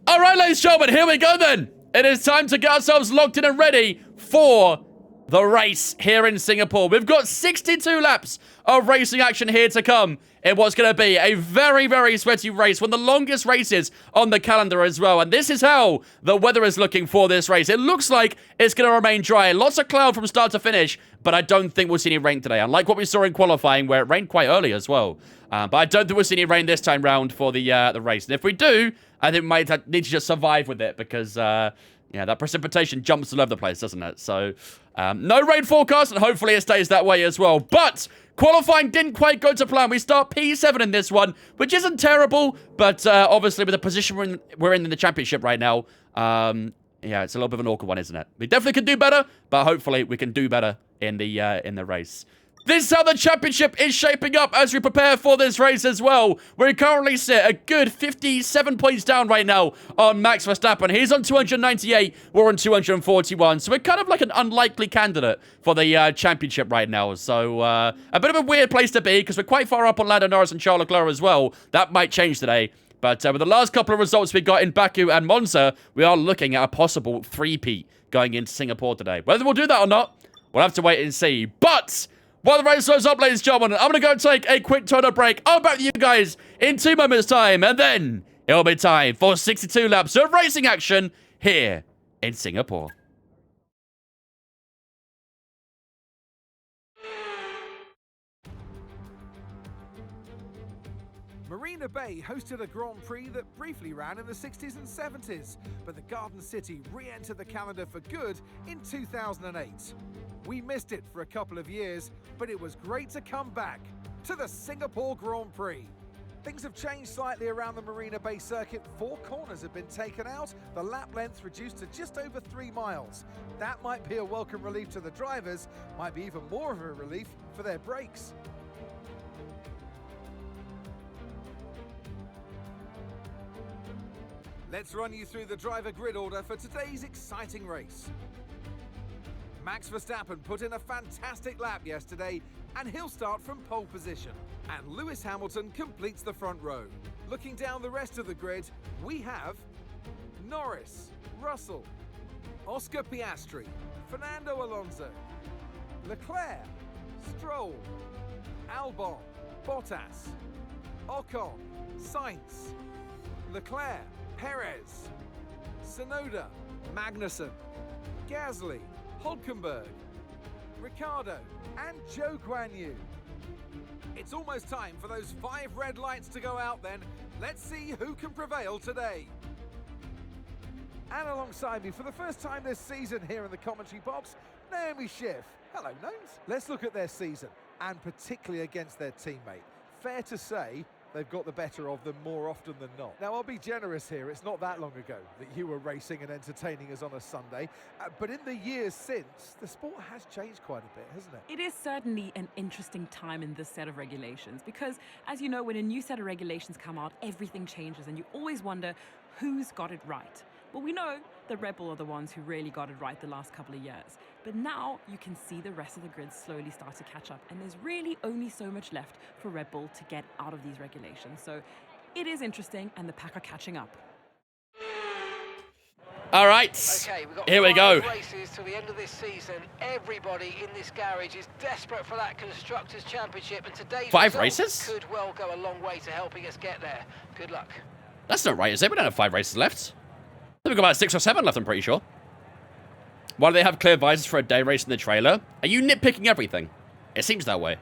All right, ladies and gentlemen, here we go then. It is time to get ourselves locked in and ready for the race here in Singapore. We've got 62 laps of racing action here to come in what's going to be a very, very sweaty race. One of the longest races on the calendar as well. And this is how the weather is looking for this race. It looks like it's going to remain dry. Lots of cloud from start to finish, but I don't think we'll see any rain today. Unlike what we saw in qualifying, where it rained quite early as well. But I don't think we'll see any rain this time round for the race. And if we do, I think we might need to just survive with it because, yeah, that precipitation jumps all over the place, doesn't it? So, no rain forecast, and hopefully it stays that way as well. But qualifying didn't quite go to plan. We start P7 in this one, which isn't terrible, but obviously with the position we're in the championship right now, yeah, it's a little bit of an awkward one, isn't it? We definitely could do better, but hopefully we can do better in the race. This is how the championship is shaping up as we prepare for this race as well. We currently sit a good 57 points down right now on Max Verstappen. He's on 298, we're on 241. So we're kind of like an unlikely candidate for the championship right now. So a bit of a weird place to be because we're quite far up on Lando Norris and Charles Leclerc as well. That might change today. But with the last couple of results we got in Baku and Monza, we are looking at a possible three-peat going into Singapore today. Whether we'll do that or not, we'll have to wait and see. But while the race goes up, ladies and gentlemen, I'm going to go take a quick total break. I'll be back with you guys in 2 moments' time. And then it'll be time for 62 laps of racing action here in Singapore. Marina Bay hosted a Grand Prix that briefly ran in the 60s and 70s, but the Garden City re-entered the calendar for good in 2008. We missed it for a couple of years, but it was great to come back to the Singapore Grand Prix. Things have changed slightly around the Marina Bay circuit. 4 corners have been taken out, the lap length reduced to just over 3 miles. That might be a welcome relief to the drivers, might be even more of a relief for their brakes. Let's run you through the driver grid order for today's exciting race. Max Verstappen put in a fantastic lap yesterday, and he'll start from pole position. And Lewis Hamilton completes the front row. Looking down the rest of the grid, we have Norris, Russell, Oscar Piastri, Fernando Alonso, Leclerc, Stroll, Albon, Bottas, Ocon, Sainz, Leclerc, Perez, Tsunoda, Magnussen, Gasly, Hulkenberg, Ricciardo, and Zhou Guanyu. It's almost time for those 5 red lights to go out then. Let's see who can prevail today. And alongside me for the first time this season here in the commentary box, Naomi Schiff. Hello, Gnomes. Let's look at their season, and particularly against their teammate. Fair to say, they've got the better of them more often than not. Now, I'll be generous here. It's not that long ago that you were racing and entertaining us on a Sunday. But in the years since, the sport has changed quite a bit, hasn't it? It is certainly an interesting time in this set of regulations because, as you know, when a new set of regulations come out, everything changes and you always wonder who's got it right. Well, we know that Red Bull are the ones who really got it right the last couple of years. But now you can see the rest of the grid slowly start to catch up. And there's really only so much left for Red Bull to get out of these regulations. So it is interesting, and the pack are catching up. All right. Okay, we've got here we go. 5 races till the end of this season. Everybody in this garage is desperate for that Constructors' Championship. And today's 5 result races? could well go a long way to helping us get there. Good luck. That's not right, is it? We don't have 5 races left. I think we've got about 6 or 7 left, I'm pretty sure. Why do they have clear visors for a day race in the trailer? Are you nitpicking everything? It seems that way.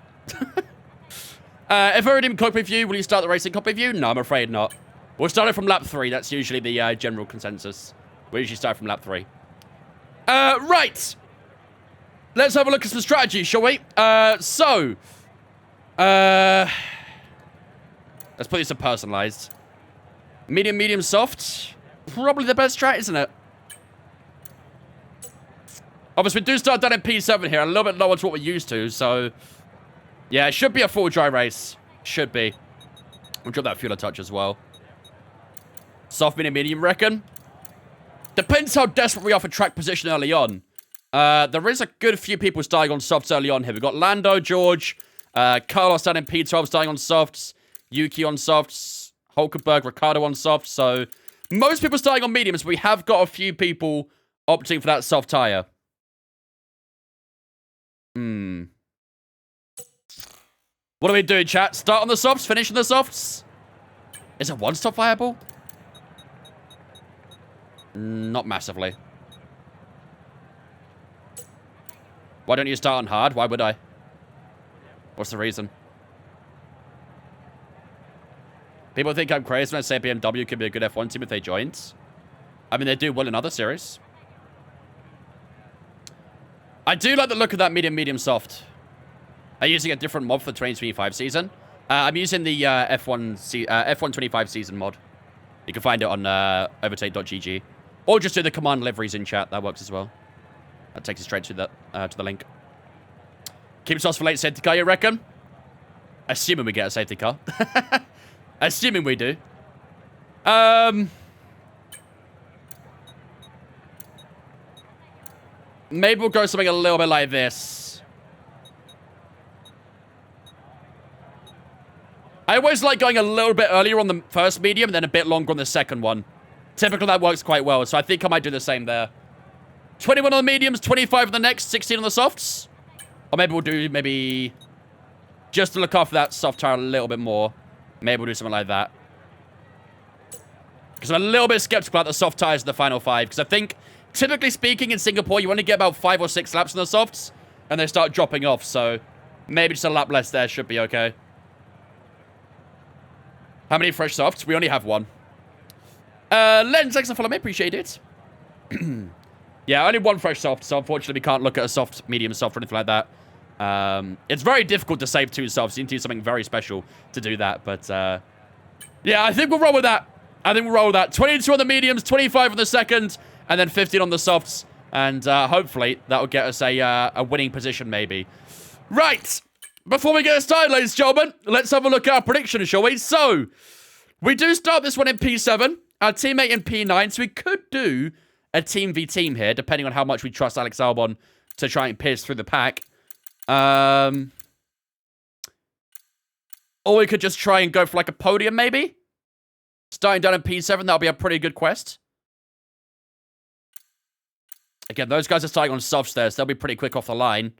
If I redeem clock review, will you start the racing clock review? No, I'm afraid not. We'll start it from lap 3. That's usually the general consensus. We usually start from lap 3. Right. Let's have a look at some strategies, shall we? Let's put this to personalized. Medium, medium, soft. Probably the best strat, isn't it? Obviously, we do start down in P7 here. A little bit lower to what we're used to, so... Yeah, it should be a full dry race. Should be. We'll drop that fuel a touch as well. Soft, medium, medium, reckon? Depends how desperate we are for track position early on. There is a good few people starting on softs early on here. We've got Lando, George, Carlos down in P12 starting on softs, Yuki on softs, Hulkenberg, Ricciardo on softs, so... Most people starting on mediums, but we have got a few people opting for that soft tire. What do we do, chat? Start on the softs, finish on the softs? Is it one stop viable? Not massively. Why don't you start on hard? Why would I? What's the reason? People think I'm crazy when I say BMW could be a good F1 team if they joined. I mean, they do well in other series. I do like the look of that medium, medium, soft. I'm using a different mod for the 2025 season. I'm using the F1 25 season mod. You can find it on overtake.gg. Or just do the command liveries in chat. That works as well. That takes you straight to the link. Keep sauce for late safety car, you reckon? Assuming we get a safety car. Assuming we do. Maybe we'll go something a little bit like this. I always like going a little bit earlier on the first medium, then a bit longer on the second one. Typically, that works quite well, so I think I might do the same there. 21 on the mediums, 25 on the next, 16 on the softs. Or maybe we'll do just to look after that soft tire a little bit more. Maybe we'll do something like that. Because I'm a little bit skeptical about the soft tires in the final 5. Because I think, typically speaking, in Singapore, you only get about 5 or 6 laps on the softs. And they start dropping off. So, maybe just a lap less there should be okay. How many fresh softs? We only have 1. Lens, thanks for following me. Appreciate it. Yeah, only 1 fresh soft. So, unfortunately, we can't look at a soft, medium soft, or anything like that. It's very difficult to save 2 softs. You need to do something very special to do that. But, yeah, I think we'll roll with that. 22 on the mediums, 25 on the second, and then 15 on the softs. And hopefully that will get us a winning position, maybe. Right. Before we get started, ladies and gentlemen, let's have a look at our prediction, shall we? So, we do start this one in P7. Our teammate in P9. So, we could do a team v team here, depending on how much we trust Alex Albon to try and pierce through the pack. Or we could just try and go for like a podium, maybe? Starting down in P7, that'll be a pretty good quest. Again, those guys are starting on softs there, so they'll be pretty quick off the line.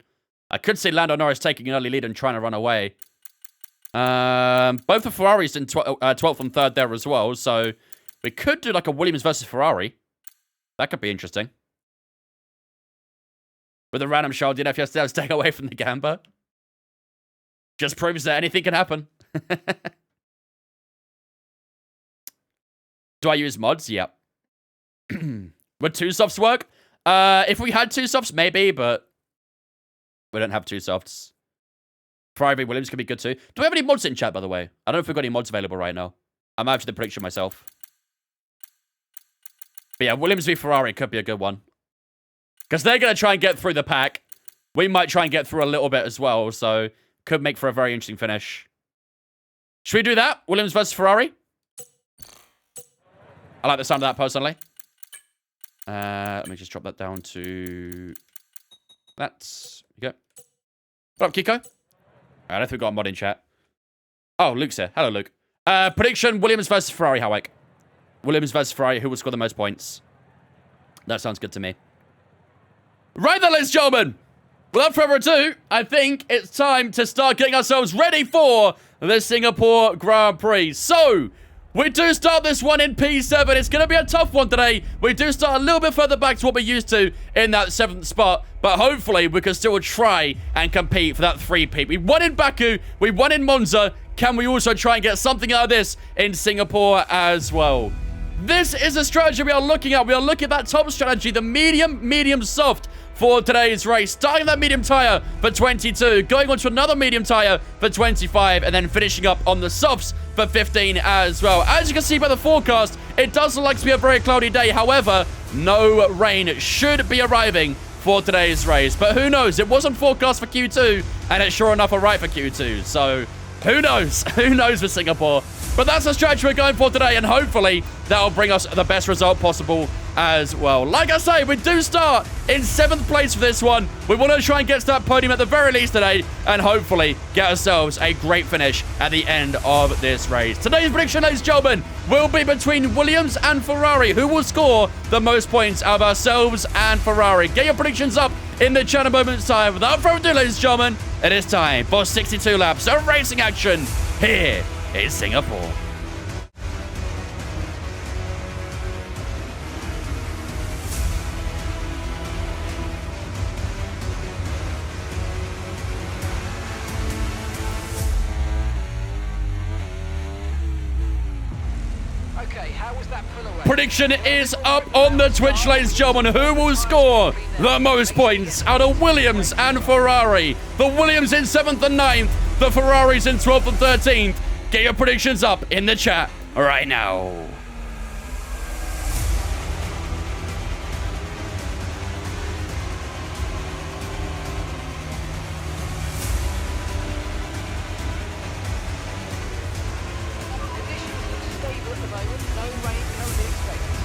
I could see Lando Norris taking an early lead and trying to run away. Both the Ferraris in 12th and 3rd there as well, so we could do like a Williams versus Ferrari. That could be interesting. With a random shot, DNF yesterday, I was staying away from the Gamba. Just proves that anything can happen. Do I use mods? Yep. Would 2 softs work? If we had 2 softs, maybe, but we don't have 2 softs. Ferrari Williams could be good too. Do we have any mods in chat, by the way? I don't know if we've got any mods available right now. I'm after the prediction myself. But yeah, Williams v Ferrari could be a good one. Because they're going to try and get through the pack. We might try and get through a little bit as well, so could make for a very interesting finish. Should we do that? Williams versus Ferrari? I like the sound of that personally. Let me just drop that down to that. There you go. What up, Kiko? I don't think we've got a mod in chat. Oh, Luke's here. Hello, Luke. Prediction, Williams versus Ferrari, Howek. Williams versus Ferrari, who will score the most points? That sounds good to me. Right then, ladies and gentlemen. Without further ado, I think it's time to start getting ourselves ready for the Singapore Grand Prix. So, we do start this one in P7. It's going to be a tough one today. We do start a little bit further back to what we're used to in that 7th spot. But hopefully, we can still try and compete for that 3-peat. We won in Baku. We won in Monza. Can we also try and get something out of this in Singapore as well? This is a strategy we are looking at. We are looking at that top strategy, the medium, soft for today's race. Starting that medium tire for 22, going on to another medium tire for 25, and then finishing up on the softs for 15 as well. As you can see by the forecast, it does look like to be a very cloudy day. However, no rain should be arriving for today's race. But who knows? It wasn't forecast for Q2, and it's sure enough alright for Q2. So, who knows? Who knows for Singapore? But that's the strategy we're going for today, and hopefully that'll bring us the best result possible as well. Like I say, we do start in 7th place for this one. We want to try and get to that podium at the very least today, and hopefully get ourselves a great finish at the end of this race. Today's prediction, ladies and gentlemen, will be between Williams and Ferrari. Who will score the most points out of ourselves and Ferrari? Get your predictions up in the chat in a moment's time. Without further ado, ladies and gentlemen, it is time for 62 laps of racing action here in Singapore. Okay, how was that pull away? Prediction is up on the Twitch, ladies and gentlemen. Who will score the most points out of Williams and Ferrari? The Williams in 7th and 9th, the Ferraris in 12th and 13th. Get your predictions up in the chat right now. Conditions look stable at the moment. No rain currently expected.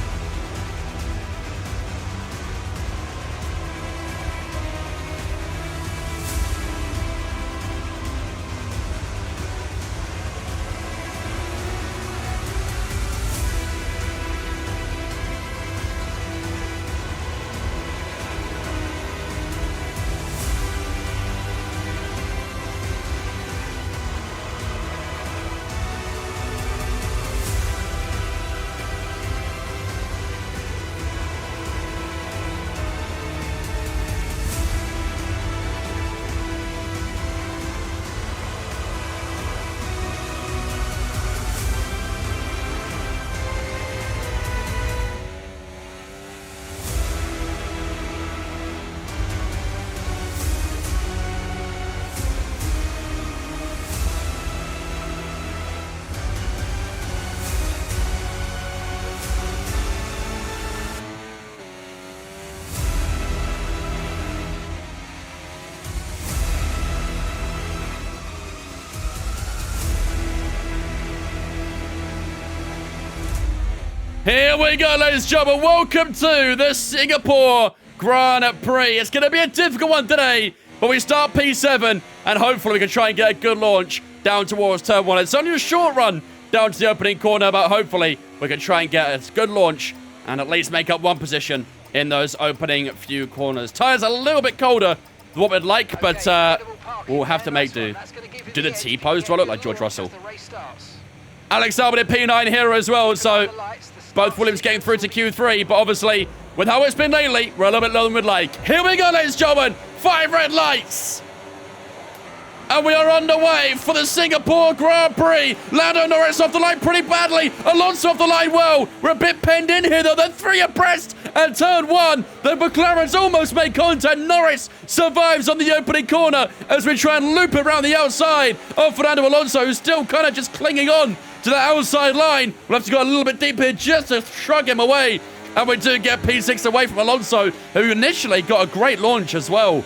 Here we go, ladies and gentlemen. Welcome to the Singapore Grand Prix. It's going to be a difficult one today, but we start P7, and hopefully we can try and get a good launch down towards Turn 1. It's only a short run down to the opening corner, but hopefully we can try and get a good launch and at least make up one position in those opening few corners. Tyres a little bit colder than what we'd like, but we'll have to make do. Do the T-pose? Do I look like George Russell? Alex Albon in P9 here as well, so both Williams getting through to Q3, but obviously, with how it's been lately, we're a little bit lower than we'd like. Here we go, ladies and gentlemen. 5 red lights. And we are underway for the Singapore Grand Prix. Lando Norris off the line pretty badly. Alonso off the line well. We're a bit penned in here, though. They're 3 abreast and turn 1. The McLaren's almost made contact. Norris survives on the opening corner as we try and loop around the outside of Fernando Alonso, who's still kind of just clinging on to the outside line. We'll have to go a little bit deep here just to shrug him away. And we do get P6 away from Alonso, who initially got a great launch as well.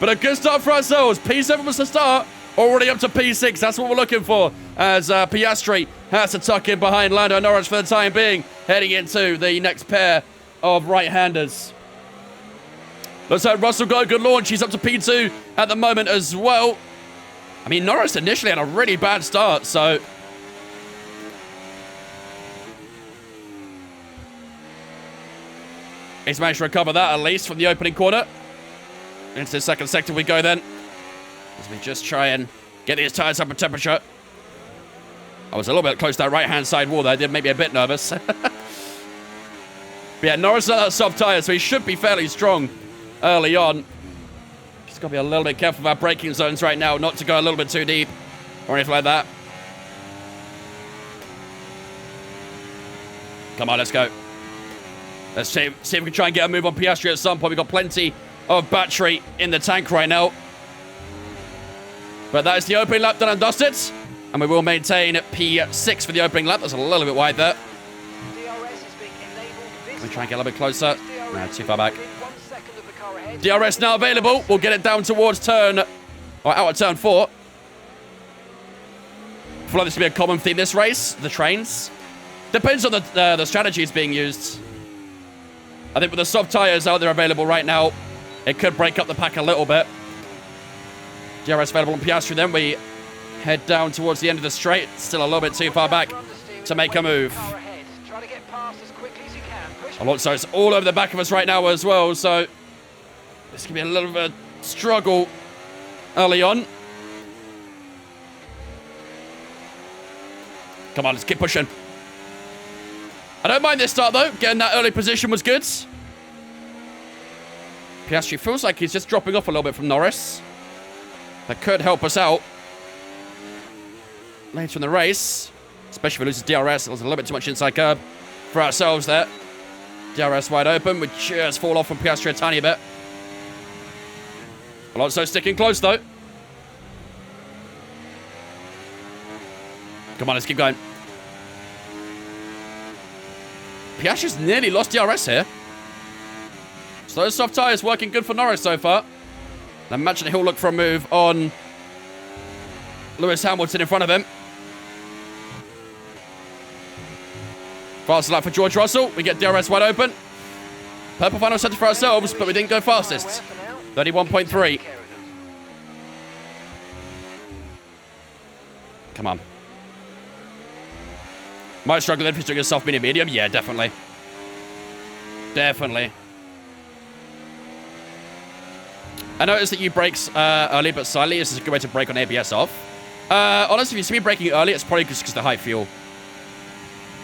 But a good start for ourselves. P7 was the start. Already up to P6. That's what we're looking for. As Piastri has to tuck in behind Lando Norris for the time being. Heading into the next pair of right-handers. Looks like Russell got a good launch. He's up to P2 at the moment as well. I mean, Norris initially had a really bad start, so... he's managed to recover that, at least, from the opening corner. Into the second sector we go then. As we just try and get these tyres up in temperature. I was a little bit close to that right-hand side wall there. Did make me a bit nervous. But yeah, Norris on that soft tyre, so he should be fairly strong early on. Just got to be a little bit careful about braking zones right now. Not to go a little bit too deep or anything like that. Come on, let's go. Let's see if we can try and get a move on Piastri at some point. We've got plenty of battery in the tank right now. But that is the opening lap done and dusted. And we will maintain P6 for the opening lap. That's a little bit wide there. We try and get a little bit closer. No, too far back. DRS now available. We'll get it down towards turn, or out of turn 4. I feel like this will be a common theme this race, the trains. Depends on the strategies being used. I think with the soft tyres out there available right now, it could break up the pack a little bit. DRS available on Piastri then. We head down towards the end of the straight. Still a little bit too far back to make a move. Alonso's all over the back of us right now as well, so this could be a little bit of a struggle early on. Come on, let's keep pushing. I don't mind this start, though. Getting that early position was good. Piastri feels like he's just dropping off a little bit from Norris. That could help us out later in the race. Especially if we lose DRS. It was a little bit too much inside curb for ourselves there. DRS wide open. We just fall off from Piastri a tiny bit. Alonso sticking close, though. Come on, let's keep going. Piastri's nearly lost DRS here. So those soft tyres working good for Norris so far. I imagine he'll look for a move on Lewis Hamilton in front of him. Fast lap for George Russell. We get DRS wide open. Purple final center for ourselves, but we didn't go fastest. 31.3. Come on. Might struggle if he's doing a soft medium. Yeah, definitely. Definitely. I noticed that you brakes early but slightly. This is a good way to brake on ABS off. Honestly, if you see me braking early, it's probably just because of the high fuel.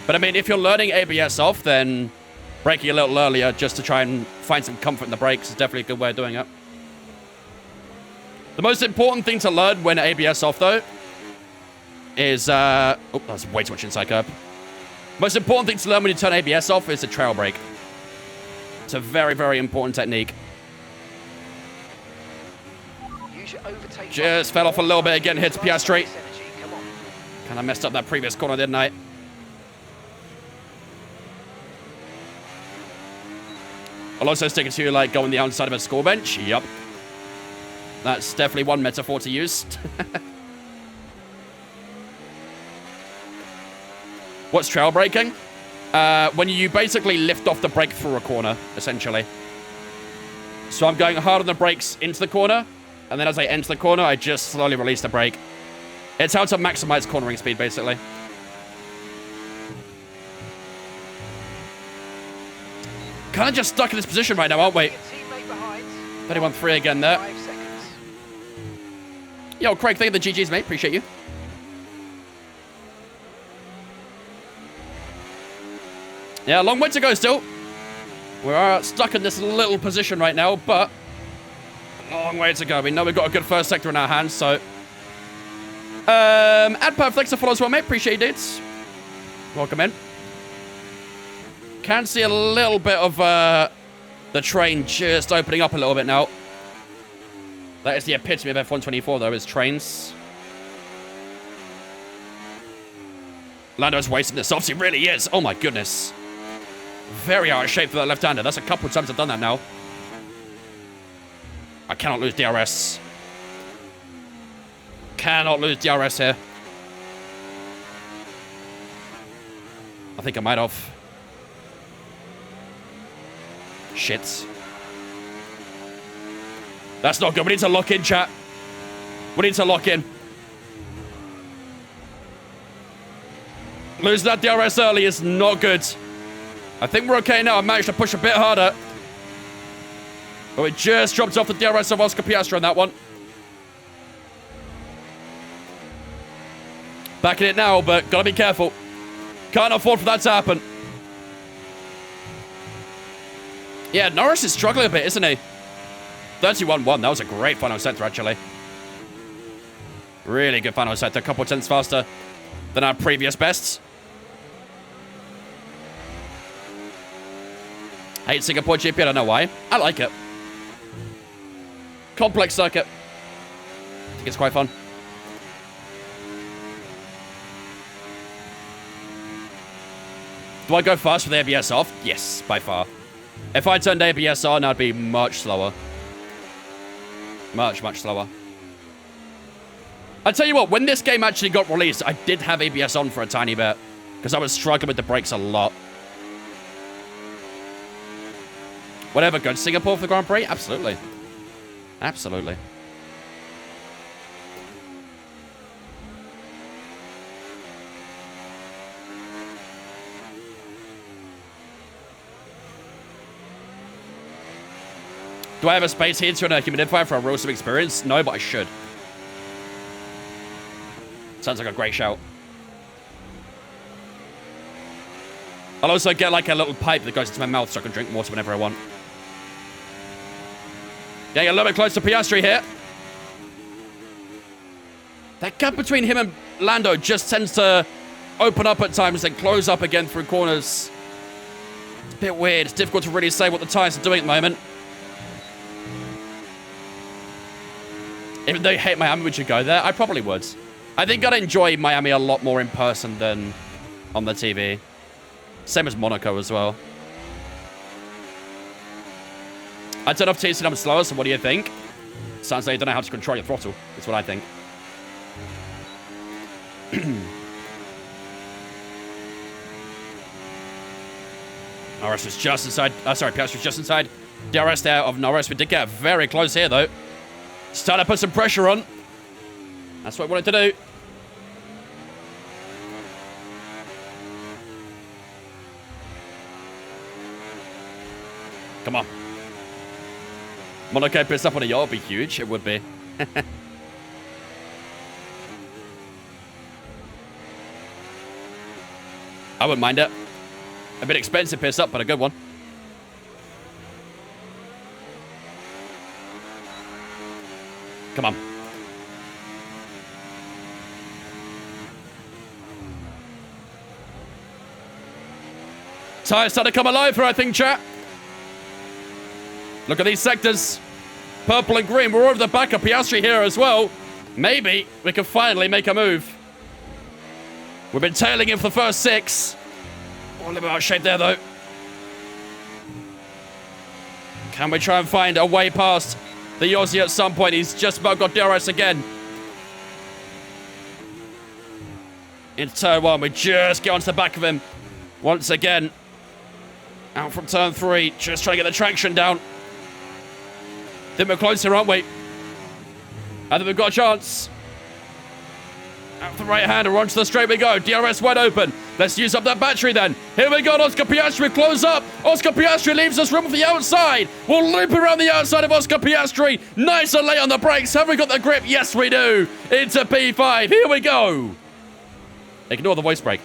But I mean, if you're learning ABS off, then braking a little earlier just to try and find some comfort in the brakes is definitely a good way of doing it. The most important thing to learn when ABS off, though, is... oh, that's way too much inside curb. Most important thing to learn when you turn ABS off is a trail brake. It's a very, very important technique. Just fell off a little bit again, hits Piastri. Kind of messed up that previous corner, didn't I? Alonso sticking to, like, going the outside of a score bench. Yup. That's definitely one metaphor to use. What's trail braking? When you basically lift off the brake through a corner, essentially. So I'm going hard on the brakes into the corner, and then as I enter the corner, I just slowly release the brake. It's how to maximize cornering speed, basically. kind of just stuck in this position right now, aren't we? Your teammate behind. 31-3 again there. 5 seconds. Yo, Craig, thank you for the GGs, mate. Appreciate you. Yeah, long way to go still. We are stuck in this little position right now, but a long way to go. We know we've got a good first sector in our hands, so... Adperf, thanks for follow as well, mate. Appreciate you, dudes. Welcome in. Can see a little bit of the train just opening up a little bit now. That is the epitome of F124, though, is trains. Lando's wasting this off. He really is. Oh, my goodness. Very out of shape for that left-hander. That's a couple of times I've done that now. I cannot lose DRS. Cannot lose DRS here. I think I might have. Shit. That's not good. We need to lock in, chat. We need to lock in. Losing that DRS early is not good. I think we're okay now. I managed to push a bit harder. But we just dropped off the DRS of Oscar Piastri on that one. Back in it now, but gotta be careful. Can't afford for that to happen. Yeah, Norris is struggling a bit, isn't he? 31-1. That was a great final sector, actually. Really good final sector. A couple of tenths faster than our previous bests. Hate Singapore GP. I don't know why. I like it. Complex circuit. I think it's quite fun. Do I go fast with the ABS off? Yes, by far. If I turned ABS on, I'd be much slower. Much, much slower. I'll tell you what, when this game actually got released, I did have ABS on for a tiny bit. Because I was struggling with the brakes a lot. Whatever, go to Singapore for the Grand Prix? Absolutely. Absolutely. Do I have a space heater and a humidifier for a roasting experience? No, but I should. Sounds like a great shout. I'll also get like a little pipe that goes into my mouth so I can drink water whenever I want. Getting a little bit close to Piastri here. That gap between him and Lando just tends to open up at times and close up again through corners. It's a bit weird. It's difficult to really say what the tyres are doing at the moment. Even though you hate Miami, would you go there? I probably would. I think I'd enjoy Miami a lot more in person than on the TV. Same as Monaco as well. I turn off TC number slower, so what do you think? Sounds like you don't know how to control your throttle. That's what I think. Norris was just inside. Sorry, Piastri was just inside. DRS there of Norris. We did get very close here, though. Starting to put some pressure on. That's what I wanted to do. Come on. Monaco pissed up on a yacht would be huge. It would be. I wouldn't mind it. A bit expensive piss up, but a good one. Come on. Tyres starting to come alive here, I think, chat. Look at these sectors. Purple and green. We're over the back of Piastri here as well. Maybe we can finally make a move. We've been tailing him for the first 6. Oh, a little bit out of shape there, though. Can we try and find a way past the Aussie at some point? He's just about got DRS again. Into turn 1. We just get onto the back of him once again. Out from turn 3. Just trying to get the traction down. Think we're closer, aren't we? I think we've got a chance. Out the right hander, onto the straight we go. DRS wide open. Let's use up that battery then. Here we go, Oscar Piastri, close up. Oscar Piastri leaves us room for the outside. We'll loop around the outside of Oscar Piastri. Nice and late on the brakes. Have we got the grip? Yes, we do. Into P5. Here we go. Ignore the voice break.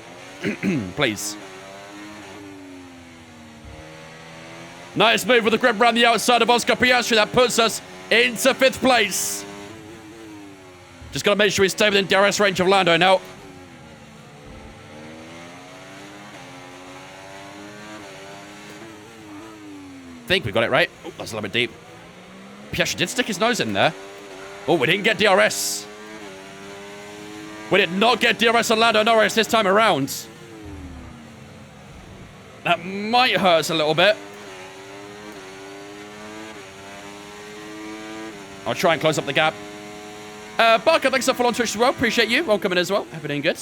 Please. Nice move with the grip around the outside of Oscar Piastri. That puts us into 5th place. Just got to make sure we stay within DRS range of Lando now. I think we got it right. Oh, that's a little bit deep. Piastri did stick his nose in there. Oh, we didn't get DRS. We did not get DRS on Lando Norris this time around. That might hurt us a little bit. I'll try and close up the gap. Barker, thanks for following Twitch as well. Appreciate you. Welcome in as well. Hope you're doing good.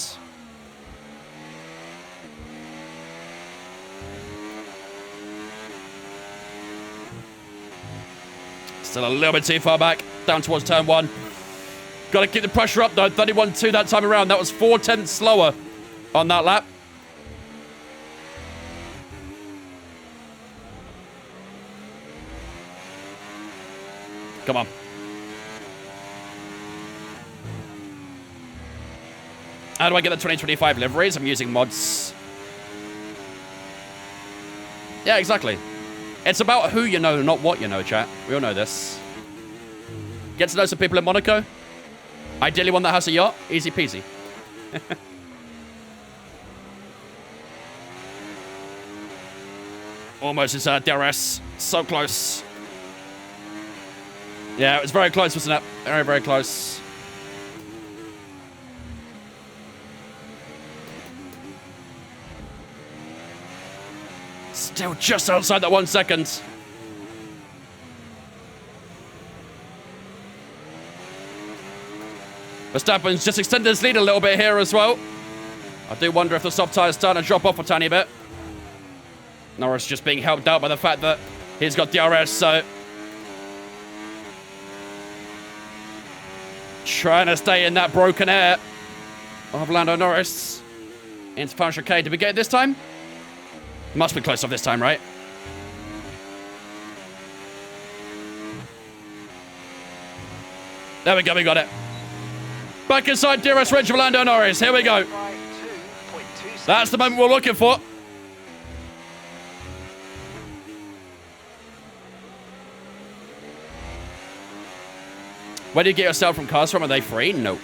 Still a little bit too far back. Down towards turn 1. Got to keep the pressure up though. 31.2 that time around. That was 0.4 slower on that lap. Come on. How do I get the 2025 liveries? I'm using mods. Yeah, exactly. It's about who you know, not what you know, chat. We all know this. Get to know some people in Monaco. Ideally one that has a yacht. Easy peasy. Almost is DRS. So close. Yeah, it was very close, wasn't it? Very, very close. Still just outside that 1 second. Verstappen's just extended his lead a little bit here as well. I do wonder if the soft tyre's starting to drop off a tiny bit. Norris just being helped out by the fact that he's got DRS, so... trying to stay in that broken air of Lando Norris. Into final chicane. Did we get it this time? Must be close off this time, right? There we go, we got it. Back inside DRS range of Lando Norris. Here we go. That's the moment we're looking for. Where do you get yourself from cars from? Are they free? No.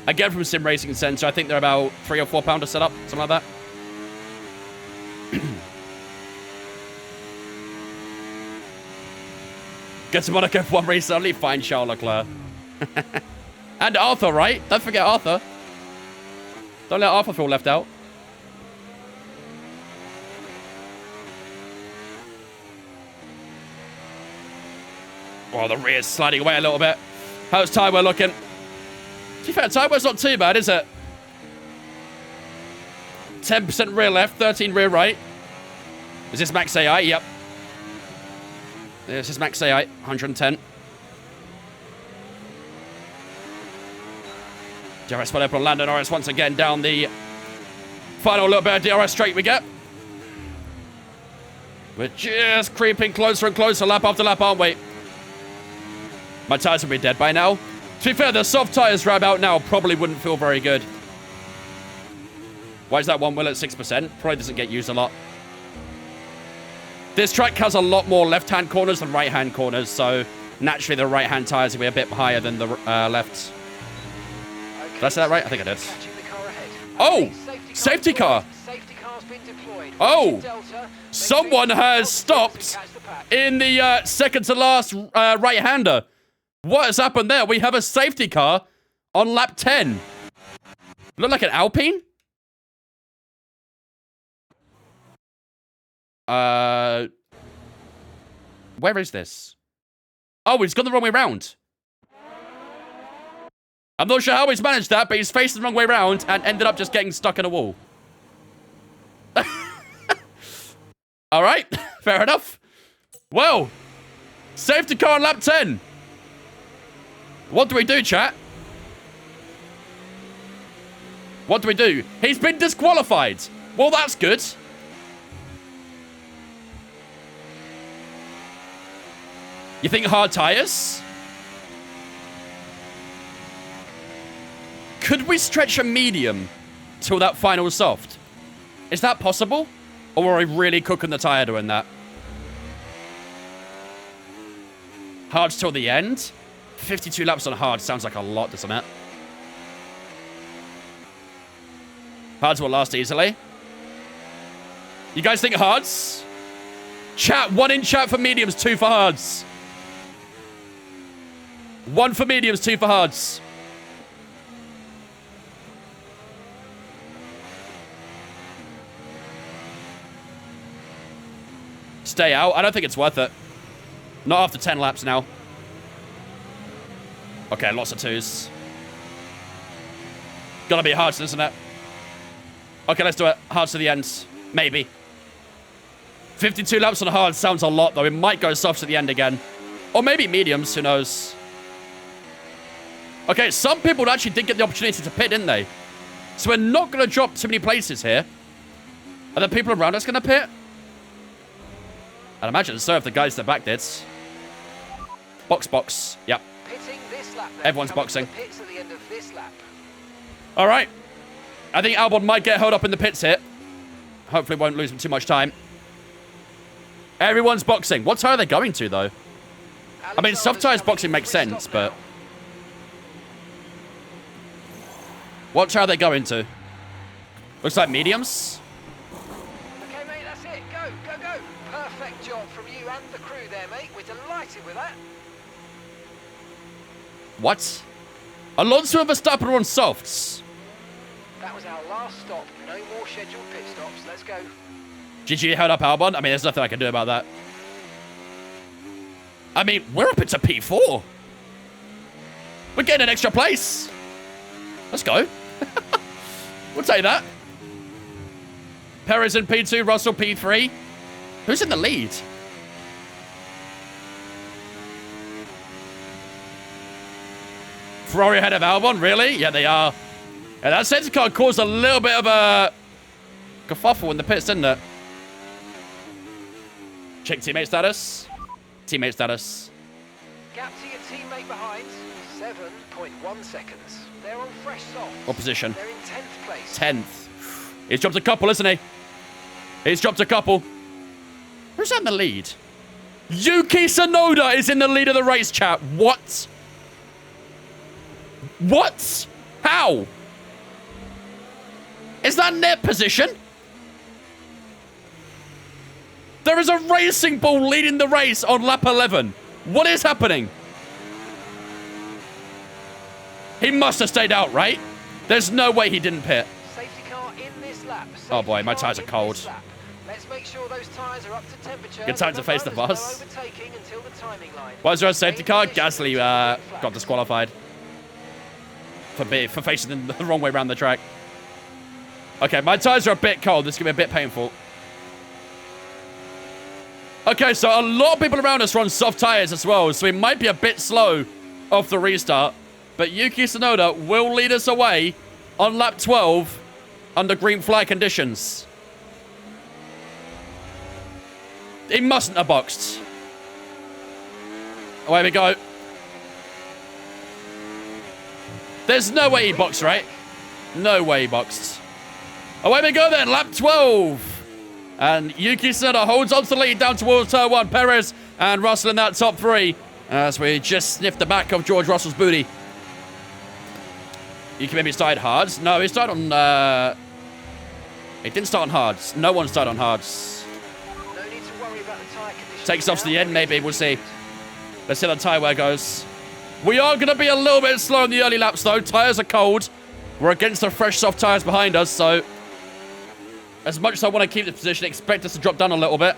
I get from Sim Racing Centre. I think they're about £3 or £4 to set up. Something like that. Get to Monaco for 1 race only. Fine, Charles Leclerc. And Arthur, right? Don't forget Arthur. Don't let Arthur feel left out. Oh, the rear's sliding away a little bit. How's Tywell looking? To be fair, Tywell's not too bad, is it? 10% rear left, 13 rear right. Is this max AI? Yep. This is max AI, 110. DRS spot up on Lando Norris once again down the final little bit of DRS straight we get. We're just creeping closer and closer lap after lap, aren't we? My tyres will be dead by now. To be fair, the soft tyres grab out now probably wouldn't feel very good. Why is that one wheel at 6%? Probably doesn't get used a lot. This track has a lot more left-hand corners than right-hand corners, so naturally the right-hand tyres will be a bit higher than the left. Did I say that right? I think I did. Oh! Safety car! Oh! Someone has stopped in the second-to-last right-hander. What has happened there? We have a safety car on lap 10. Look like an Alpine? Where is this? Oh, he's gone the wrong way round. I'm not sure how he's managed that, but he's faced the wrong way round and ended up just getting stuck in a wall. All right, fair enough. Well, safety car on lap 10. What do we do, chat? What do we do? He's been disqualified. Well, that's good. You think hard tires? Could we stretch a medium till that final soft? Is that possible? Or are we really cooking the tire doing that? Hards till the end? 52 laps on hard sounds like a lot, doesn't it? Hards will last easily. You guys think hards? Chat, 1 in chat for mediums, 2 for hards. 1 for mediums, 2 for hards. Stay out. I don't think it's worth it. Not after 10 laps now. Okay, lots of 2s. Gotta be hards, isn't it? Okay, let's do it. Hards to the end. Maybe. 52 laps on hard sounds a lot, though. It might go soft at the end again. Or maybe mediums. Who knows? Okay, some people actually did get the opportunity to pit, didn't they? So we're not going to drop too many places here. Are the people around us going to pit? I'd imagine so if the guys in the back did. Box. Yep. Pitting this lap, then. Everyone's boxing. Pits at the end of this lap. All right. I think Albon might get held up in the pits here. Hopefully won't lose him too much time. Everyone's boxing. What tire are they going to, though? I mean, soft tires boxing makes sense, but... What tire are they going to? Looks like mediums. Okay, mate, that's it. Go. Perfect job from you and the crew there, mate. We're delighted with that. What? Alonso and Verstappen are on softs. That was our last stop. No more scheduled pit stops. Let's go. GG held up Albon. I mean, there's nothing I can do about that. I mean, we're up into P4. We're getting an extra place. Let's go. We'll take that. Perez in P2, Russell P3. Who's in the lead? Ferrari ahead of Albon, really? Yeah, they are. And that safety car caused a little bit of a kerfuffle in the pits, didn't it? Check teammate status. Teammate status. Gap to your teammate behind, 7.1 seconds. They're on fresh soft. What position? They're in 10th place. 10th. He's dropped a couple, isn't he? He's dropped a couple. Who's in the lead? Yuki Tsunoda is in the lead of the race, chat. What? What? How? Is that net position? There is a racing ball leading the race on lap 11. What is happening? He must have stayed out, right? There's no way he didn't pit. Safety car in this lap. Oh boy, my tyres are cold. Let's make sure those tyres are up to temperature. Good time to face the boss. No overtaking until the timing line. Why is there a safety car? Gasly got disqualified for facing the wrong way around the track. Okay, my tyres are a bit cold. This is going to be a bit painful. Okay, so a lot of people around us are on soft tyres as well, so we might be a bit slow off the restart. But Yuki Tsunoda will lead us away on lap 12 under green flag conditions. He mustn't have boxed. Away we go. There's no way he boxed, right? No way he boxed. Away we go then, lap 12. And Yuki Tsunoda holds on to the lead down towards turn 1. Perez and Russell in that top 3 as we just sniffed the back of George Russell's booty. Yuki maybe started hards. No, he started on... He didn't start on hards. No one started on hards. No need to worry about the tyre conditions. Takes off to the end, maybe. We'll see. Let's see how the tyre wear goes. We are going to be a little bit slow in the early laps, though. Tyres are cold. We're against the fresh, soft tyres behind us, so... As much as I want to keep this position, expect us to drop down a little bit.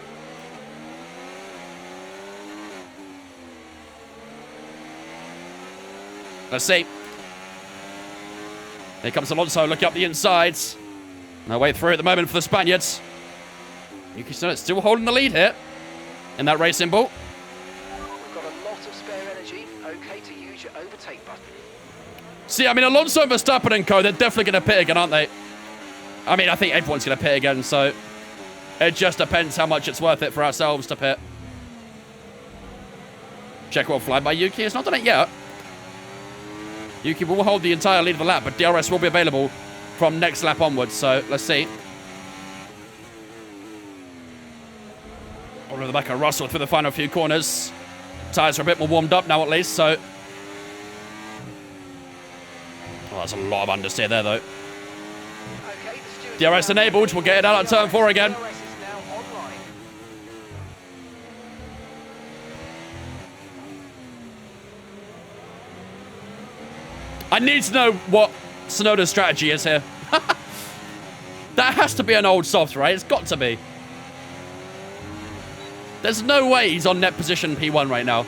Let's see. Here comes Alonso, looking up the insides. No way through at the moment for the Spaniards. Yuki Tsunoda still holding the lead here in that racing ball. We've got a lot of spare energy. Okay to use your overtake button. See, I mean, Alonso, Verstappen and co, they're definitely going to pit again, aren't they? I mean, I think everyone's going to pit again, so it just depends how much it's worth it for ourselves to pit. Check what fly by Yuki. It's not done it yet. Yuki will hold the entire lead of the lap, but DRS will be available from next lap onwards, so let's see. All over the back of Russell through the final few corners. Tyres are a bit more warmed up now at least, so... Oh, that's a lot of understeer there, though. DRS enabled. We'll get it out at turn 4 again. I need to know what Tsunoda's strategy is here. That has to be an old soft, right? It's got to be. There's no way he's on net position P1 right now.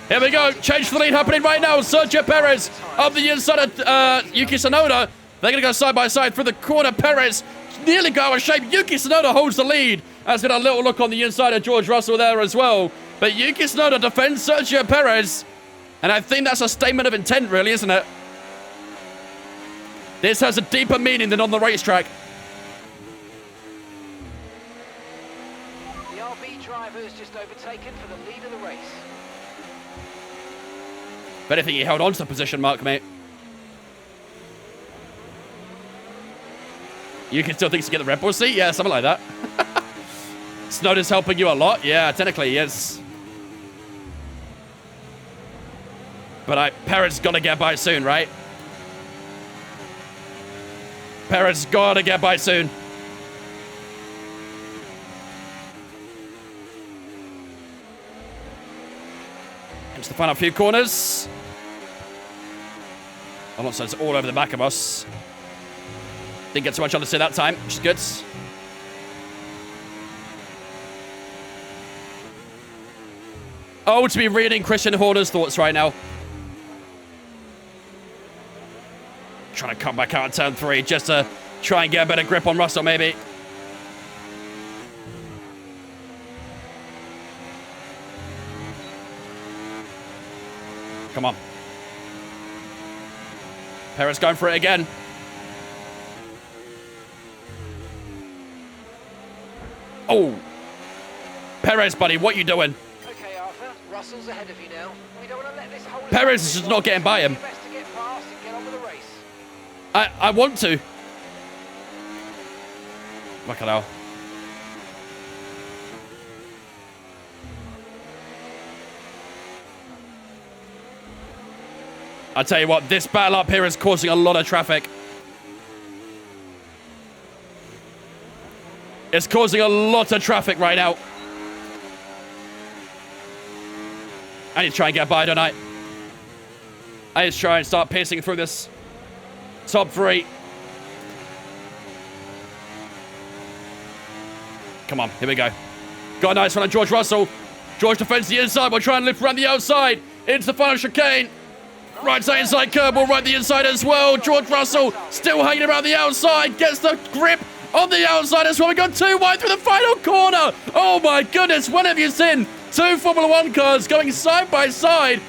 Here we go. Change for the lead happening right now. Sergio Perez up the inside of Yuki Tsunoda. They're going to go side by side through the corner. Perez nearly got out of shape. Yuki Tsunoda holds the lead. Has got a little look on the inside of George Russell there as well. But Yuki Tsunoda defends Sergio Perez. And I think that's a statement of intent, really, isn't it? This has a deeper meaning than on the racetrack. The RB driver is just overtaken for the lead of the race. But I think he held on to the position mark, mate. You can still think to get the Red Bull seat? Yeah, something like that. Tsunoda's helping you a lot. Yeah, technically he is. But Perez got to get by soon, right? Perez got to get by soon. Into the final few corners. Alonso's all over the back of us. Didn't get too much understeer that time, which is good. Oh, to be reading Christian Horner's thoughts right now. Trying to come back out of turn 3 just to try and get a better grip on Russell, maybe. Come on. Perez going for it again. Oh. Perez, buddy, what you doing? Okay, Arthur. Russell's ahead of you now. We don't want to let this whole... Perez is just not getting by him. Best to get past and get on with the race. I want to. Look at how. I tell you what, this battle up here is causing a lot of traffic. It's causing a lot of traffic right now. I need to try and get by, don't I? I need to try and start piercing through this top 3. Come on, here we go. Got a nice one on George Russell. George defends the inside. We'll try and lift around the outside into the final chicane. Right side inside curb, will right the inside as well. George Russell still hanging around the outside. Gets the grip on the outside as well. We got 2 wide through the final corner. Oh my goodness, when have you seen 2 Formula 1 cars going side by side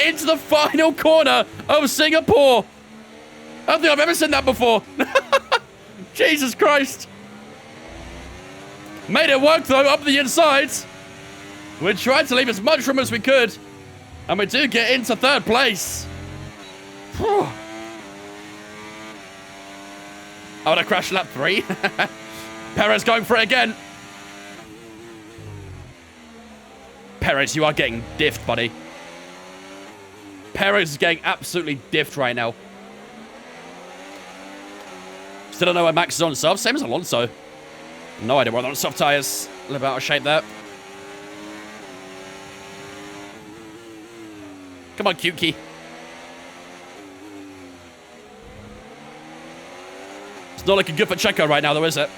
into the final corner of Singapore? I don't think I've ever seen that before. Jesus Christ. Made it work though, up the insides. We tried to leave as much room as we could. And we do get into 3rd place. Whew. I would have crashed lap 3. Perez going for it again. Perez, you are getting diffed, buddy. Perez is getting absolutely diffed right now. Still don't know where Max is on soft. Same as Alonso. No idea where they're on soft tyres. A little bit out of shape there. Come on, Yuki. It's not looking good for Checo right now, though, is it?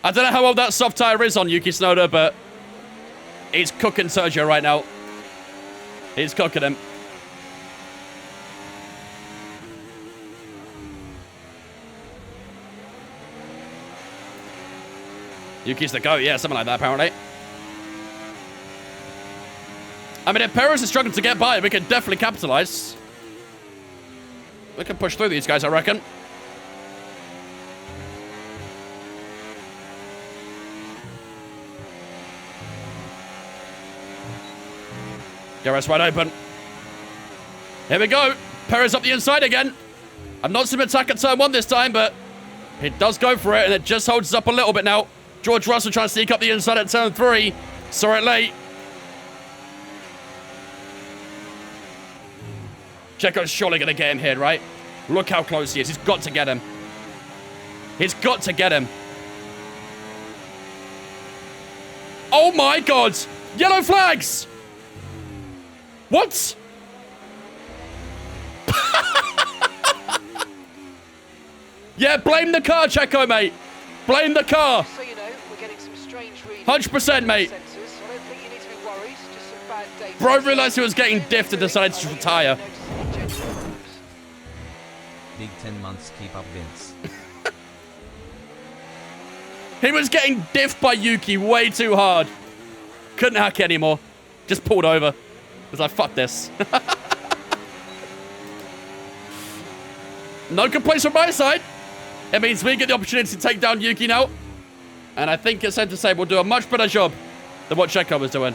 I don't know how old that soft tyre is on Yuki Tsunoda, but he's cooking Sergio right now. He's cooking him. Yuki's the go. Yeah, something like that, apparently. I mean, if Perez is struggling to get by, we can definitely capitalize. We can push through these guys, I reckon. DRS wide open. Here we go. Perez up the inside again. I'm not seeing him attack at turn 1 this time, but he does go for it, and it just holds us up a little bit now. George Russell trying to sneak up the inside at turn 3. Saw it late. Checo's surely going to get him here, right? Look how close he is. He's got to get him. He's got to get him. Oh my God! Yellow flags! What? Yeah, blame the car, Checo, mate. Blame the car. So you know, we're getting some strange readings. 100%, mate. Sensors. I don't think you need to be worried. Just some bad data. Bro realized he was getting diffed and decided to retire. Big 10 months, keep up, Vince. He was getting diffed by Yuki way too hard. Couldn't hack anymore. Just pulled over. Was like, fuck this. No complaints from my side. It means we get the opportunity to take down Yuki now. And I think it's safe to say we'll do a much better job than what Checo was doing.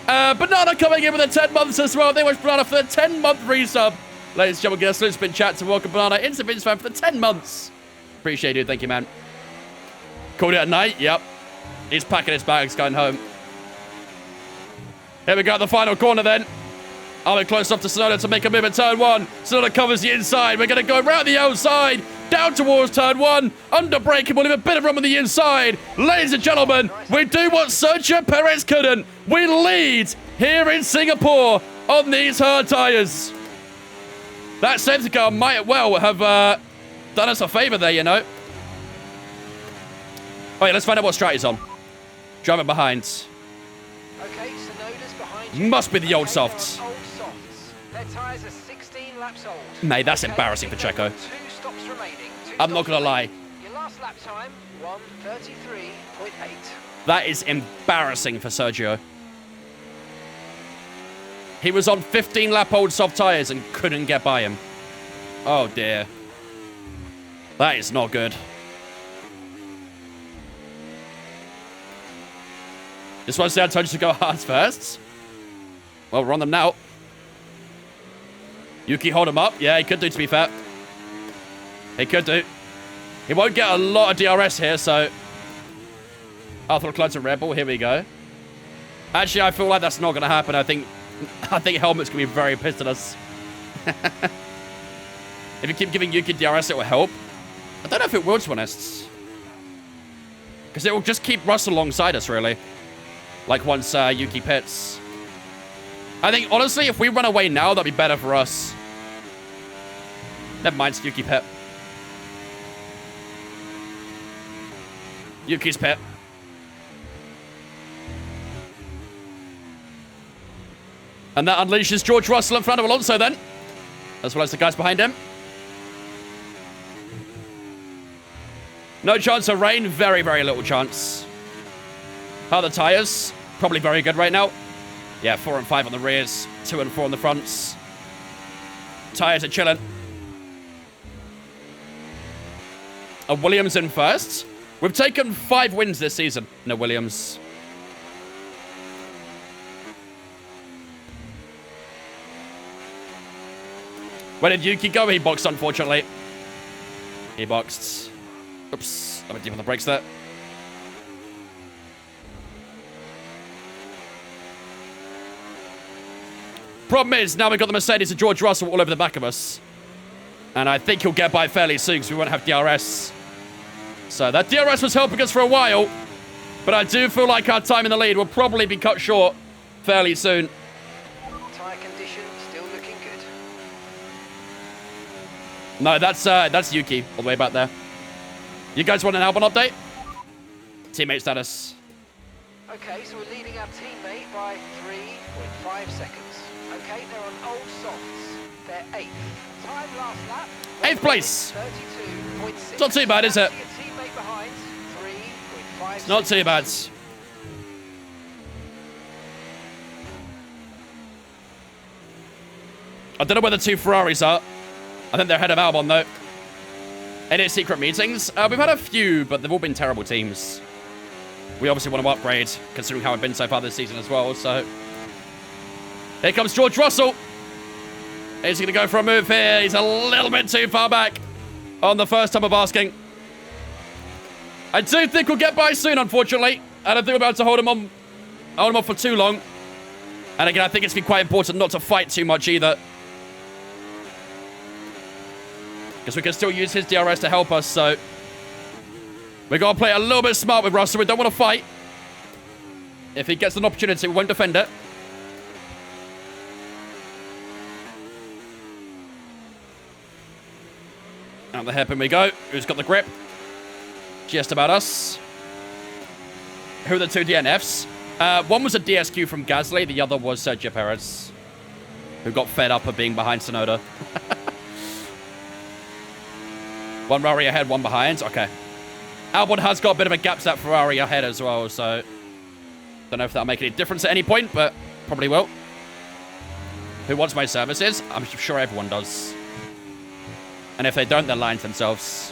Banana coming in with the 10 months as well. Thank you much, Banana, for the 10-month resub. Ladies and gentlemen, get a salute spin chat to welcome Banana into Vince Fan for the 10 months. Appreciate it. Thank you, man. Called it at night. Yep. He's packing his bags, going home. Here we go, the final corner then. Are we close enough to Sonoda to make a move at turn 1? Sonoda covers the inside. We're going to go around the outside, down towards turn 1. Under braking, we'll leave a bit of room on the inside. Ladies and gentlemen, we do what Sergio Perez couldn't. We lead here in Singapore on these hard tyres. That safety car might well have done us a favour there, you know. Oh yeah, let's find out what strat he's on. Driving behind. Okay, Sonoda's behind you. Must be the old softs. Old softs. Their tyres are 16 laps old. Mate, that's embarrassing for Checo. 2 stops remaining. I'm not going to lie. Your last lap time, 1:33.8. That is embarrassing for Sergio. He was on 15-lap-old soft tyres and couldn't get by him. Oh, dear. That is not good. Just want to say I told you to go hard first. Well, we're on them now. Yuki, hold him up. Yeah, he could do, to be fair. He could do. He won't get a lot of DRS here, so... Arthur Leclerc to Red Bull. Here we go. Actually, I feel like that's not going to happen. I think Helmut's going to be very pissed at us. If you keep giving Yuki DRS, it will help. I don't know if it will, to be honest. Because it will just keep Russell alongside us, really. Like once Yuki pits. I think, honestly, if we run away now, that'd be better for us. Never mind, it's Yuki pit. Yuki's pit. And that unleashes George Russell in front of Alonso then. As well as the guys behind him. No chance of rain. Very, very little chance. How are the tyres? Probably very good right now. Yeah, 4 and 5 on the rears. 2 and 4 on the fronts. Tyres are chilling. A Williams in first. We've taken 5 wins this season in a Williams. Where did Yuki go? He boxed, unfortunately. He boxed. Oops. I'm deep on the brakes there. Problem is, now we've got the Mercedes and George Russell all over the back of us. And I think he'll get by fairly soon because we won't have DRS. So that DRS was helping us for a while. But I do feel like our time in the lead will probably be cut short fairly soon. Tyre condition still looking good. No, that's Yuki all the way back there. You guys want an Albon update? Teammate status. Okay, so we're leading our teammate by 3.5 seconds. Okay, they're on old softs. They're 8th. Time last lap. 8th place. 32.6. It's not too bad, is it? Your teammate behind. 3.5. It's not too bad. I don't know where the two Ferraris are. I think they're ahead of Albon, though. Any secret meetings? We've had a few, but they've all been terrible teams. We obviously want to upgrade, considering how it's been so far this season as well, so... Here comes George Russell. He's going to go for a move here. He's a little bit too far back on the first time of asking. I do think we'll get by soon, unfortunately. I don't think we're about to hold him off for too long. And again, I think it's been quite important not to fight too much either. Because we can still use his DRS to help us, so... We've got to play a little bit smart with Russell. We don't want to fight. If he gets an opportunity, we won't defend it. Out the hairpin we go. Who's got the grip? Just about us. Who are the two DNFs? One was a DSQ from Gasly. The other was Sergio Perez, who got fed up of being behind Tsunoda. One Ferrari ahead, one behind. Okay. Albon has got a bit of a gap to that Ferrari ahead as well, so... Don't know if that'll make any difference at any point, but probably will. Who wants my services? I'm sure everyone does. And if they don't, they're lying to themselves.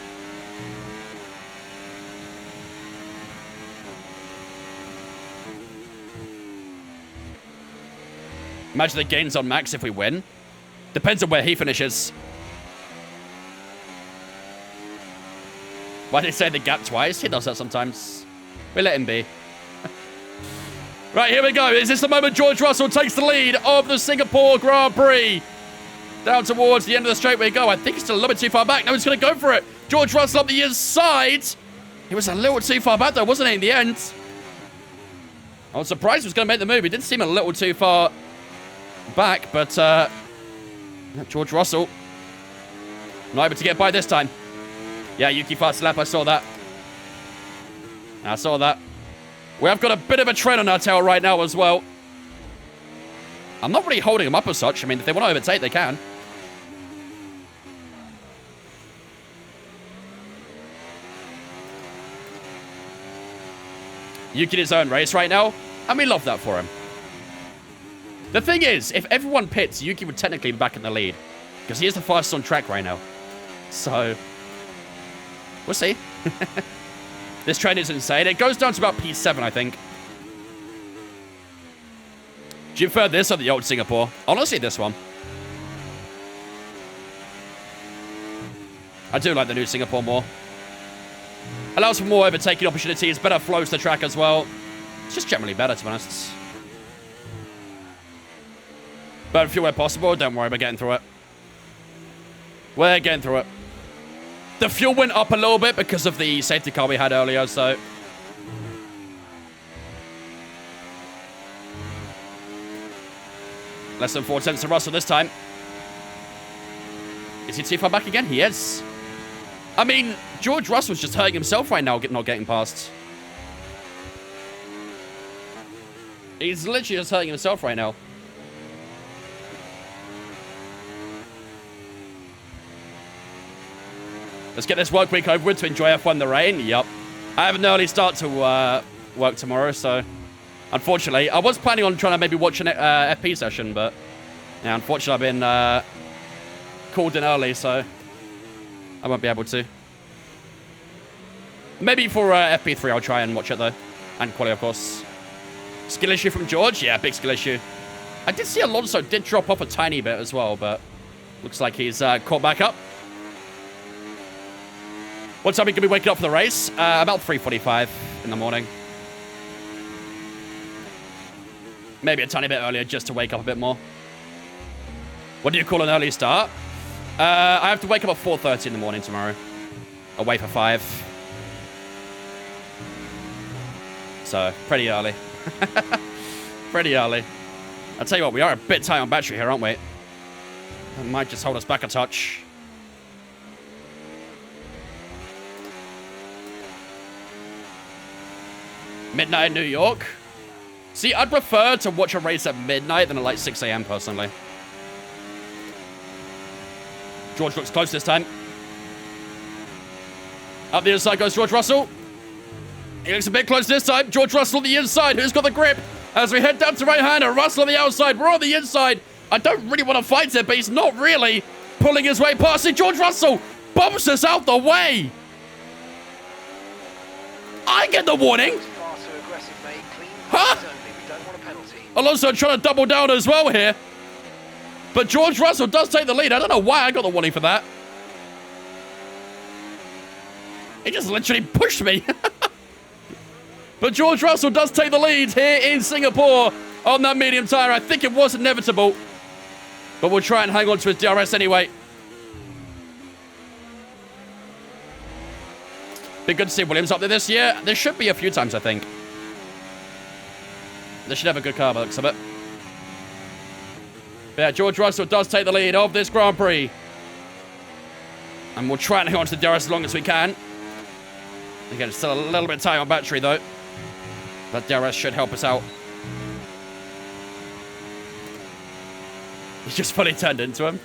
Imagine the gains on Max if we win. Depends on where he finishes. Why did he say the gap twice? He does that sometimes. We let him be. Right, here we go. Is this the moment George Russell takes the lead of the Singapore Grand Prix? Down towards the end of the straight we go. I think he's still a little bit too far back. No, he's going to go for it. George Russell up the inside. He was a little too far back, though, wasn't he, in the end? I was surprised he was going to make the move. He did seem a little too far back, but George Russell not able to get by this time. Yeah, Yuki fast lap. I saw that. I saw that. We have got a bit of a tread on our tail right now as well. I'm not really holding them up as such. I mean, if they want to overtake, they can. Yuki in his own race right now, and we love that for him. The thing is, if everyone pits, Yuki would technically be back in the lead, because he is the fastest on track right now. So, we'll see. This train is insane. It goes down to about P7, I think. Do you prefer this or the old Singapore? Honestly, this one. I do like the new Singapore more. Allows for more overtaking opportunities, better flows to track as well. It's just generally better, to be honest. Burn fuel where possible. Don't worry, we're getting through it. We're getting through it. The fuel went up a little bit because of the safety car we had earlier, so... Less than 4 tenths to Russell this time. Is he too far back again? He is. I mean, George Russell's just hurting himself right now, not getting past. He's literally just hurting himself right now. Let's get this work week over with to enjoy F1 the rain. Yup. I have an early start to work tomorrow, so... Unfortunately, I was planning on trying to maybe watch an FP session, but... Yeah, unfortunately, I've been called in early, so... I won't be able to. Maybe for FP3, I'll try and watch it, though. And quali, of course. Skill issue from George? Yeah, big skill issue. I did see Alonso did drop off a tiny bit as well, but... Looks like he's caught back up. What time are we going to be waking up for the race? About 3:45 in the morning. Maybe a tiny bit earlier just to wake up a bit more. What do you call an early start? I have to wake up at 4:30 in the morning tomorrow. Away for 5. So, pretty early. Pretty early. I'll tell you what, we are a bit tight on battery here, aren't we? That might just hold us back a touch. Midnight in New York. See, I'd prefer to watch a race at midnight than at like 6 a.m. personally. George looks close this time. Up the inside goes George Russell. He looks a bit close this time. George Russell on the inside. Who's got the grip? As we head down to right-hander. Russell on the outside. We're on the inside I don't really want to fight it, but he's not really pulling his way past it. George Russell bumps us out the way. I get the warning. Far too aggressive, mate. Clean Huh? only. We don't want a penalty. Alonso trying to double down as well here. But George Russell does take the lead. I don't know why I got the warning for that. He just literally pushed me. But George Russell does take the lead here in Singapore on that medium tyre. I think it was inevitable. But we'll try and hang on to his DRS anyway. Be good to see Williams up there this year. There should be a few times, I think. They should have a good car by the looks of it. But yeah, George Russell does take the lead of this Grand Prix. And we'll try and hang on to the DRS as long as we can. Again, it's still a little bit tight on battery, though. But DRS should help us out. He's just fully turned into him.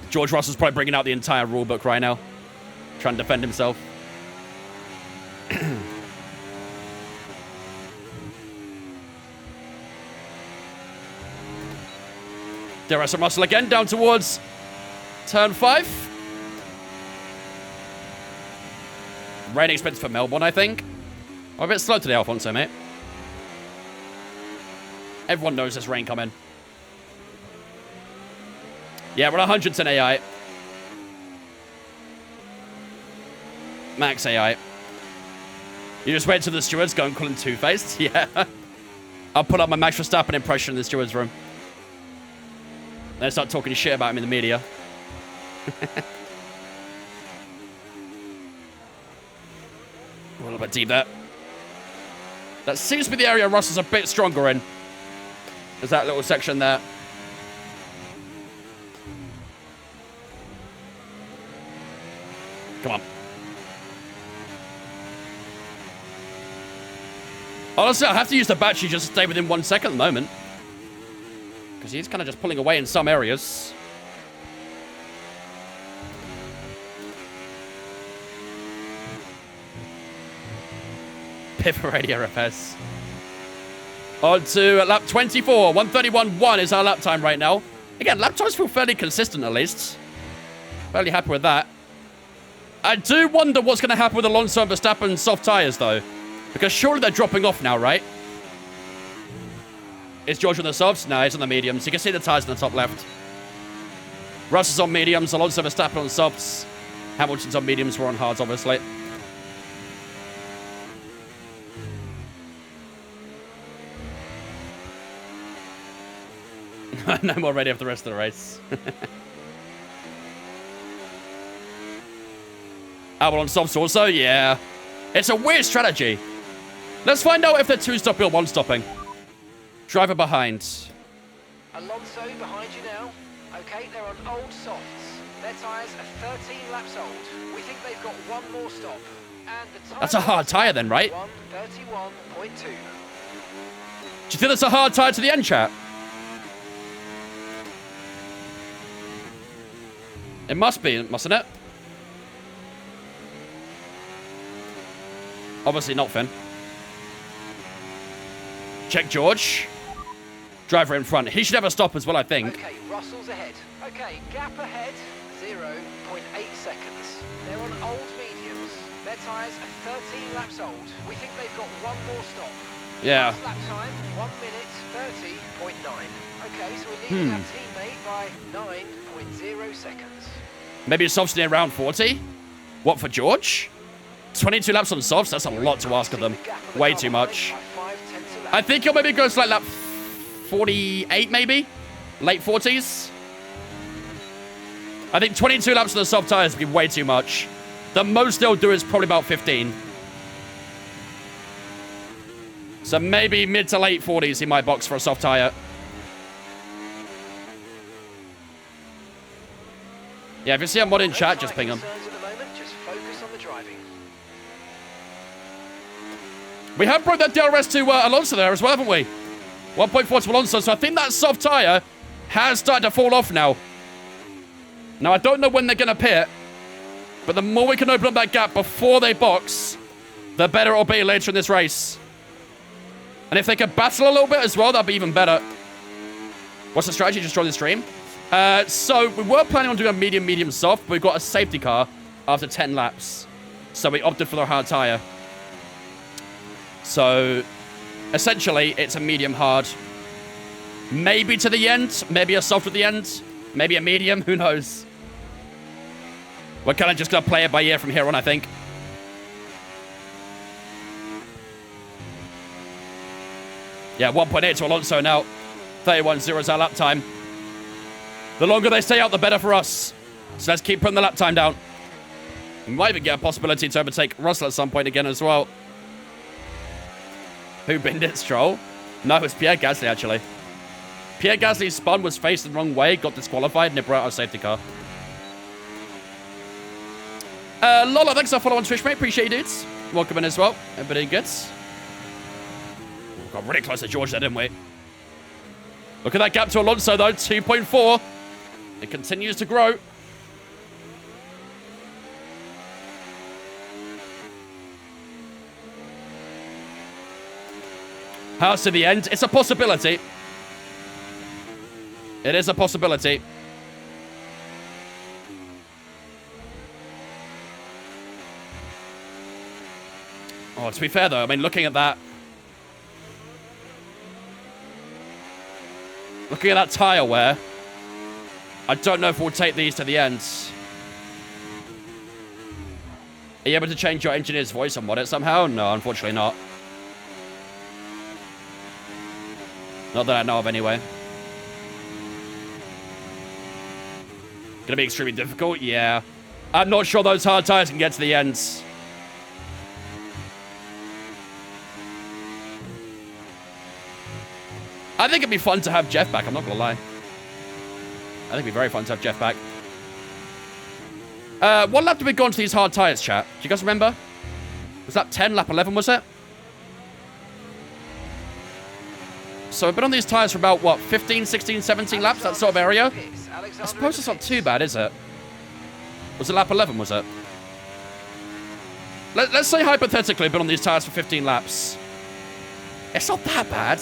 George Russell's probably bringing out the entire rule book right now. Trying to defend himself. DRS and Russell again, down towards turn 5. Rain expected for Melbourne, I think. I'm a bit slow today, Alfonso, mate. Everyone knows there's rain coming. Yeah, we're 110 AI. Max AI. You just wait till the stewards go and call him two-faced? Yeah. I'll put up my Max Verstappen impression in the stewards room. Then start talking shit about him in the media. A little bit deep there. That seems to be the area Russell's a bit stronger in. There's that little section there. Come on. Honestly, I have to use the battery just to stay within 1 second at the moment. Because he's kind of just pulling away in some areas. Pippa Radio repairs. On to lap 24. 1:31.1 is our lap time right now. Again, lap times feel fairly consistent at least. Fairly happy with that. I do wonder what's going to happen with Alonso and Verstappen's soft tyres, though. Because surely they're dropping off now, right? Is George on the softs? No, he's on the mediums. You can see the tyres in the top left. Russell's on mediums. Alonso Verstappen on softs. Hamilton's on mediums. We're on hards, obviously. No more ready for the rest of the race. Albon on softs also? Yeah. It's a weird strategy. Let's find out if they're two-stopping or one-stopping. Driver behind. Alonso behind you now. Okay, they're on old softs. Their tyres are 13 laps old. We think they've got one more stop. And the That's a hard tyre then, right? 1:31.2. Do you think that's a hard tyre to the end, chat? It must be, mustn't it? Obviously not, Finn. Check George. Driver in front. He should have a stop as well, I think. Okay, Russell's ahead. Okay, gap ahead, 0.8 seconds. They're on old mediums. Their tyres are 13 laps old. We think they've got one more stop. Yeah. Last lap time, 1 minute, 30.9. Okay, so we're leading our teammate by 9.0 seconds. Maybe softs near round 40? What, for George? 22 laps on softs? That's a lot to ask of them. Way too much. I think he'll maybe go to like lap 48, maybe? Late 40s? I think 22 laps on the soft tyres would be way too much. The most they'll do is probably about 15. So maybe mid to late 40s he might box for a soft tyre. Yeah, if you see a mod in chat, just ping him. We have brought that DRS to Alonso there as well, haven't we? 1.4 to Alonso, so I think that soft tyre has started to fall off now. Now, I don't know when they're going to pit, but the more we can open up that gap before they box, the better it'll be later in this race. And if they could battle a little bit as well, that'd be even better. What's the strategy? Just join the stream. So we were planning on doing a medium, soft, but we got a safety car after 10 laps. So we opted for the hard tire. So essentially, it's a medium hard. Maybe to the end. Maybe a soft at the end. Maybe a medium. Who knows? We're kind of just going to play it by ear from here on, I think. Yeah, 1.8 to Alonso now. 31.0 is our lap time. The longer they stay out, the better for us. So let's keep putting the lap time down. We might even get a possibility to overtake Russell at some point again as well. Who binned it, Stroll? No, it was Pierre Gasly, actually. Pierre Gasly's spun, was faced the wrong way, got disqualified, and it brought out a safety car. Lola, thanks for following on Twitch, mate. Appreciate it, dudes. Welcome in as well. Everybody good? Got really close to George there, didn't we? Look at that gap to Alonso, though. 2.4. It continues to grow. House to the end. It's a possibility. It is a possibility. Oh, to be fair, though, I mean, looking at that... Looking at that tyre wear, I don't know if we'll take these to the end. Are you able to change your engineer's voice and mod it somehow? No, unfortunately not. Not that I know of, anyway. Gonna be extremely difficult? Yeah. I'm not sure those hard tyres can get to the ends. I think it'd be fun to have Jeff back, I'm not gonna lie. I think it'd be very fun to have Jeff back. What lap did we go on to these hard tyres, chat? Do you guys remember? Was that 10, lap 11, was it? So we've been on these tyres for about, what, 15, 16, 17 laps, that sort of area? I suppose it's not too bad, is it? Was it lap 11, was it? Let's say hypothetically we've been on these tyres for 15 laps. It's not that bad.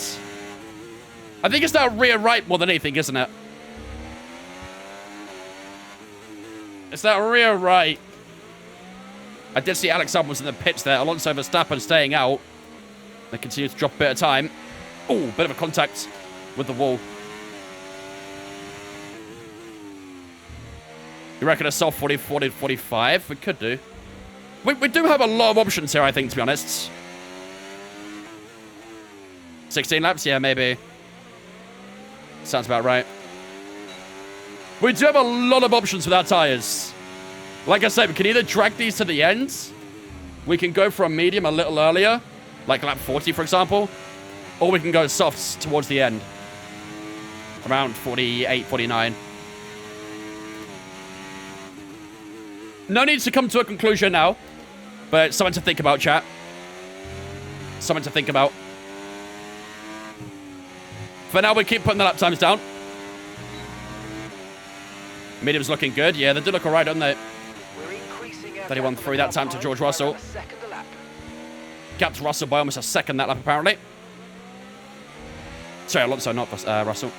I think it's that rear right more than anything, isn't it? It's that rear right. I did see Alex Albon was in the pits there. Alonso Verstappen staying out. They continue to drop a bit of time. Oh, bit of a contact with the wall. You reckon a soft 40, 40, 45? We could do. We do have a lot of options here, I think, to be honest. 16 laps? Yeah, maybe. Sounds about right. We do have a lot of options with our tyres. Like I said, we can either drag these to the end. We can go for a medium a little earlier. Like lap 40, for example. Or we can go softs towards the end. Around 48, 49. No need to come to a conclusion now. But something to think about, chat. Something to think about. For now, we keep putting the lap times down. Medium's looking good. Yeah, they do look alright, don't they? 31.3 that time to George Russell. Gapped Russell by almost a second that lap, apparently. Sorry, Alonso, not Russell.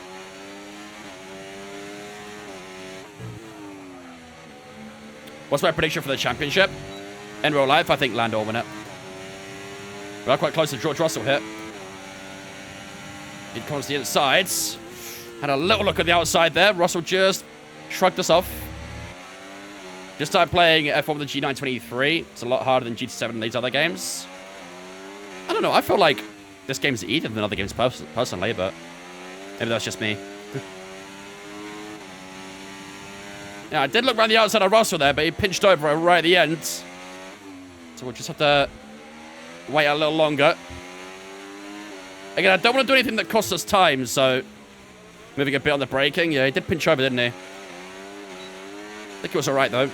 What's my prediction for the championship? In real life, I think Lando will win it. We are quite close to George Russell here. It comes to the inside. Had a little look at the outside there. Russell just shrugged us off. Just started playing F1 with the G923. It's a lot harder than GT7 in these other games. I don't know. I feel like this game's easier than other games personally, but maybe that's just me. Yeah, I did look around the outside of Russell there, but he pinched over right at the end. So we'll just have to wait a little longer. Again, I don't want to do anything that costs us time, so moving a bit on the braking. Yeah, he did pinch over, didn't he? I think it was alright, though.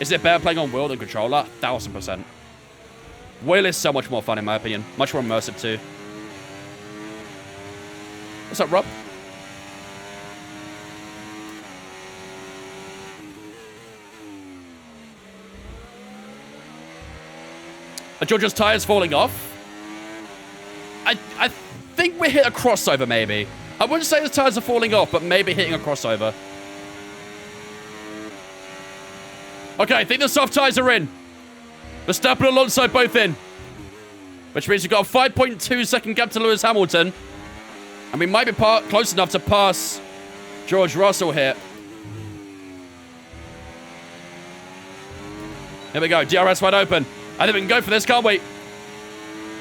Is it better playing on wheel than controller? 1000%. Wheel is so much more fun, in my opinion. Much more immersive, too. What's up, Rob? Are George's tyres falling off? I think we hit a crossover, maybe. I wouldn't say the tires are falling off, but maybe hitting a crossover. Okay, I think the soft tires are in. Verstappen and Alonso both in. Which means we've got a 5.2 second gap to Lewis Hamilton. And we might be close enough to pass George Russell here. Here we go, DRS wide open. I think we can go for this, can't we?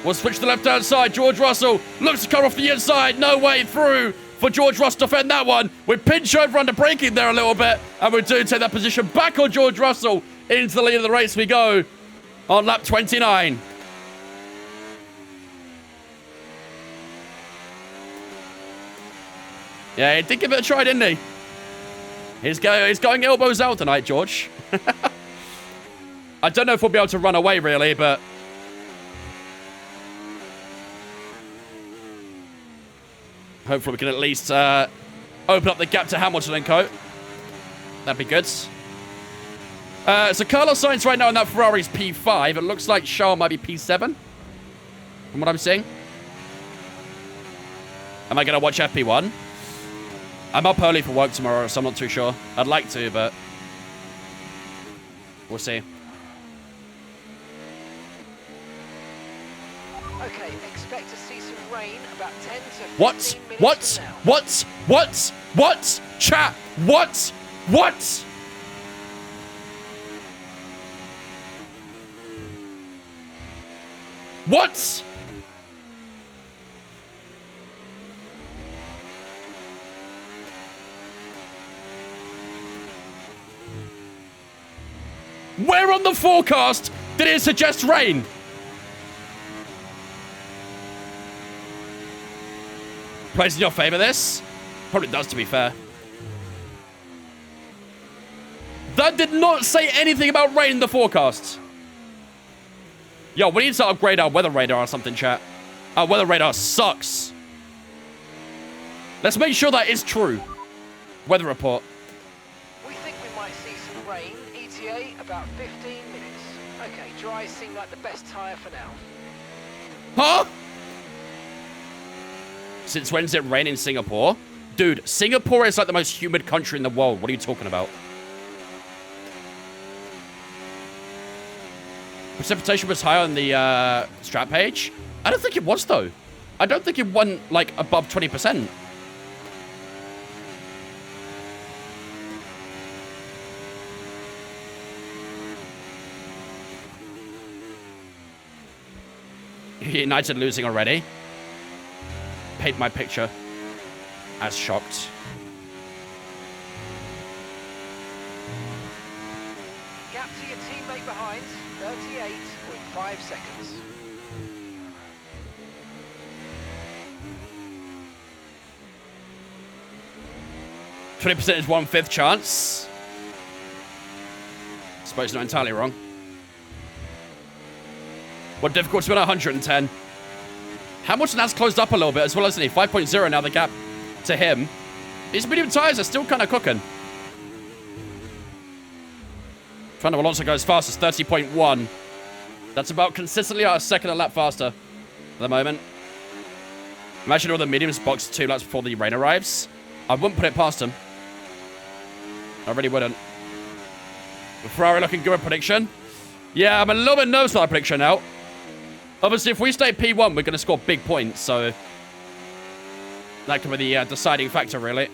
We'll switch to the left-hand side. George Russell looks to come off the inside. No way through for George Russell to defend that one. We pinch over under braking there a little bit. And we do take that position back on George Russell. Into the lead of the race we go on lap 29. Yeah, he did give it a try, didn't he? He's going elbows out tonight, George. I don't know if we'll be able to run away, really, but... hopefully we can at least open up the gap to Hamilton and co. That'd be good. So Carlos Sainz right now in that Ferrari's P5. It looks like Charles might be P7. From what I'm seeing. Am I going to watch FP1? I'm up early for work tomorrow, so I'm not too sure. I'd like to, but... we'll see. Okay, expect to see some rain about 10 to 15 What? minutes What? from now. What? What? What? Chat. What? What? What? Where on the forecast did it suggest rain? Plays in your favor, this? Probably does, to be fair. That did not say anything about rain in the forecast. Yo, we need to upgrade our weather radar or something, chat. Our weather radar sucks. Let's make sure that is true. Weather report. We think we might see some rain. ETA about 15 minutes. Okay, dry seem like the best tyre for now. Huh? Since when's it rain in Singapore? Dude, Singapore is like the most humid country in the world. What are you talking about? Precipitation was higher on the strat page. I don't think it was, though. I don't think it went, like, above 20%. United losing already. Paint my picture as shocked. Gap to your teammate behind, 38.5 seconds. %20 is 1/5 chance. Suppose not entirely wrong. What difficulty been 110? Hamilton has closed up a little bit as well, hasn't he? 5.0 now, the gap to him. These medium tyres are still kind of cooking. Fernando Alonso goes fastest, 30.1. That's about consistently a second a lap faster at the moment. Imagine all the mediums boxed 2 laps before the rain arrives. I wouldn't put it past him. I really wouldn't. With Ferrari looking good at prediction. Yeah, I'm a little bit nervous about that prediction now. Obviously, if we stay P1, we're going to score big points, so... that could be the deciding factor, really.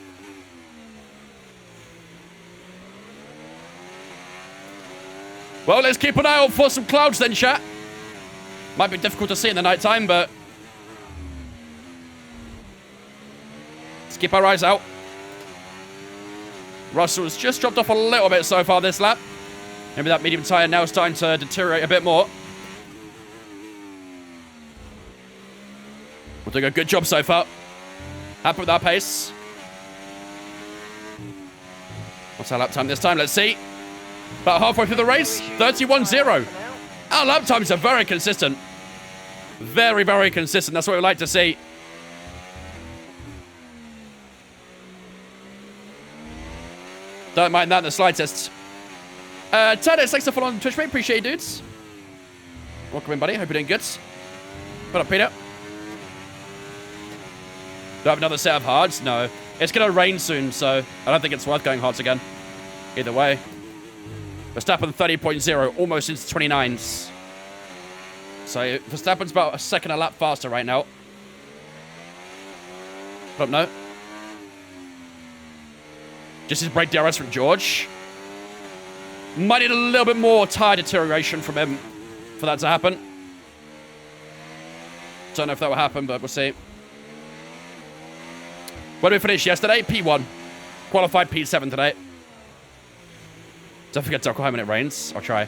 Well, let's keep an eye out for some clouds then, chat. Might be difficult to see in the night time, but... let's keep our eyes out. Russell's just dropped off a little bit so far this lap. Maybe that medium tyre now is starting to deteriorate a bit more. We're doing a good job so far. Happy with our pace. What's our lap time this time? Let's see. About halfway through the race. 31.0. Our lap times are very consistent. Very, very consistent. That's what we like to see. Don't mind that in the slightest. Tennis, thanks for following on Twitch, mate. Appreciate you, dudes. Welcome in, buddy. Hope you're doing good. What up, Peter? Do I have another set of hards? No. It's going to rain soon, so I don't think it's worth going hards again. Either way. Verstappen 30.0, almost into 29s. So Verstappen's about a second a lap faster right now. But no. Just his brake DRS from George. Might need a little bit more tire deterioration from him for that to happen. Don't know if that will happen, but we'll see. Where did we finish yesterday? P1. Qualified P7 today. Don't forget to go home when it rains. I'll try.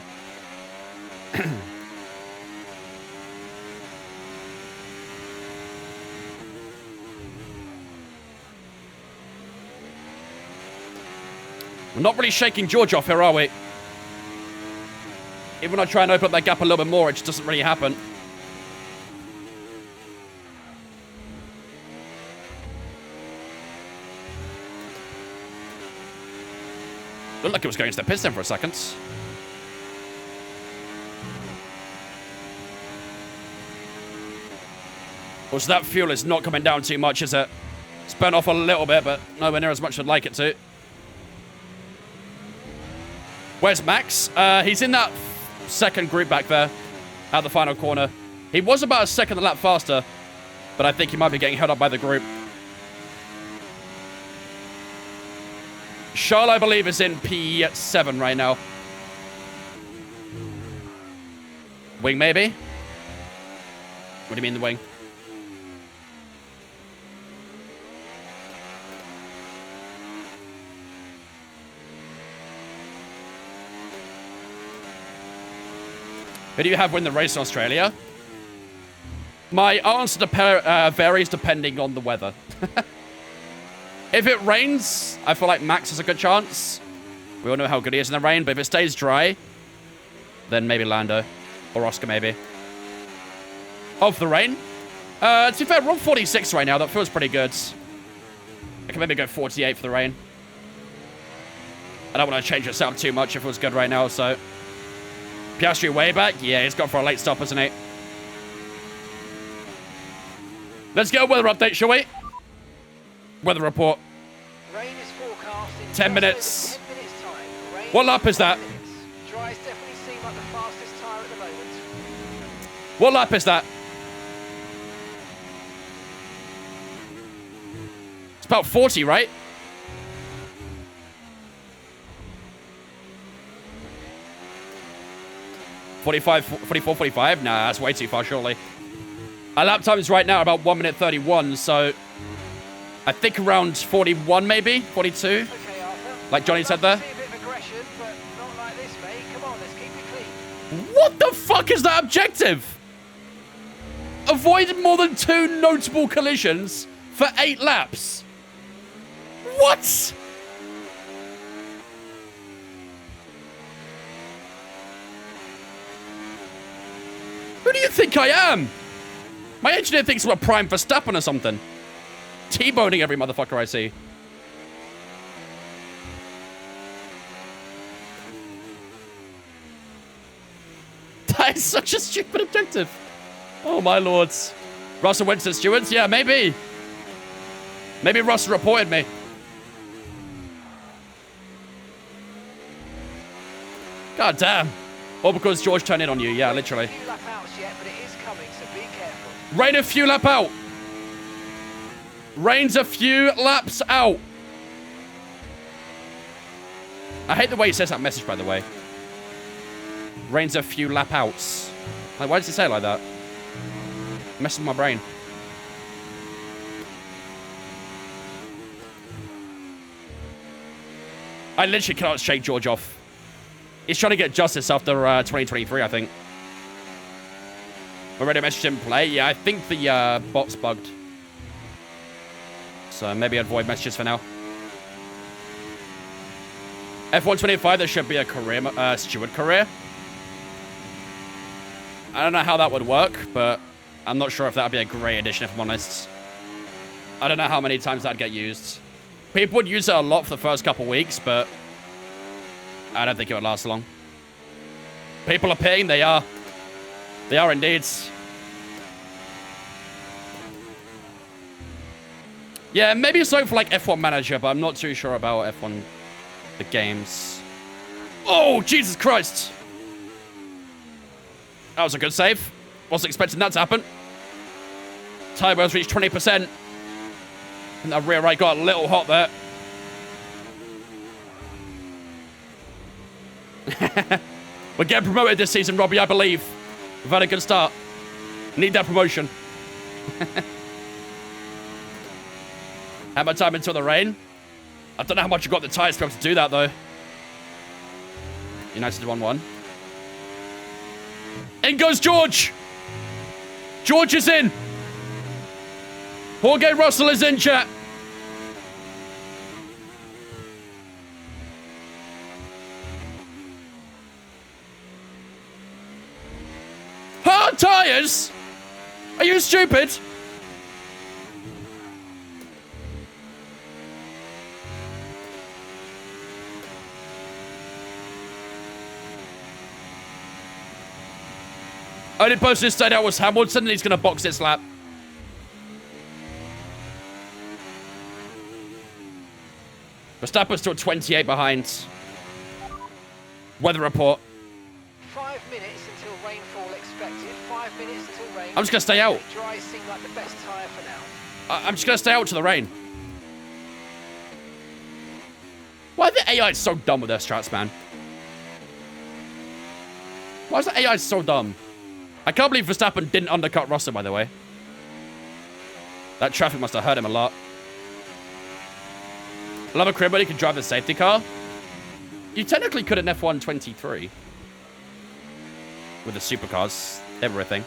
We're not really shaking George off here, are we? Even when I try and open up that gap a little bit more, it just doesn't really happen. Looked like it was going into the pits then for a second. Also, that fuel is not coming down too much, is it? It's burnt off a little bit, but nowhere near as much as I'd like it to. Where's Max? He's in that second group back there at the final corner. He was about a second a lap faster, but I think he might be getting held up by the group. Charles, I believe, is in P7 right now. Wing, maybe? What do you mean the wing? Who do you have win the race in Australia? My answer varies depending on the weather. If it rains, I feel like Max has a good chance. We all know how good he is in the rain, but if it stays dry, then maybe Lando. Or Oscar, maybe. Of the rain? To be fair, we're on 46 right now. That feels pretty good. I can maybe go 48 for the rain. I don't want to change the setup too much if it was good right now, so... Piastri way back? Yeah, he's gone for a late stop, isn't he? Let's get a weather update, shall we? Weather report. Rain is forecast in 10 minutes. 10 minutes time. Rain What lap is that? Dries definitely seem like the fastest tyre at the moment. What lap is that? It's about 40, right? $45, 44, 45? Nah, that's way too far, surely. Our lap time is right now about 1 minute 31, so... I think around 41, maybe? 42? Okay, Arthur. Like Johnny said there. See a bit of aggression, but not like this, mate. Come on, let's keep it clean. What the fuck is that objective? Avoid more than 2 notable collisions for 8 laps. What? Who do you think I am? My engineer thinks we're prime Verstappen or something. T-boning every motherfucker I see. That is such a stupid objective. Oh, my lords. Russell went to the stewards? Yeah, maybe. Maybe Russell reported me. God damn. All because George turned in on you. Yeah, literally. A few lap outs yet, but it is coming, so be careful. Rain a few lap out. Rain's a few laps out. I hate the way he says that message, by the way. Rain's a few lap outs. Like, why does he say it like that? Messing with my brain. I literally cannot shake George off. He's trying to get justice after 2023, I think. Already messaged him play. Yeah, I think the bot's bugged. So maybe I'd avoid messages for now. F125, there should be a career, steward career. I don't know how that would work, but I'm not sure if that would be a great addition, if I'm honest. I don't know how many times that'd get used. People would use it a lot for the first couple weeks, but I don't think it would last long. People are paying, they are. They are indeed. Yeah, maybe so for like F1 Manager, but I'm not too sure about F1 the games. Oh, Jesus Christ. That was a good save. Wasn't expecting that to happen. Turbo's reached 20%. And that rear right got a little hot there. We're getting promoted this season, Robbie, I believe. We've had a good start. Need that promotion. Hammer time until the rain. I don't know how much you got the tires to be able to do that, though. United 1-1. In goes George. George is in. Jorge Russell is in, chat. Hard tires? Are you stupid? Only person who stayed out was Hamilton, and he's going to box this lap. Verstappen's still 28 behind. Weather report. 5 minutes until rainfall expected. 5 minutes until rain. I'm just going to stay out. Dry seem like the best tyre for now. I'm just going to stay out to the rain. Why are the AI so dumb with their strats, man? Why is the AI so dumb? I can't believe Verstappen didn't undercut Russell, by the way. That traffic must have hurt him a lot. Love a crib where you can drive the safety car. You technically could in F1 23. With the supercars. Everything.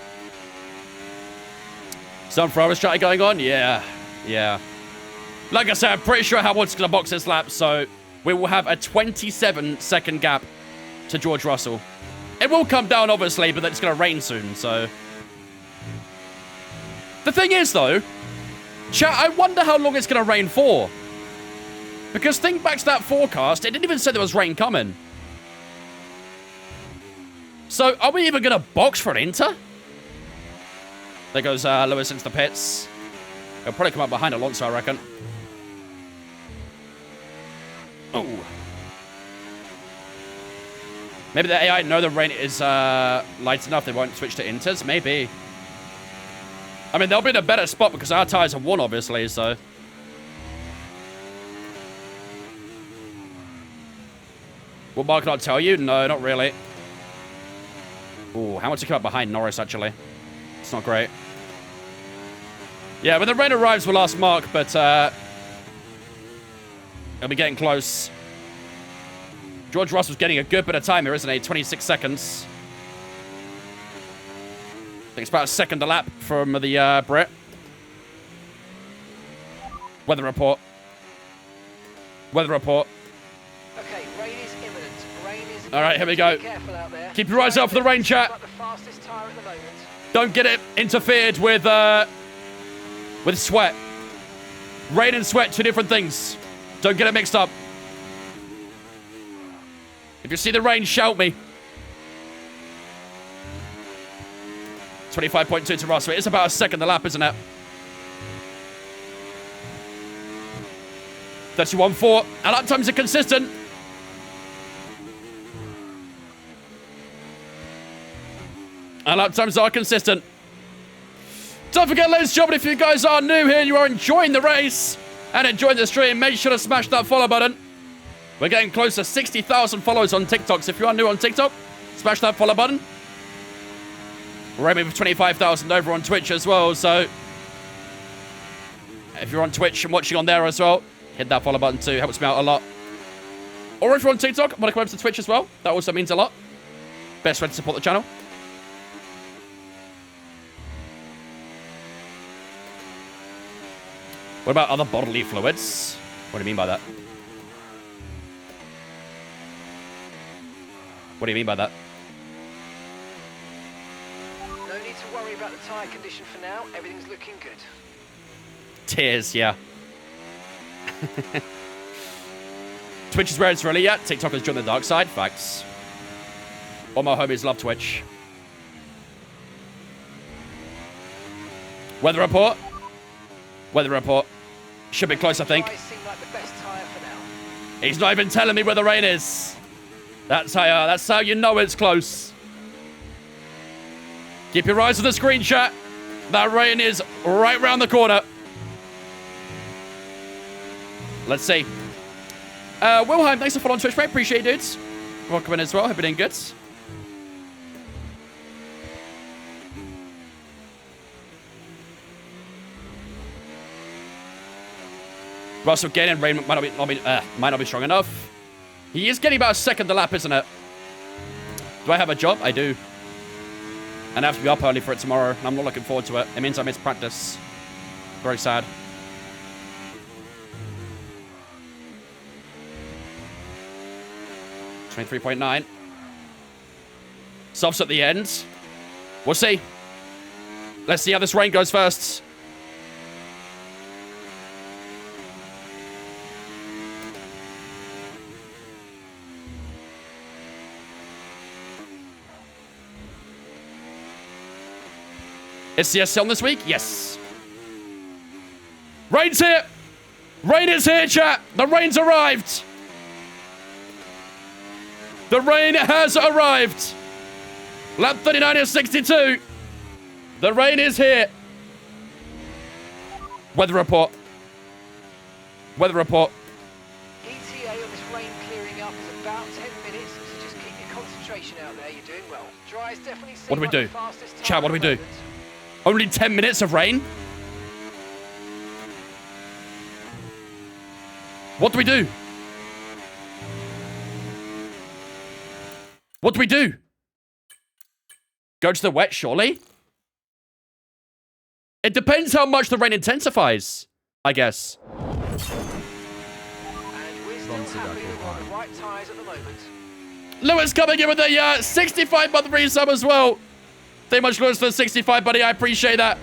Some Ferrari strategy going on? Yeah. Yeah. Like I said, I'm pretty sure Hamilton's going to box this lap, so we will have a 27-second gap to George Russell. It will come down, obviously, but it's going to rain soon, so... The thing is, though, chat, I wonder how long it's going to rain for. Because think back to that forecast, it didn't even say there was rain coming. So, are we even going to box for an Inter? There goes Lewis into the pits. He'll probably come up behind Alonso, I reckon. Oh. Maybe the AI know the rain is light enough they won't switch to Inters. Maybe. I mean, they'll be in a better spot because our tyres are 1, obviously, so... Will Mark not tell you? No, not really. Ooh, how much to come up behind Norris, actually? It's not great. Yeah, when the rain arrives, we'll ask Mark, but it'll be getting close. George Russell's getting a good bit of time here, isn't he? 26 seconds. I think it's about a second a lap from the Brit. Weather report. Weather report. Okay, rain is imminent. Rain is all right, here we go. Careful out there. Keep your eyes out for the rain, chat. The fastest tyre at the moment. Don't get it interfered with sweat. Rain and sweat, 2 different things. Don't get it mixed up. If you see the rain, shout me. 25.2 to Russell. It is about a second a lap, isn't it? 31.4. Our lap times are consistent. Our lap times are consistent. Don't forget, ladies and gentlemen, if you guys are new here and you are enjoying the race and enjoying the stream, make sure to smash that follow button. We're getting close to 60,000 followers on TikTok, so if you are new on TikTok, smash that follow button. We're aiming for 25,000 over on Twitch as well, so if you're on Twitch and watching on there as well, hit that follow button too, helps me out a lot. Or if you're on TikTok, want to come over to Twitch as well, that also means a lot. Best way to support the channel. What about other bodily fluids? What do you mean by that? What do you mean by that? No need to worry about the tyre condition for now. Everything's looking good. Tears, yeah. Twitch is where it's really at. TikTok has joined the dark side. Facts. All my homies love Twitch. Weather report. Weather report. Should be close, I think. Dries seem like the best tyre for now. He's not even telling me where the rain is. That's how you know it's close. Keep your eyes on the screen, chat. That rain is right round the corner. Let's see. Wilhelm, thanks for following Twitch, mate. Appreciate it, dudes. Welcome in as well. Hope you're doing good. Russell getting rain might not be strong enough. He is getting about a second a lap, isn't it? Do I have a job? I do. And I have to be up early for it tomorrow. And I'm not looking forward to it. It means I miss practice. Very sad. .9. Softs at the end. We'll see. Let's see how this rain goes first. Is CS on this week? Yes. Rain's here. Rain is here, chat. The rain's arrived. The rain has arrived. Lap 39 is 62. The rain is here. Weather report. Weather report. ETA on this rain clearing up is about 10 minutes, so just keep your concentration out there. You're doing well. Dries definitely seem What do we like do? the fastest tyre Chat, what do we at the do? moment. Only 10 minutes of rain? What do we do? What do we do? Go to the wet, surely? It depends how much the rain intensifies, I guess. And we're still happy that we're on the right tyres at the moment. Lewis coming in with a 65-month resub as well. Thank you much, Lewis, for the 65, buddy. I appreciate that.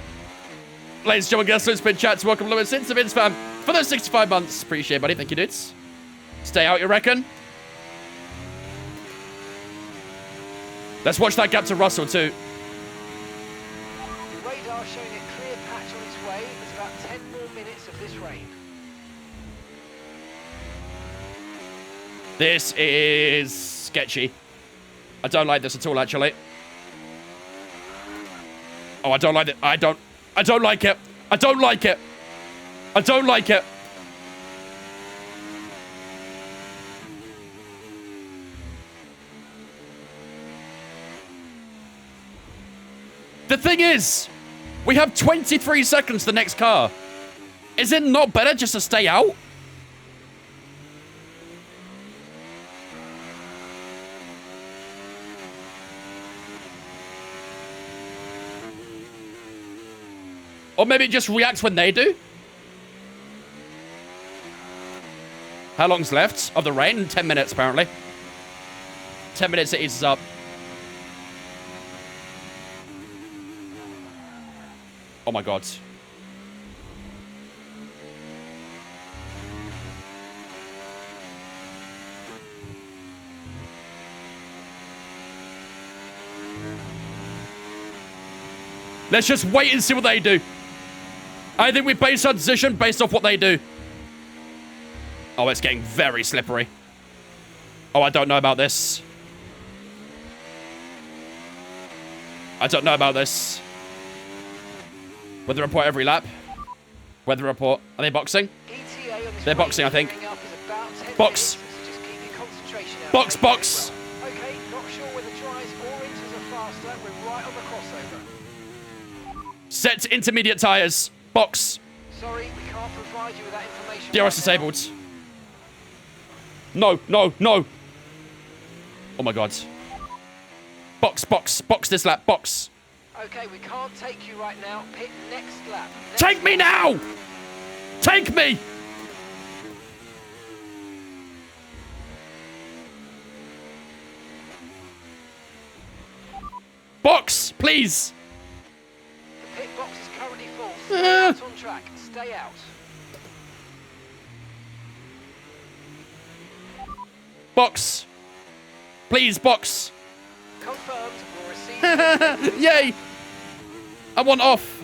Ladies and gentlemen, guest Lewis Spin Chats. Welcome, Lewis, into Vince fam for those 65 months. Appreciate it, buddy. Thank you, dudes. Stay out, you reckon? Let's watch that gap to Russell, too. The radar showing a clear patch on its way. There's about 10 more minutes of this rain. This is sketchy. I don't like this at all, actually. Oh, I don't like it. I don't like it. I don't like it. I don't like it. The thing is, we have 23 seconds to the next car. Is it not better just to stay out? Or maybe it just reacts when they do? How long's left of the rain? 10 minutes, apparently. 10 minutes, it eases up. Oh my god. Let's just wait and see what they do. I think we base our decision based off what they do. Oh, it's getting very slippery. Oh, I don't know about this. I don't know about this. Weather report every lap. Weather report. Are they boxing? They're boxing, I think. Box. Box, box. Okay, not sure whether Dries or Inters are faster. We're right on the crossover. Set to intermediate tyres. Box. Sorry, we can't provide you with that information. DRS disabled. No, no, no. Oh my god. Box, box, box this lap, box. Okay, we can't take you right now. Pit next lap. Take me now! Take me! Box, please. The pit box is currently full. Stay out on track. Stay out. Box. Please, box. Confirmed. We'll receive. Yay! I want off.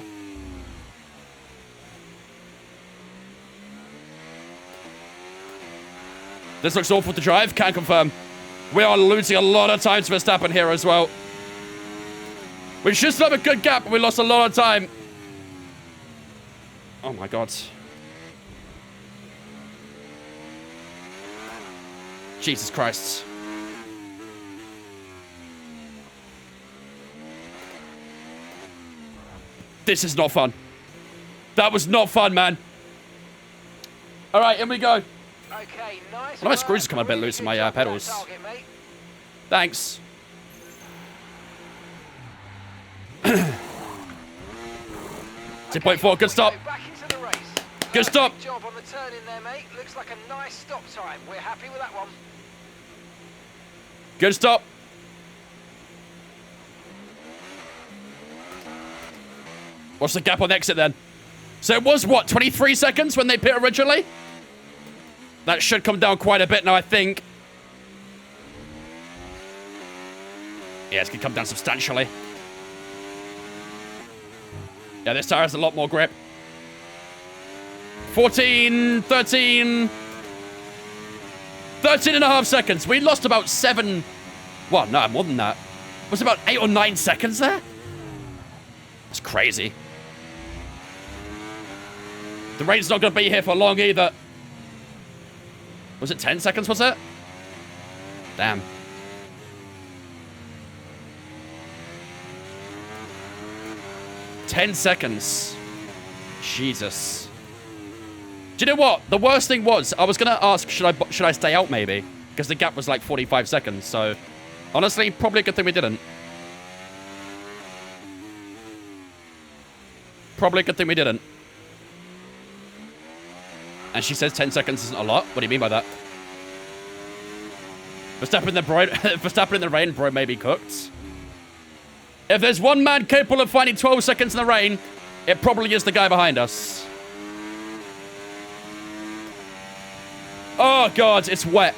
This looks awful to drive. Can't confirm. We are losing a lot of time to Verstappen here as well. We should still have a good gap, but we lost a lot of time. Oh my god. Jesus Christ. This is not fun. That was not fun, man. All right, here we go. Okay, nice. My screws are coming a bit loose in my pedals. Thanks. 2.4, good stop. Back into the race. Good stop. Good job on the turn in there, mate. Looks like a nice stop time. We're happy with that one. Good stop. What's the gap on exit then? So it was, what, 23 seconds when they pit originally? That should come down quite a bit now, I think. Yeah, it's going to come down substantially. Yeah, this tire has a lot more grip. 14, 13... 13 and a half seconds. We lost about 7... Well, no, more than that. It was about 8 or 9 seconds there? That's crazy. The rain's not going to be here for long either. Was it 10 seconds, was it? Damn. $10 seconds. Jesus. Do you know what? The worst thing was, I was going to ask, should I stay out maybe? Because the gap was like 45 seconds, so... Honestly, probably a good thing we didn't. Probably a good thing we didn't. And she says 10 seconds isn't a lot. What do you mean by that? Verstappen in the rain, bro, may be cooked. If there's one man capable of finding 12 seconds in the rain, it probably is the guy behind us. Oh, God, it's wet.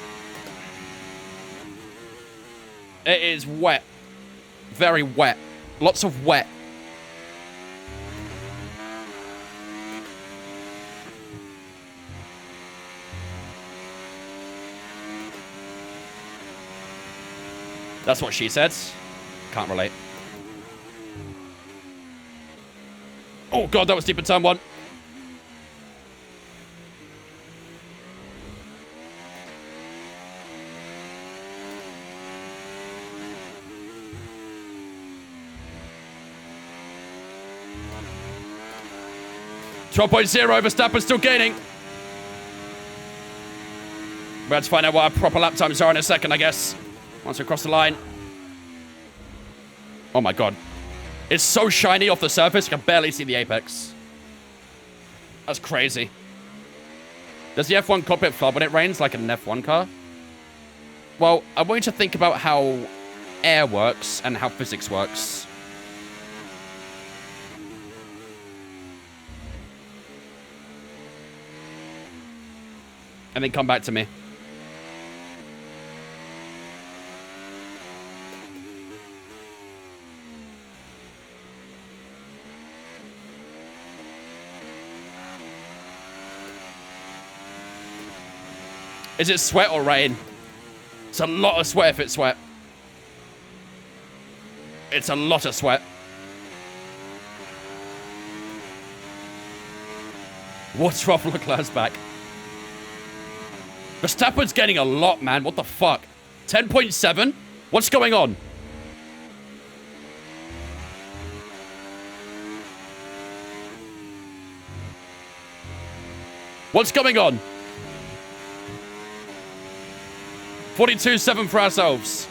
It is wet. Very wet. Lots of wet. That's what she said. Can't relate. Oh, God, that was deep in turn 1. .0, Verstappen still gaining. We're about to find out what our proper lap times are in a second, I guess. Once we cross the line. Oh my god. It's so shiny off the surface, you can barely see the apex. That's crazy. Does the F1 cockpit flood when it rains like an F1 car? Well, I want you to think about how air works and how physics works. And then come back to me. Is it sweat or rain? It's a lot of sweat if it's sweat. It's a lot of sweat. What's wrong with Leclerc's back? Verstappen's getting a lot, man. What the fuck? 10.7? What's going on? What's going on? 42.7 for ourselves.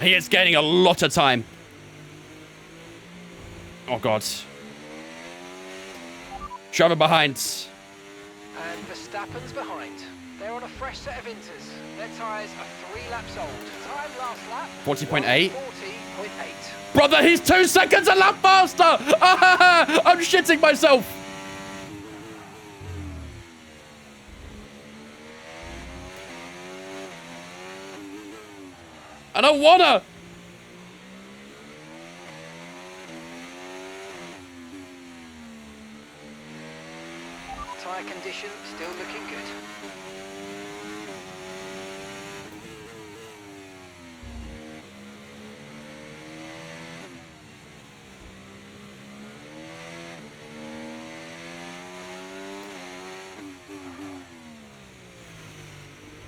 He is gaining a lot of time. Oh, God. Driver behind. And Verstappen's behind. They're on a fresh set of inters. Their tyres are 3 laps old. Time last lap? 40.8. 40.8. Brother, he's 2 seconds a lap faster! I'm shitting myself. I don't wanna. position, still looking good.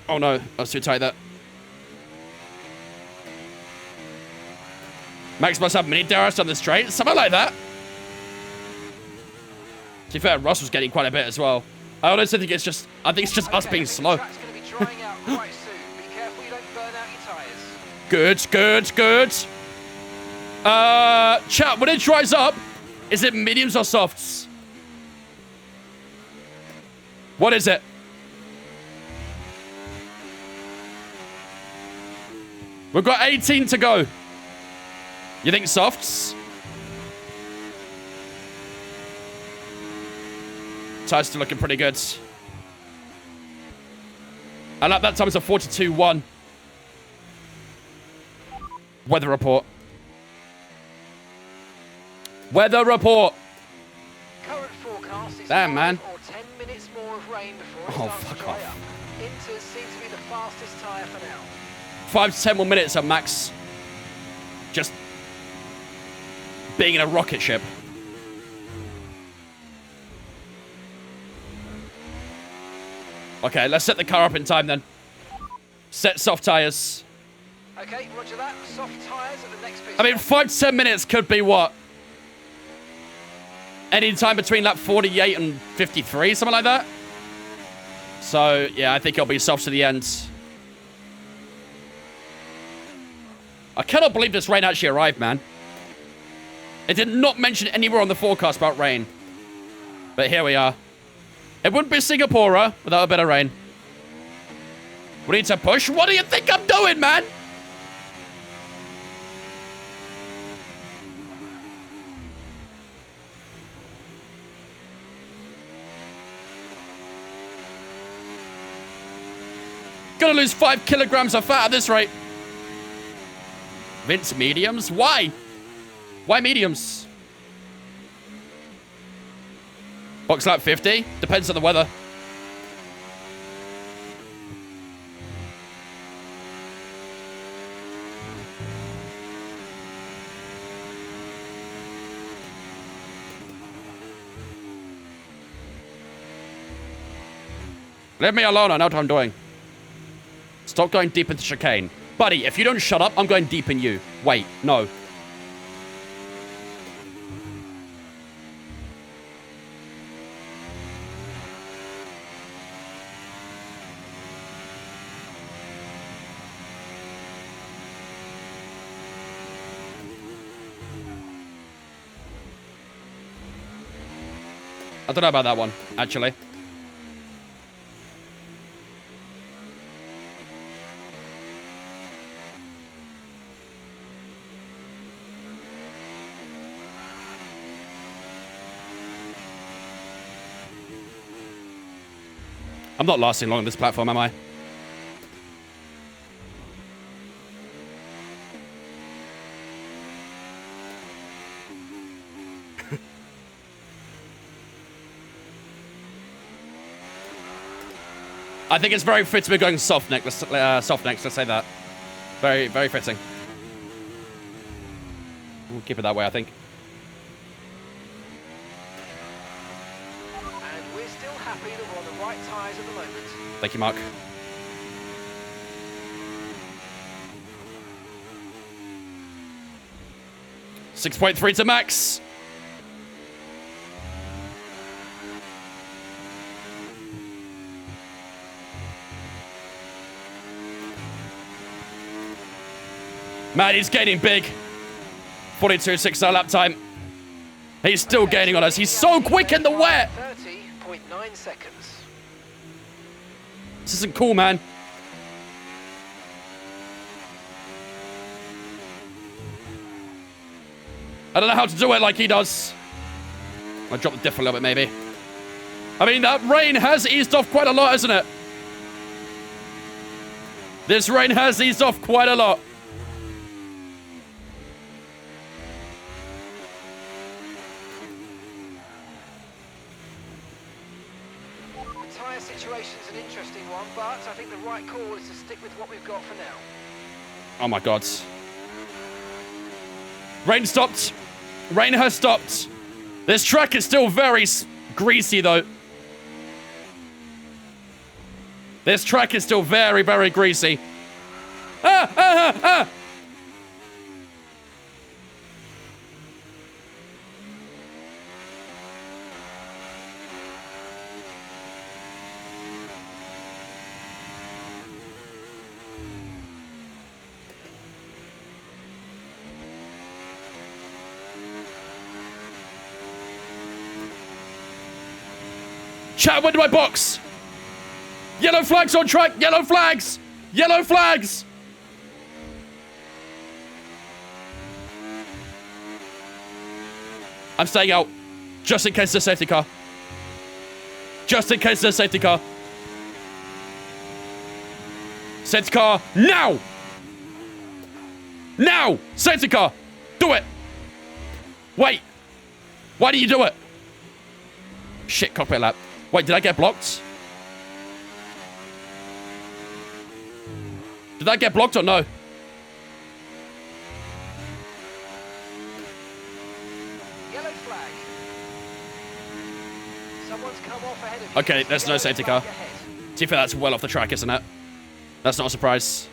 Oh no, I was too tight there. Max must have mini DRS on the straight, something like that. To be fair, Ross was getting quite a bit as well. I honestly think it's just, us being slow. The track's going to be drying out quite soon. Be careful you don't burn out your tyres. Good, good, good. Chat, when it dries up, is it mediums or softs? What is it? We've got 18 to go. You think softs? Tyres still looking pretty good. And at that time, it's a 42-1. Weather report. Weather report. Current forecast is Damn, man. or 10 minutes more of rain before it starts to fuck dry off. up. Inters seems to be the fastest tyre for now. 5 to 10 more minutes of Max just being in a rocket ship. Okay, let's set the car up in time then. Set soft tyres. Okay, roger that. Soft tyres at the next pit I mean, 5 to 10 minutes could be what? Any time between lap 48 and 53, something like that. So, yeah, I think it'll be soft to the end. I cannot believe this rain actually arrived, man. It did not mention anywhere on the forecast about rain. But here we are. It wouldn't be Singapore without a bit of rain. We need to push. What do you think I'm doing, man? Gonna lose 5 kilograms of fat at this rate. Vince, mediums? Why? Why mediums? Box lap 50? Depends on the weather. Leave me alone, I know what I'm doing. Stop going deep into chicane. Buddy, if you don't shut up, I'm going deep in you. Wait, no. I don't know about that one, actually. I'm not lasting long on this platform, am I? I think it's very fitting we're going soft next. Soft next, let's say that. Very, very fitting. We'll keep it that way, I think. And we're still happy that we're on the right tyres at the moment. Thank you, Mark. .3 to Max. Man, he's gaining big. 42.6 lap time. He's still gaining on us. He's so quick in the wet. 30.9 seconds. This isn't cool, man. I don't know how to do it like he does. I'll drop the diff a little bit, maybe. I mean, that rain has eased off quite a lot, hasn't it? This rain has eased off quite a lot. think the right call is to stick with what we've got for now. Oh my god. Rain stopped. Rain has stopped. This track is still very greasy though. This track is still very, very greasy. Ah, ah, ah, ah. Chat, went to my box. Yellow flags on track. Yellow flags. Yellow flags. I'm staying out. Just in case there's a safety car. Just in case there's a safety car. Safety car. Now. Now. Safety car. Do it. Wait. Why do you do it? Shit, cockpit lap. Wait, did I get blocked? Did I get blocked or no? Yellow flag. Someone's come off ahead of you. Okay, there's no safety car. To be fair, that's well off the track, isn't it? That's not a surprise.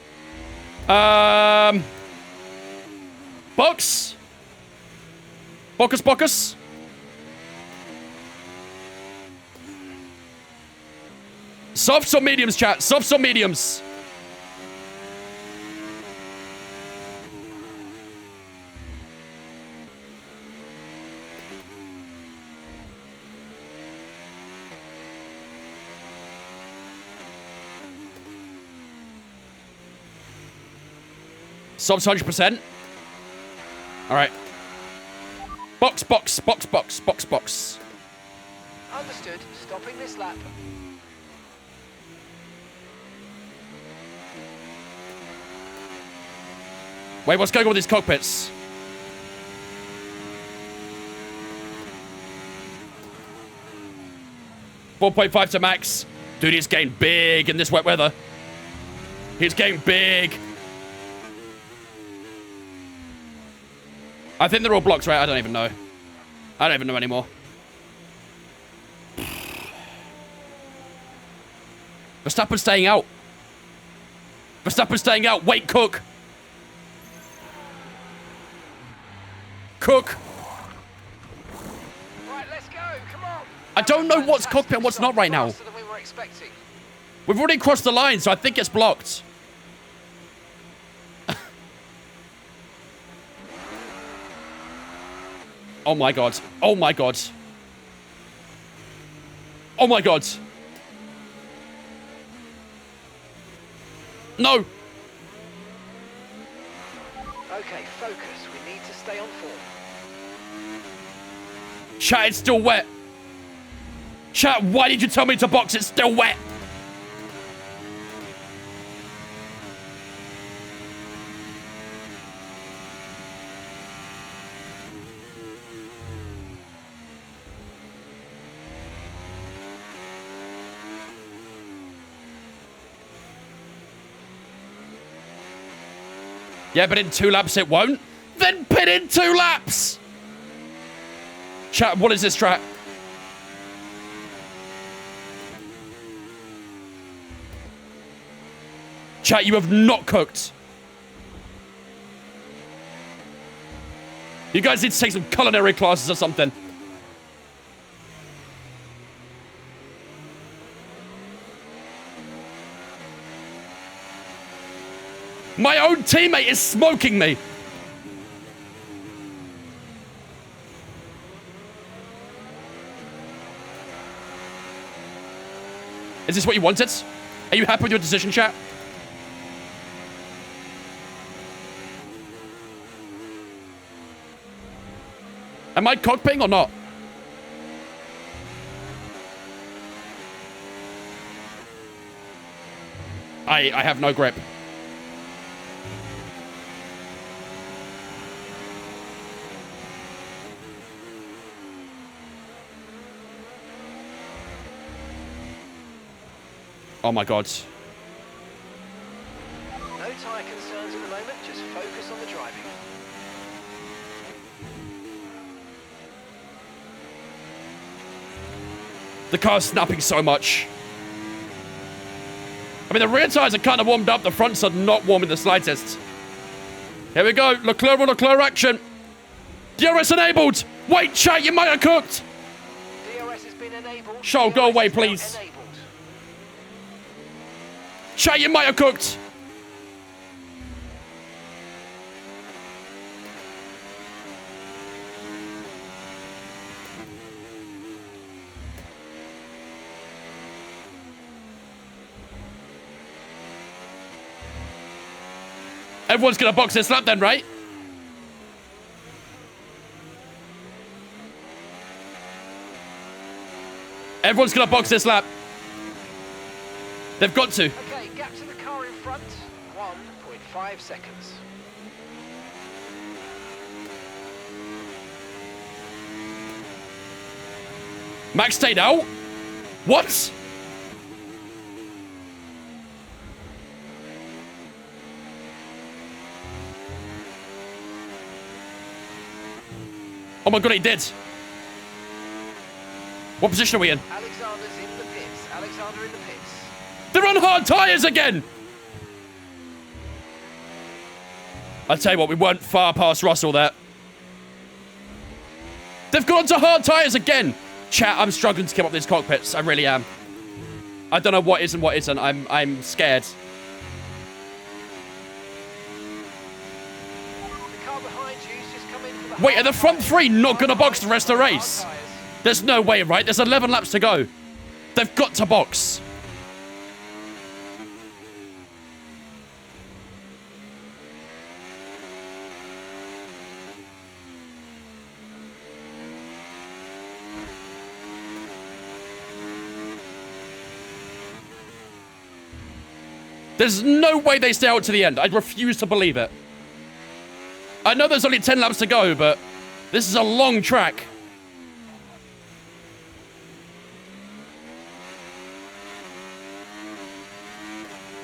Box? Bocus, bocus? Softs or mediums, chat? Softs or mediums? Softs 100%. All right. Box, box, box, box, box, box. Understood. Stopping this lap. Wait, what's going on with these cockpits? .5 to max. Dude, he's getting big in this wet weather. He's getting big. I think they're all blocks, right? I don't even know. I don't even know anymore. Verstappen's staying out. Verstappen's staying out. Wait, Cook. Cook. Right, let's go. Come on. I don't know what's cockpit and what's not right now. Faster than we were expecting. We've already crossed the line, so I think it's blocked. Oh my god. Oh my god. Oh my god. No. Okay, focus. We need to stay on form. Chat, it's still wet. Chat, why did you tell me to box? It's still wet. Yeah, but in 2 laps it won't. Then pit in 2 laps. Chat, what is this track? Chat, you have not cooked. You guys need to take some culinary classes or something. My own teammate is smoking me. Is this what you wanted? Are you happy with your decision, chat? Am I cockpitting or not? I have no grip. Oh my god. tyre concerns at the moment, just focus on the driving. The car's snapping so much. I mean, the rear tyres are kind of warmed up. The fronts are not warm in the slightest. Here we go. Leclerc on Leclerc action. DRS enabled. Wait, chat, you might have cooked. DRS has been enabled. Show, go away, please. Chat, you might have cooked. Everyone's gonna box this lap then, right? Everyone's gonna box this lap. They've got to. Okay, gap to the car in front, 1.5 seconds. Max stayed out? What? Oh my god, he did. What position are we in? Alexander's in the pits. Alexander in the pits. They're on hard tyres again! I tell you what, we weren't far past Russell there. They've gone onto hard tyres again! Chat, I'm struggling to keep up these cockpits. I really am. I don't know what is and what isn't. I'm scared. Wait, are the front three not going to box the rest of the race? There's no way, right? There's 11 laps to go. They've got to box. There's no way they stay out to the end. I refuse to believe it. I know there's only 10 laps to go, but this is a long track.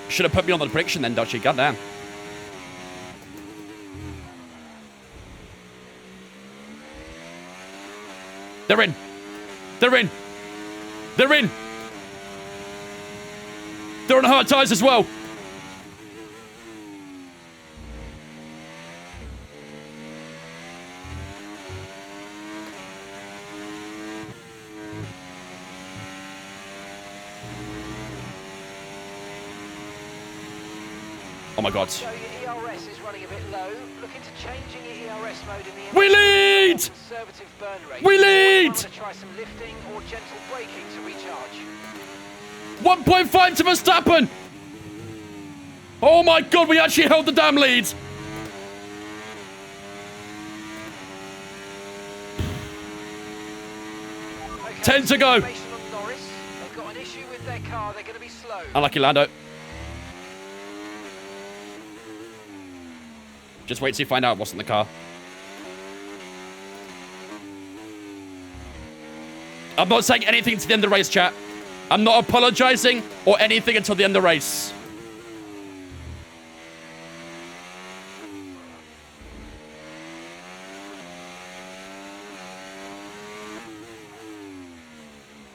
Should have put me on the prediction then, Dutchy. Goddamn. They're in. They're in. They're in. They're on hard tyres as well. Oh my god. So your ERS is running a bit low. Look into changing your ERS mode in the We lead! conservative burn rate. We lead! To try some lifting or gentle braking to recharge. 1.5 to Verstappen. Oh my god, we actually held the damn lead. Okay, 10 to go. They've got an issue with their car. They're going to be slow. Unlucky Lando. Just wait till you find out what's in the car. I'm not saying anything to the end of the race, chat. I'm not apologizing or anything until the end of the race.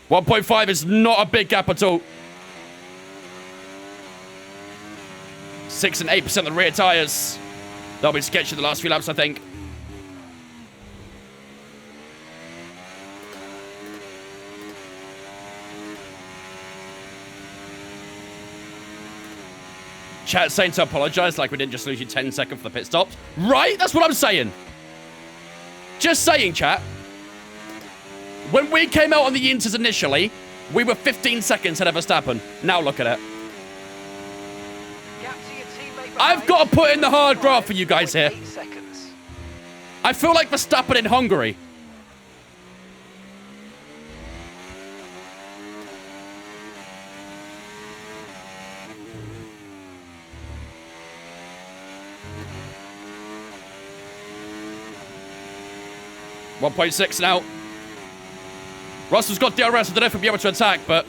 .5 is not a big gap at all. 6 and 8% of the rear tires. They'll be sketchy the last few laps, I think. Chat saying to apologize like we didn't just lose you 10 seconds for the pit stops. Right? That's what I'm saying. Just saying, chat. When we came out on the Inters initially, we were 15 seconds ahead of Verstappen. Now look at it. I've got to put in the hard graft for you guys here. I feel like Verstappen in Hungary. .6 now. Russell's got DRS. I don't know if he'll be able to attack, but...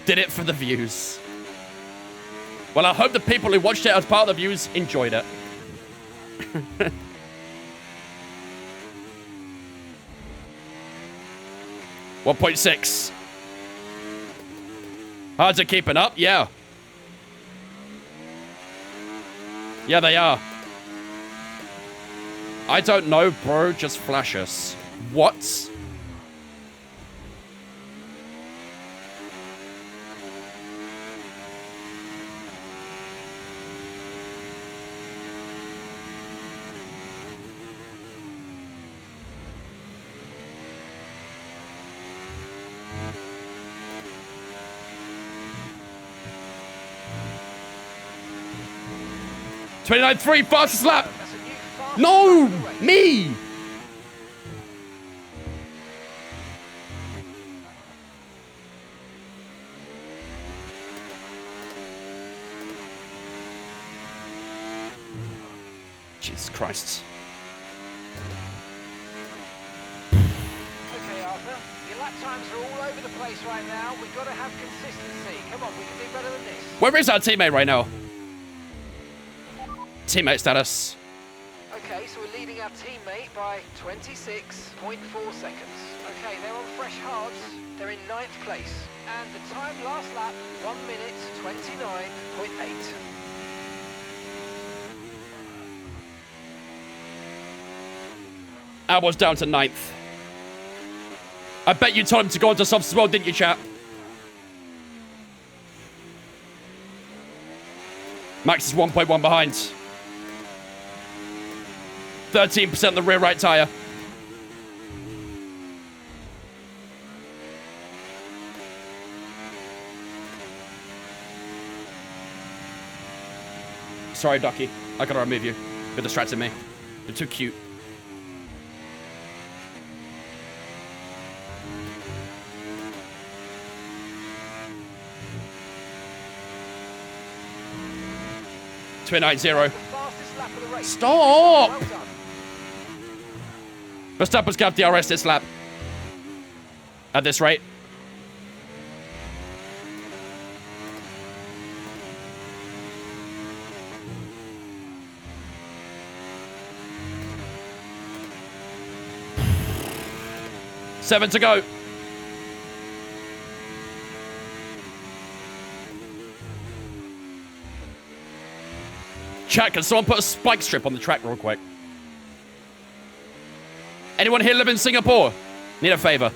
Did it for the views. Well, I hope the people who watched it as part of the views enjoyed it. 1.6. How's it keeping up? Yeah. Yeah, they are. I don't know, bro. Just flash us. What? .29.3, fastest lap. No, me. Jesus Christ. Okay, Arthur. Your lap times are all over the place right now. We've got to have consistency. Come on, we can do better than this. Where is our teammate right now? Teammate status. Okay, so we're leading our teammate by 26.4 seconds. Okay, they're on fresh hards. They're in 9th place. And the time last lap, 1 minute 29.8. I was down to 9th. I bet you told him to go on to subs as well, didn't you, chat? Max is 1.1 behind. 13% on the rear right tyre. Sorry, Ducky. I gotta remove you. You're distracting me. You're too cute. .290. Stop! Verstappen's got DRS this lap. At this rate. Seven to go. Chat, can someone put a spike strip on the track real quick? Anyone here live in Singapore? Need a favor.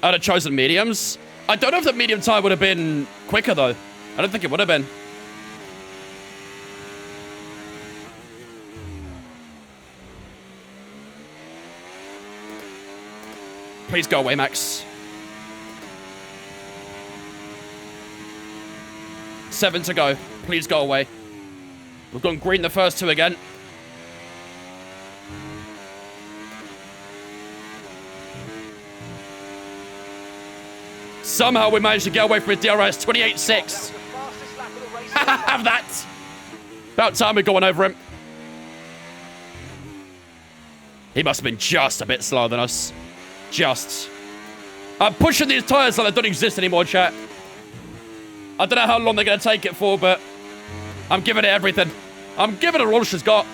I'd have chosen mediums. I don't know if the medium tire would have been quicker, though. I don't think it would have been. Please go away, Max. 7 to go. Please go away. We've gone green the first 2 again. Somehow we managed to get away from his DRS. 28.6. Have that. About time we're going over him. He must have been just a bit slower than us. Just. I'm pushing these tires like they don't exist anymore, chat. I don't know how long they're going to take it for, but I'm giving it everything. I'm giving her all she's got.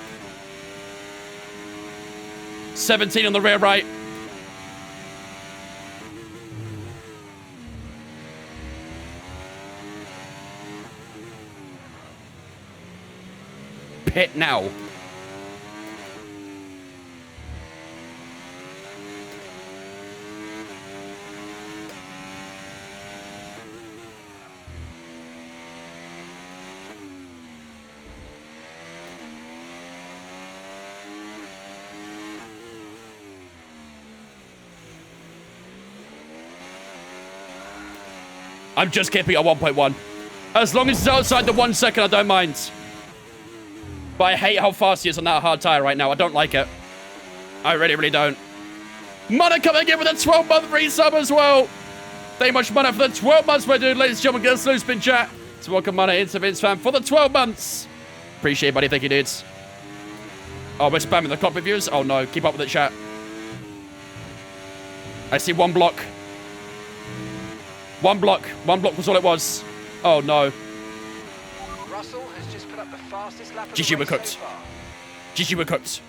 17 on the rear right. Pit now. I'm just keeping it at 1.1. As long as it's outside the 1 second, I don't mind. But I hate how fast he is on that hard tire right now. I don't like it. I really, really don't. Mana coming in with a 12-month resub as well. Thank you much, Mana, for the 12 months, my dude. Ladies and gentlemen, get us loose in chat. So welcome, Mana, into Vince Fan for the 12 months. Appreciate it, buddy. Thank you, dudes. Oh, we're spamming the cockpit views? Oh, no. Keep up with it, chat. I see one block. One block. One block was all it was. Oh, no. Russell has just put up the fastest lap of GG, the we're race cooked. so far. GG, we're cooked.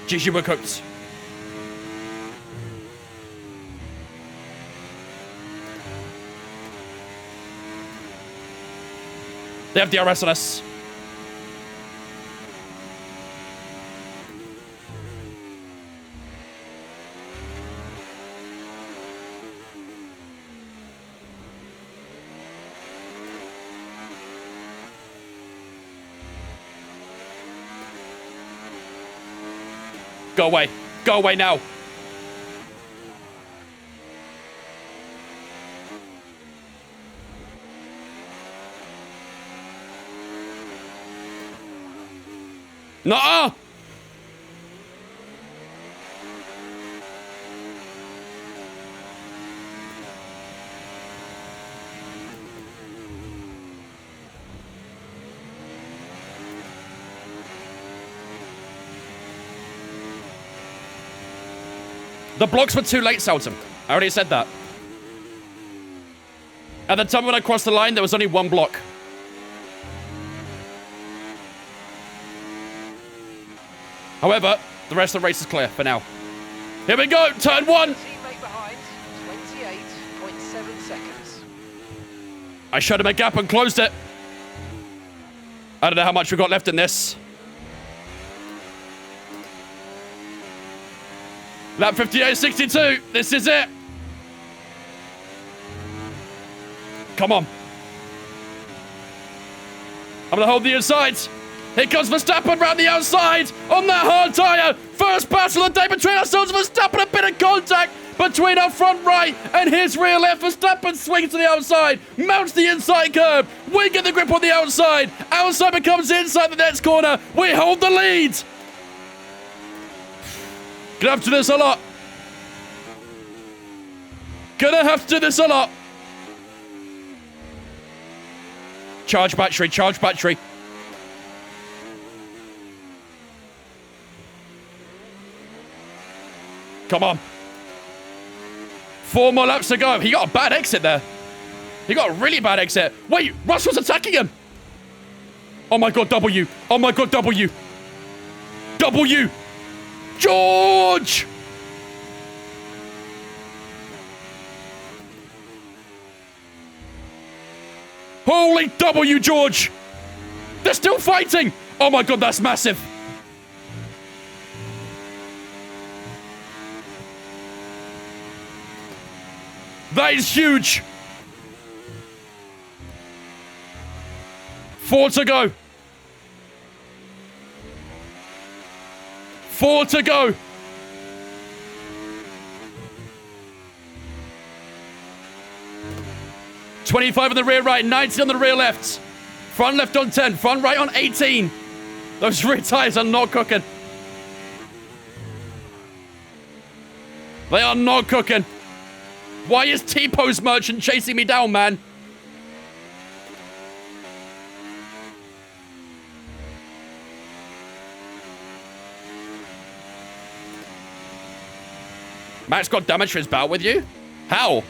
GG, we're cooked. They have DRS on us. Go away. Go away now. Nuh-uh! The blocks were too late, Sultan. I already said that. At the time when I crossed the line, there was only one block. However, the rest of the race is clear for now. Here we go, turn one. Teammate behind, 28.7 seconds. I showed him a gap and closed it. I don't know how much we've got left in this. Lap 58.62. This is it. Come on. I'm going to hold the inside. Here comes Verstappen round the outside on that hard tyre. First battle of the day between ourselves and Verstappen. A bit of contact between our front right and his rear left. Verstappen swings to the outside, mounts the inside curb. We get the grip on the outside. Outside becomes inside the next corner. We hold the lead. Gonna have to do this a lot. Gonna have to do this a lot. Charge battery, charge battery. Come on. 4 more laps to go. He got a bad exit there. He got a really bad exit. Wait, Russell's attacking him. Oh my God, W. Oh my God, W. W. George! Holy W, George! They're still fighting! Oh my God, that's massive. That is huge. 4 to go. 4 to go. $25 on the rear right, 90 on the rear left. Front left on 10, front right on 18. Those rear tires are not cooking. They are not cooking. Why is T-Pose Merchant chasing me down, man? Max got damage for his battle with you? How?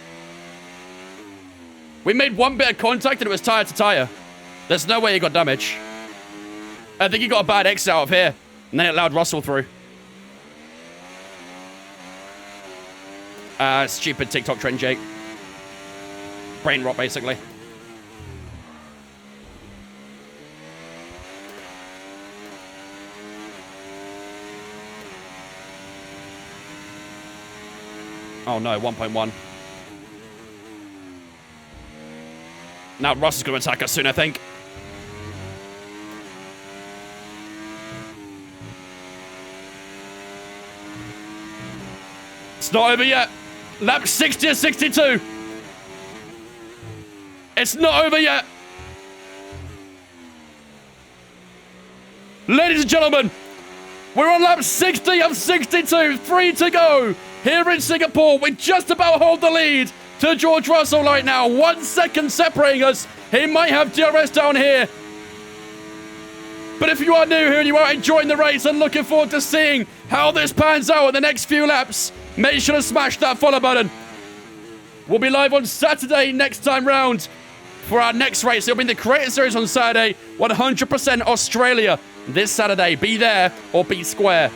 We made one bit of contact and it was tire to tire. There's no way he got damage. I think he got a bad exit out of here. And then it allowed Russell through. Stupid TikTok trend, Jake. Brain rot, basically. Oh no, 1.1. Now Russ is going to attack us soon, I think. It's not over yet. Lap 60 or 62. It's not over yet. Ladies and gentlemen, we're on lap 60 of 62. 3 to go. Here in Singapore, we just about hold the lead to George Russell right now. 1 second separating us. He might have DRS down here. But if you are new here and you are enjoying the race and looking forward to seeing how this pans out in the next few laps, make sure to smash that follow button. We'll be live on Saturday next time round for our next race. It'll be in the Creator Series on Saturday, 100% Australia. This Saturday, be there or be square.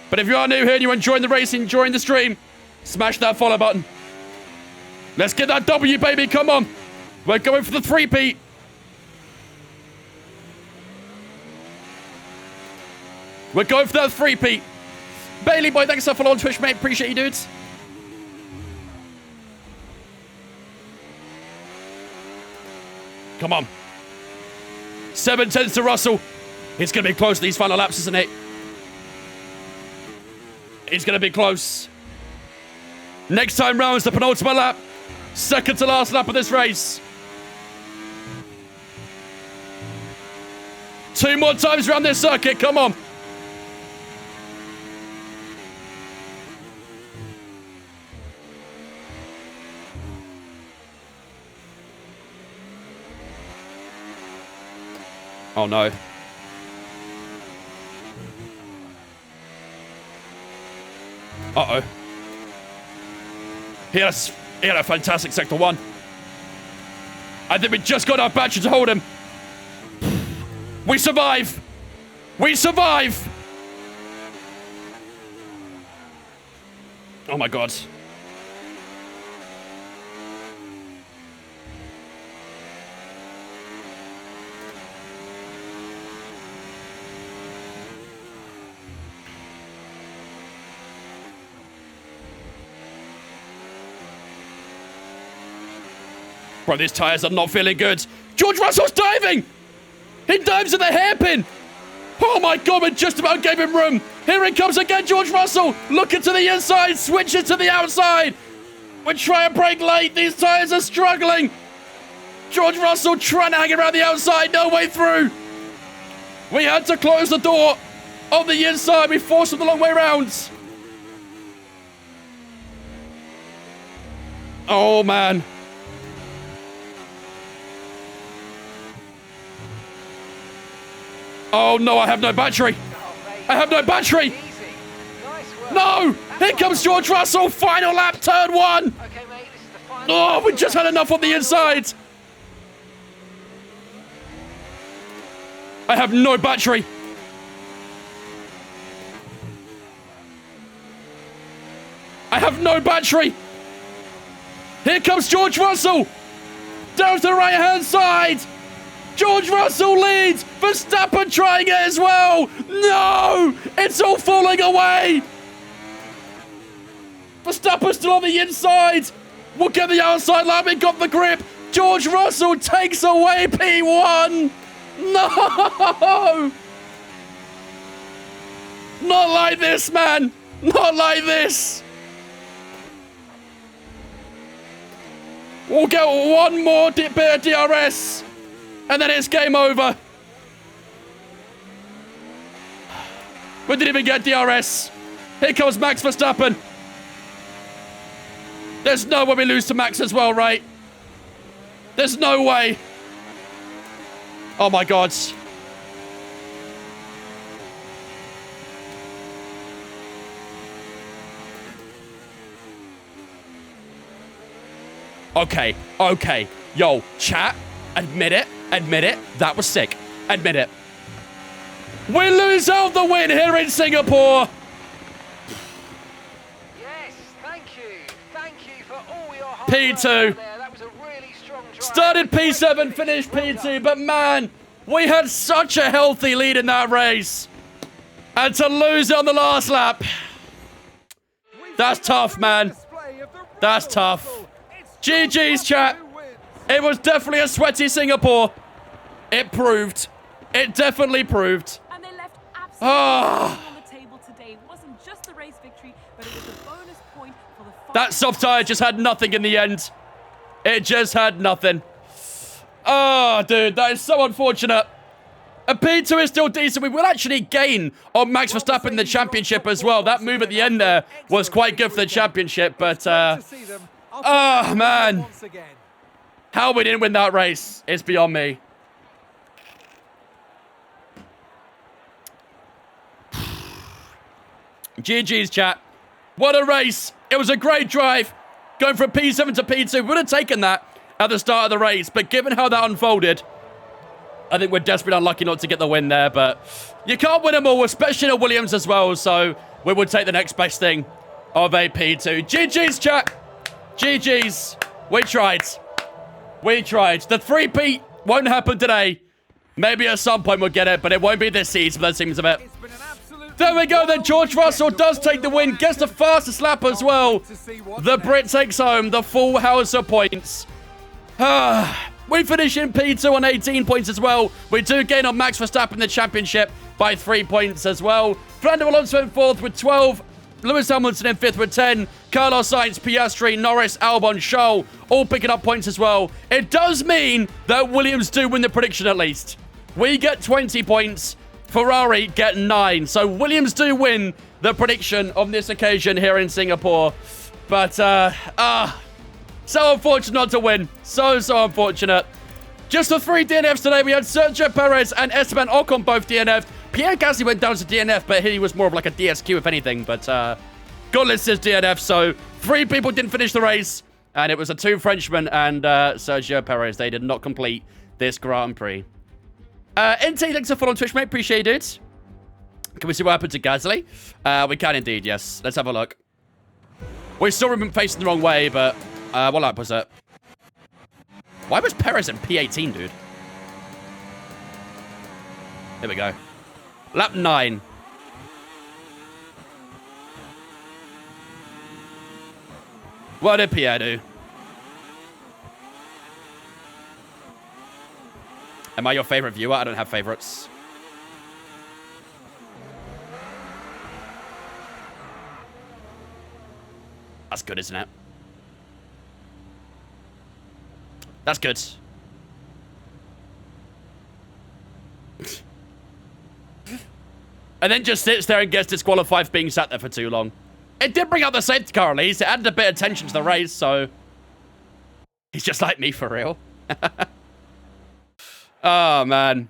But if you are new here and you're enjoying the race, enjoying the stream, smash that follow button. Let's get that W, baby. Come on. We're going for the three-peat. We're going for that three-peat. Bailey boy, thanks for following on Twitch, mate. Appreciate you, dudes. Come on. 7/10 to Russell. It's going to be close to these final laps, isn't it? It's going to be close. Next time round is the penultimate lap. Second to last lap of this race. 2 more times around this circuit. Come on. Oh no. Uh-oh. He had a fantastic sector 1. I think we just got our battery to hold him. We survive. We survive. Oh my God. Bro, these tyres are not feeling good. George Russell's diving! He dives at the hairpin! Oh my God, we just about gave him room. Here he comes again, George Russell. Looking to the inside, switches to the outside. We're trying to brake late. These tyres are struggling. George Russell trying to hang around the outside, no way through. We had to close the door on the inside. We forced him the long way around. Oh, man. Oh no, I have no battery. I have no battery. No! Here comes George Russell. Final lap, turn 1. Oh, we just had enough on the inside. I have no battery. I have no battery. Here comes George Russell. Down to the right-hand side. George Russell leads. Verstappen trying it as well. No! It's all falling away. Verstappen still on the inside. We'll get the outside lap. We got the grip. George Russell takes away P1. No! Not like this, man. Not like this. We'll get one more bit of DRS. And then it's game over. We didn't even get DRS. Here comes Max Verstappen. There's no way we lose to Max as well, right? There's no way. Oh my God. Okay, okay. Yo, chat, admit it. Admit it. That was sick. Admit it. We lose out the win here in Singapore. Yes, thank you. Thank you for all your hard P2. work there. That was a really strong drive. Started P7, finished P2, but man, we had such a healthy lead in that race. And to lose it on the last lap. That's tough, man. That's tough. GG's, chat. It was definitely a sweaty Singapore. It proved. It definitely proved. And they left absolutely on the table today. It wasn't just the race victory, but it was a bonus point for the that soft tire just had nothing in the end. It just had nothing. Oh, dude, that is so unfortunate. A P2 is still decent. We will actually gain on Max Verstappen in the championship as well. That move at the end there was quite good for the championship, but, oh, man. How we didn't win that race is beyond me. GG's, chat. What a race. It was a great drive. Going from P7 to P2. Would have taken that at the start of the race, but given how that unfolded, I think we're desperately unlucky not to get the win there, but you can't win them all, especially at Williams as well, so we would take the next best thing of a P2. GG's, chat. GG's. We tried. We tried. The 3-peat won't happen today. Maybe at some point we'll get it, but it won't be this season, that seems a bit. There we go then. George Russell does take the win. Gets the fastest lap as well. The Brit takes home the full house of points. We finish in P2 on 18 points as well. We do gain on Max Verstappen in the championship by 3 points as well. Fernando Alonso in 4th with 12. Lewis Hamilton in 5th with 10. Carlos Sainz, Piastri, Norris, Albon, Charles all picking up points as well. It does mean that Williams do win the prediction at least. We get 20 points. Ferrari get 9. So Williams do win the prediction on this occasion here in Singapore. But, so unfortunate not to win. So unfortunate. Just the 3 DNFs today. We had Sergio Perez and Esteban Ocon both DNF'd. Pierre Gasly went down to DNF, but he was more of like a DSQ, if anything. But got listed as DNF, so 3 people didn't finish the race. And it was the 2 Frenchmen and Sergio Perez. They did not complete this Grand Prix. NT, thanks for following Twitch, mate. Appreciate it. Can we see what happened to Gasly? We can indeed, yes. Let's have a look. We've still been facing the wrong way, but what lap was it? Why was Perez in P18, dude? Here we go. Lap 9. What did Pierre do? Am I your favorite viewer? I don't have favorites. That's good, isn't it? That's good. And then just sits there and gets disqualified for being sat there for too long. It did bring out the safety car, at least. It added a bit of tension to the race, so... He's just like me, for real. Oh, man.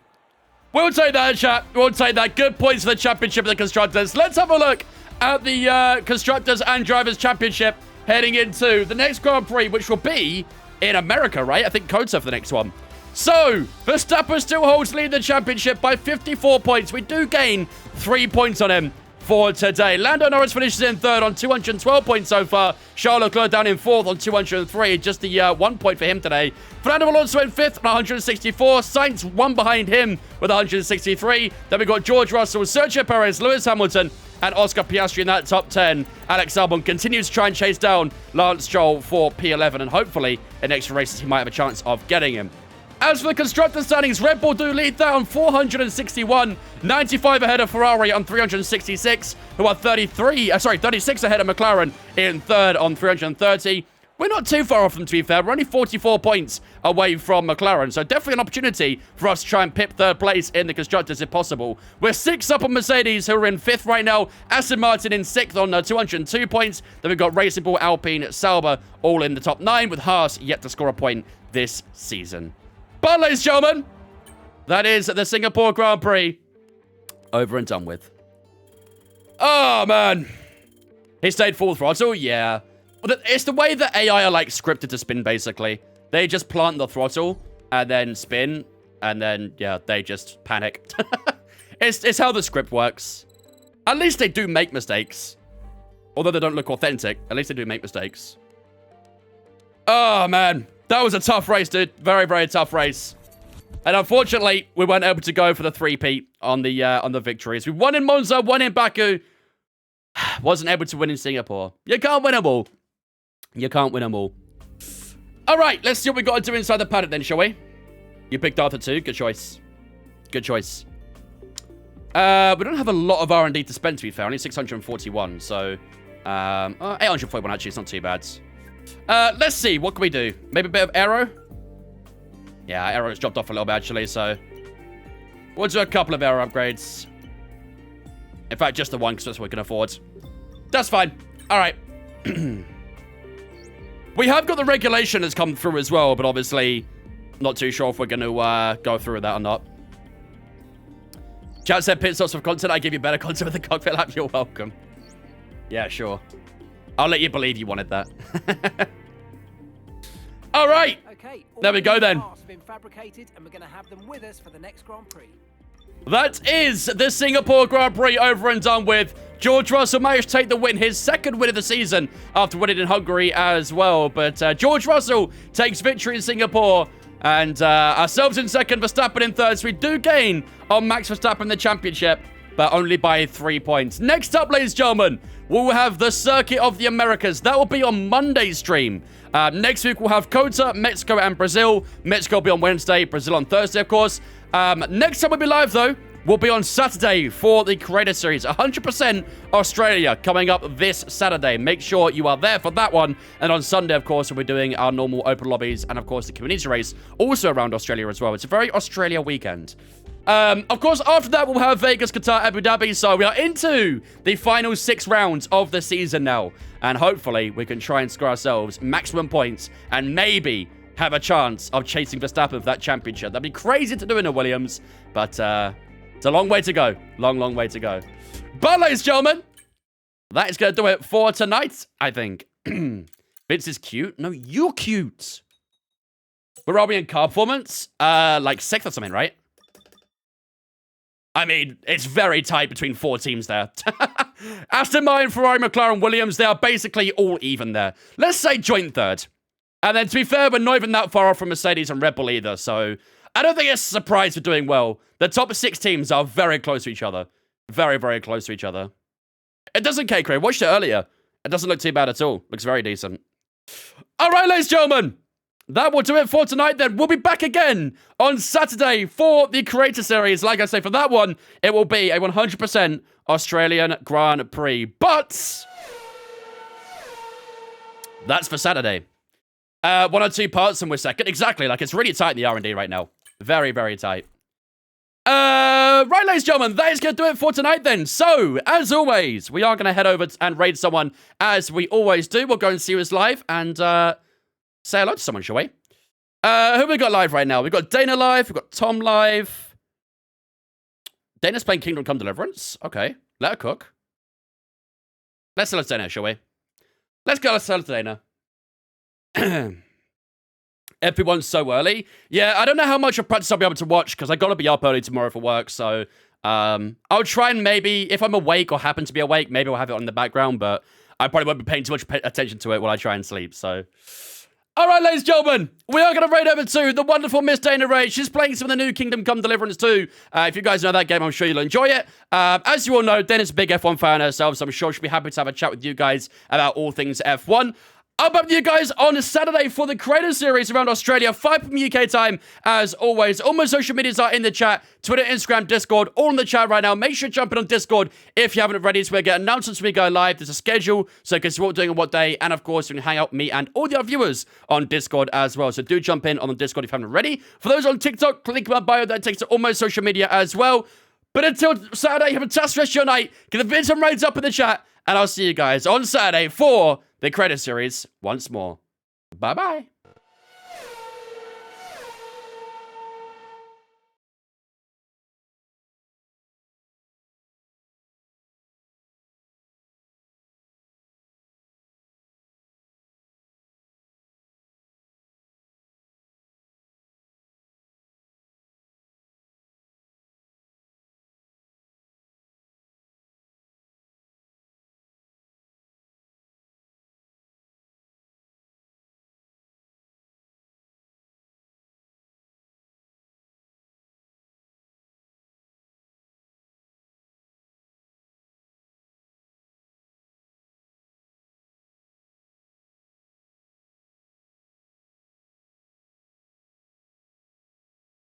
We'll take that, chat. We'll take that. Good points for the championship of the Constructors. Let's have a look at the Constructors and Drivers Championship heading into the next Grand Prix, which will be in America, right? I think Kota for the next one. So, Verstappen still holds lead in the championship by 54 points. We do gain 3 points on him for today. Lando Norris finishes in 3rd on 212 points so far. Charles Leclerc down in 4th on 203. Just the 1 point for him today. Fernando Alonso in 5th on 164. Sainz 1 behind him with 163. Then we've got George Russell, Sergio Perez, Lewis Hamilton, and Oscar Piastri in that top 10. Alex Albon continues to try and chase down Lance Stroll for P11. And hopefully, in extra races, he might have a chance of getting him. As for the constructor standings, Red Bull do lead that on 461, 95 ahead of Ferrari on 366, who are 36 ahead of McLaren in 3rd on 330. We're not too far off them, to be fair. We're only 44 points away from McLaren, so definitely an opportunity for us to try and pip 3rd place in the constructors if possible. We're 6 up on Mercedes, who are in 5th right now. Aston Martin in 6th on 202 points. Then we've got Racing Bull, Alpine, Sauber, all in the top 9, with Haas yet to score a point this season. But, ladies and gentlemen, that is the Singapore Grand Prix over and done with. Oh, man. He stayed full throttle? Yeah. It's the way that AI are, like, scripted to spin, basically. They just plant the throttle and then spin, and then, yeah, they just panic. It's how the script works. At least they do make mistakes. Although they don't look authentic, at least they do make mistakes. Oh, man. That was a tough race, dude. Very, very tough race. And unfortunately, we weren't able to go for the 3-peat on the victories. We won in Monza, won in Baku. Wasn't able to win in Singapore. You can't win them all. You can't win them all. All right, let's see what we got to do inside the paddock then, shall we? You picked Arthur too. Good choice. Good choice. We don't have a lot of R&D to spend, to be fair. Only 641, so... 841, actually. It's not too bad. Let's see. What can we do? Maybe a bit of aero? Yeah, aero's dropped off a little bit, actually, so... We'll do a couple of aero upgrades. In fact, just the one, because that's what we can afford. That's fine. All right. We have got the regulation that's come through as well, but obviously not too sure if we're going to go through with that or not. Chat said pit stops for content. I give you better content with the cockpit lap. You're welcome. Yeah, sure. I'll let you believe you wanted that. All right. Okay, there we go then. Parts have been fabricated, and we're going to have them with us for the next Grand Prix. That is the Singapore Grand Prix over and done with. George Russell managed to take the win, his second win of the season after winning in Hungary as well. But George Russell takes victory in Singapore. And ourselves in second, Verstappen in third. So we do gain on Max Verstappen the championship, but only by 3 points. Next up, ladies and gentlemen, we'll have the Circuit of the Americas. That will be on Monday's stream. Next week, we'll have COTA, Mexico, and Brazil. Mexico will be on Wednesday, Brazil on Thursday, of course. Next time we'll be live, though, will be on Saturday for the Creator Series. 100% Australia coming up this Saturday. Make sure you are there for that one. And on Sunday, of course, we'll be doing our normal open lobbies and, of course, the community race also around Australia as well. It's a very Australia weekend. Of course, after that, we'll have Vegas, Qatar, Abu Dhabi. So we are into the final 6 rounds of the season now. And hopefully, we can try and score ourselves maximum points and maybe have a chance of chasing Verstappen for that championship. That'd be crazy to do in a Williams, but it's a long way to go. Long, long way to go. But, ladies and gentlemen, that is going to do it for tonight, I think. Vince is cute. No, you're cute. Where are we in car performance? Like 6th or something, right? I mean, it's very tight between 4 teams there. Aston Martin, Ferrari, McLaren, Williams, they are basically all even there. Let's say joint third. And then, to be fair, we're not even that far off from Mercedes and Red Bull either, so I don't think it's a surprise for doing well. The top 6 teams are very close to each other. Very, very close to each other. It doesn't, K-Cray. Watched it earlier. It doesn't look too bad at all. Looks very decent. All right, ladies and gentlemen. That will do it for tonight then. We'll be back again on Saturday for the Creator Series. Like I say, for that one, it will be a 100% Australian Grand Prix. But that's for Saturday. 1 or 2 parts and we're second. Exactly. Like, it's really tight in the R&D right now. Very, very tight. Right, ladies and gentlemen, that is going to do it for tonight then. So, as always, we are going to head over and raid someone as we always do. We'll go and see who's live and say hello to someone, shall we? Who have we got live right now? We've got Dana live. We've got Tom live. Dana's playing Kingdom Come Deliverance. Okay. Let her cook. Let's hello to Dana, shall we? Let's go. Let's hello to Dana. Everyone's so early. Yeah, I don't know how much of practice I'll be able to watch because I got to be up early tomorrow for work. So I'll try and maybe, if I'm awake or happen to be awake, maybe I'll have it on the background. But I probably won't be paying too much attention to it while I try and sleep. So, all right, ladies and gentlemen, we are going to raid over to the wonderful Miss Dana Ray. She's playing some of the new Kingdom Come Deliverance 2. If you guys know that game, I'm sure you'll enjoy it. As you all know, Dana's a big F1 fan herself, so I'm sure she'll be happy to have a chat with you guys about all things F1. I'll be with you guys on Saturday for the Creator Series around Australia, 5 p.m. UK time, as always. All my social medias are in the chat. Twitter, Instagram, Discord, all in the chat right now. Make sure to jump in on Discord if you haven't already, so we get announcements when we go live. There's a schedule, so you can see what we're doing on what day. And, of course, you can hang out with me and all the other viewers on Discord as well. So do jump in on the Discord if you haven't already. For those on TikTok, click my bio. That takes to all my social media as well. But until Saturday, have a fantastic rest of your night. Get the vids and raids up in the chat. And I'll see you guys on Saturday for the Creator Series once more. Bye-bye.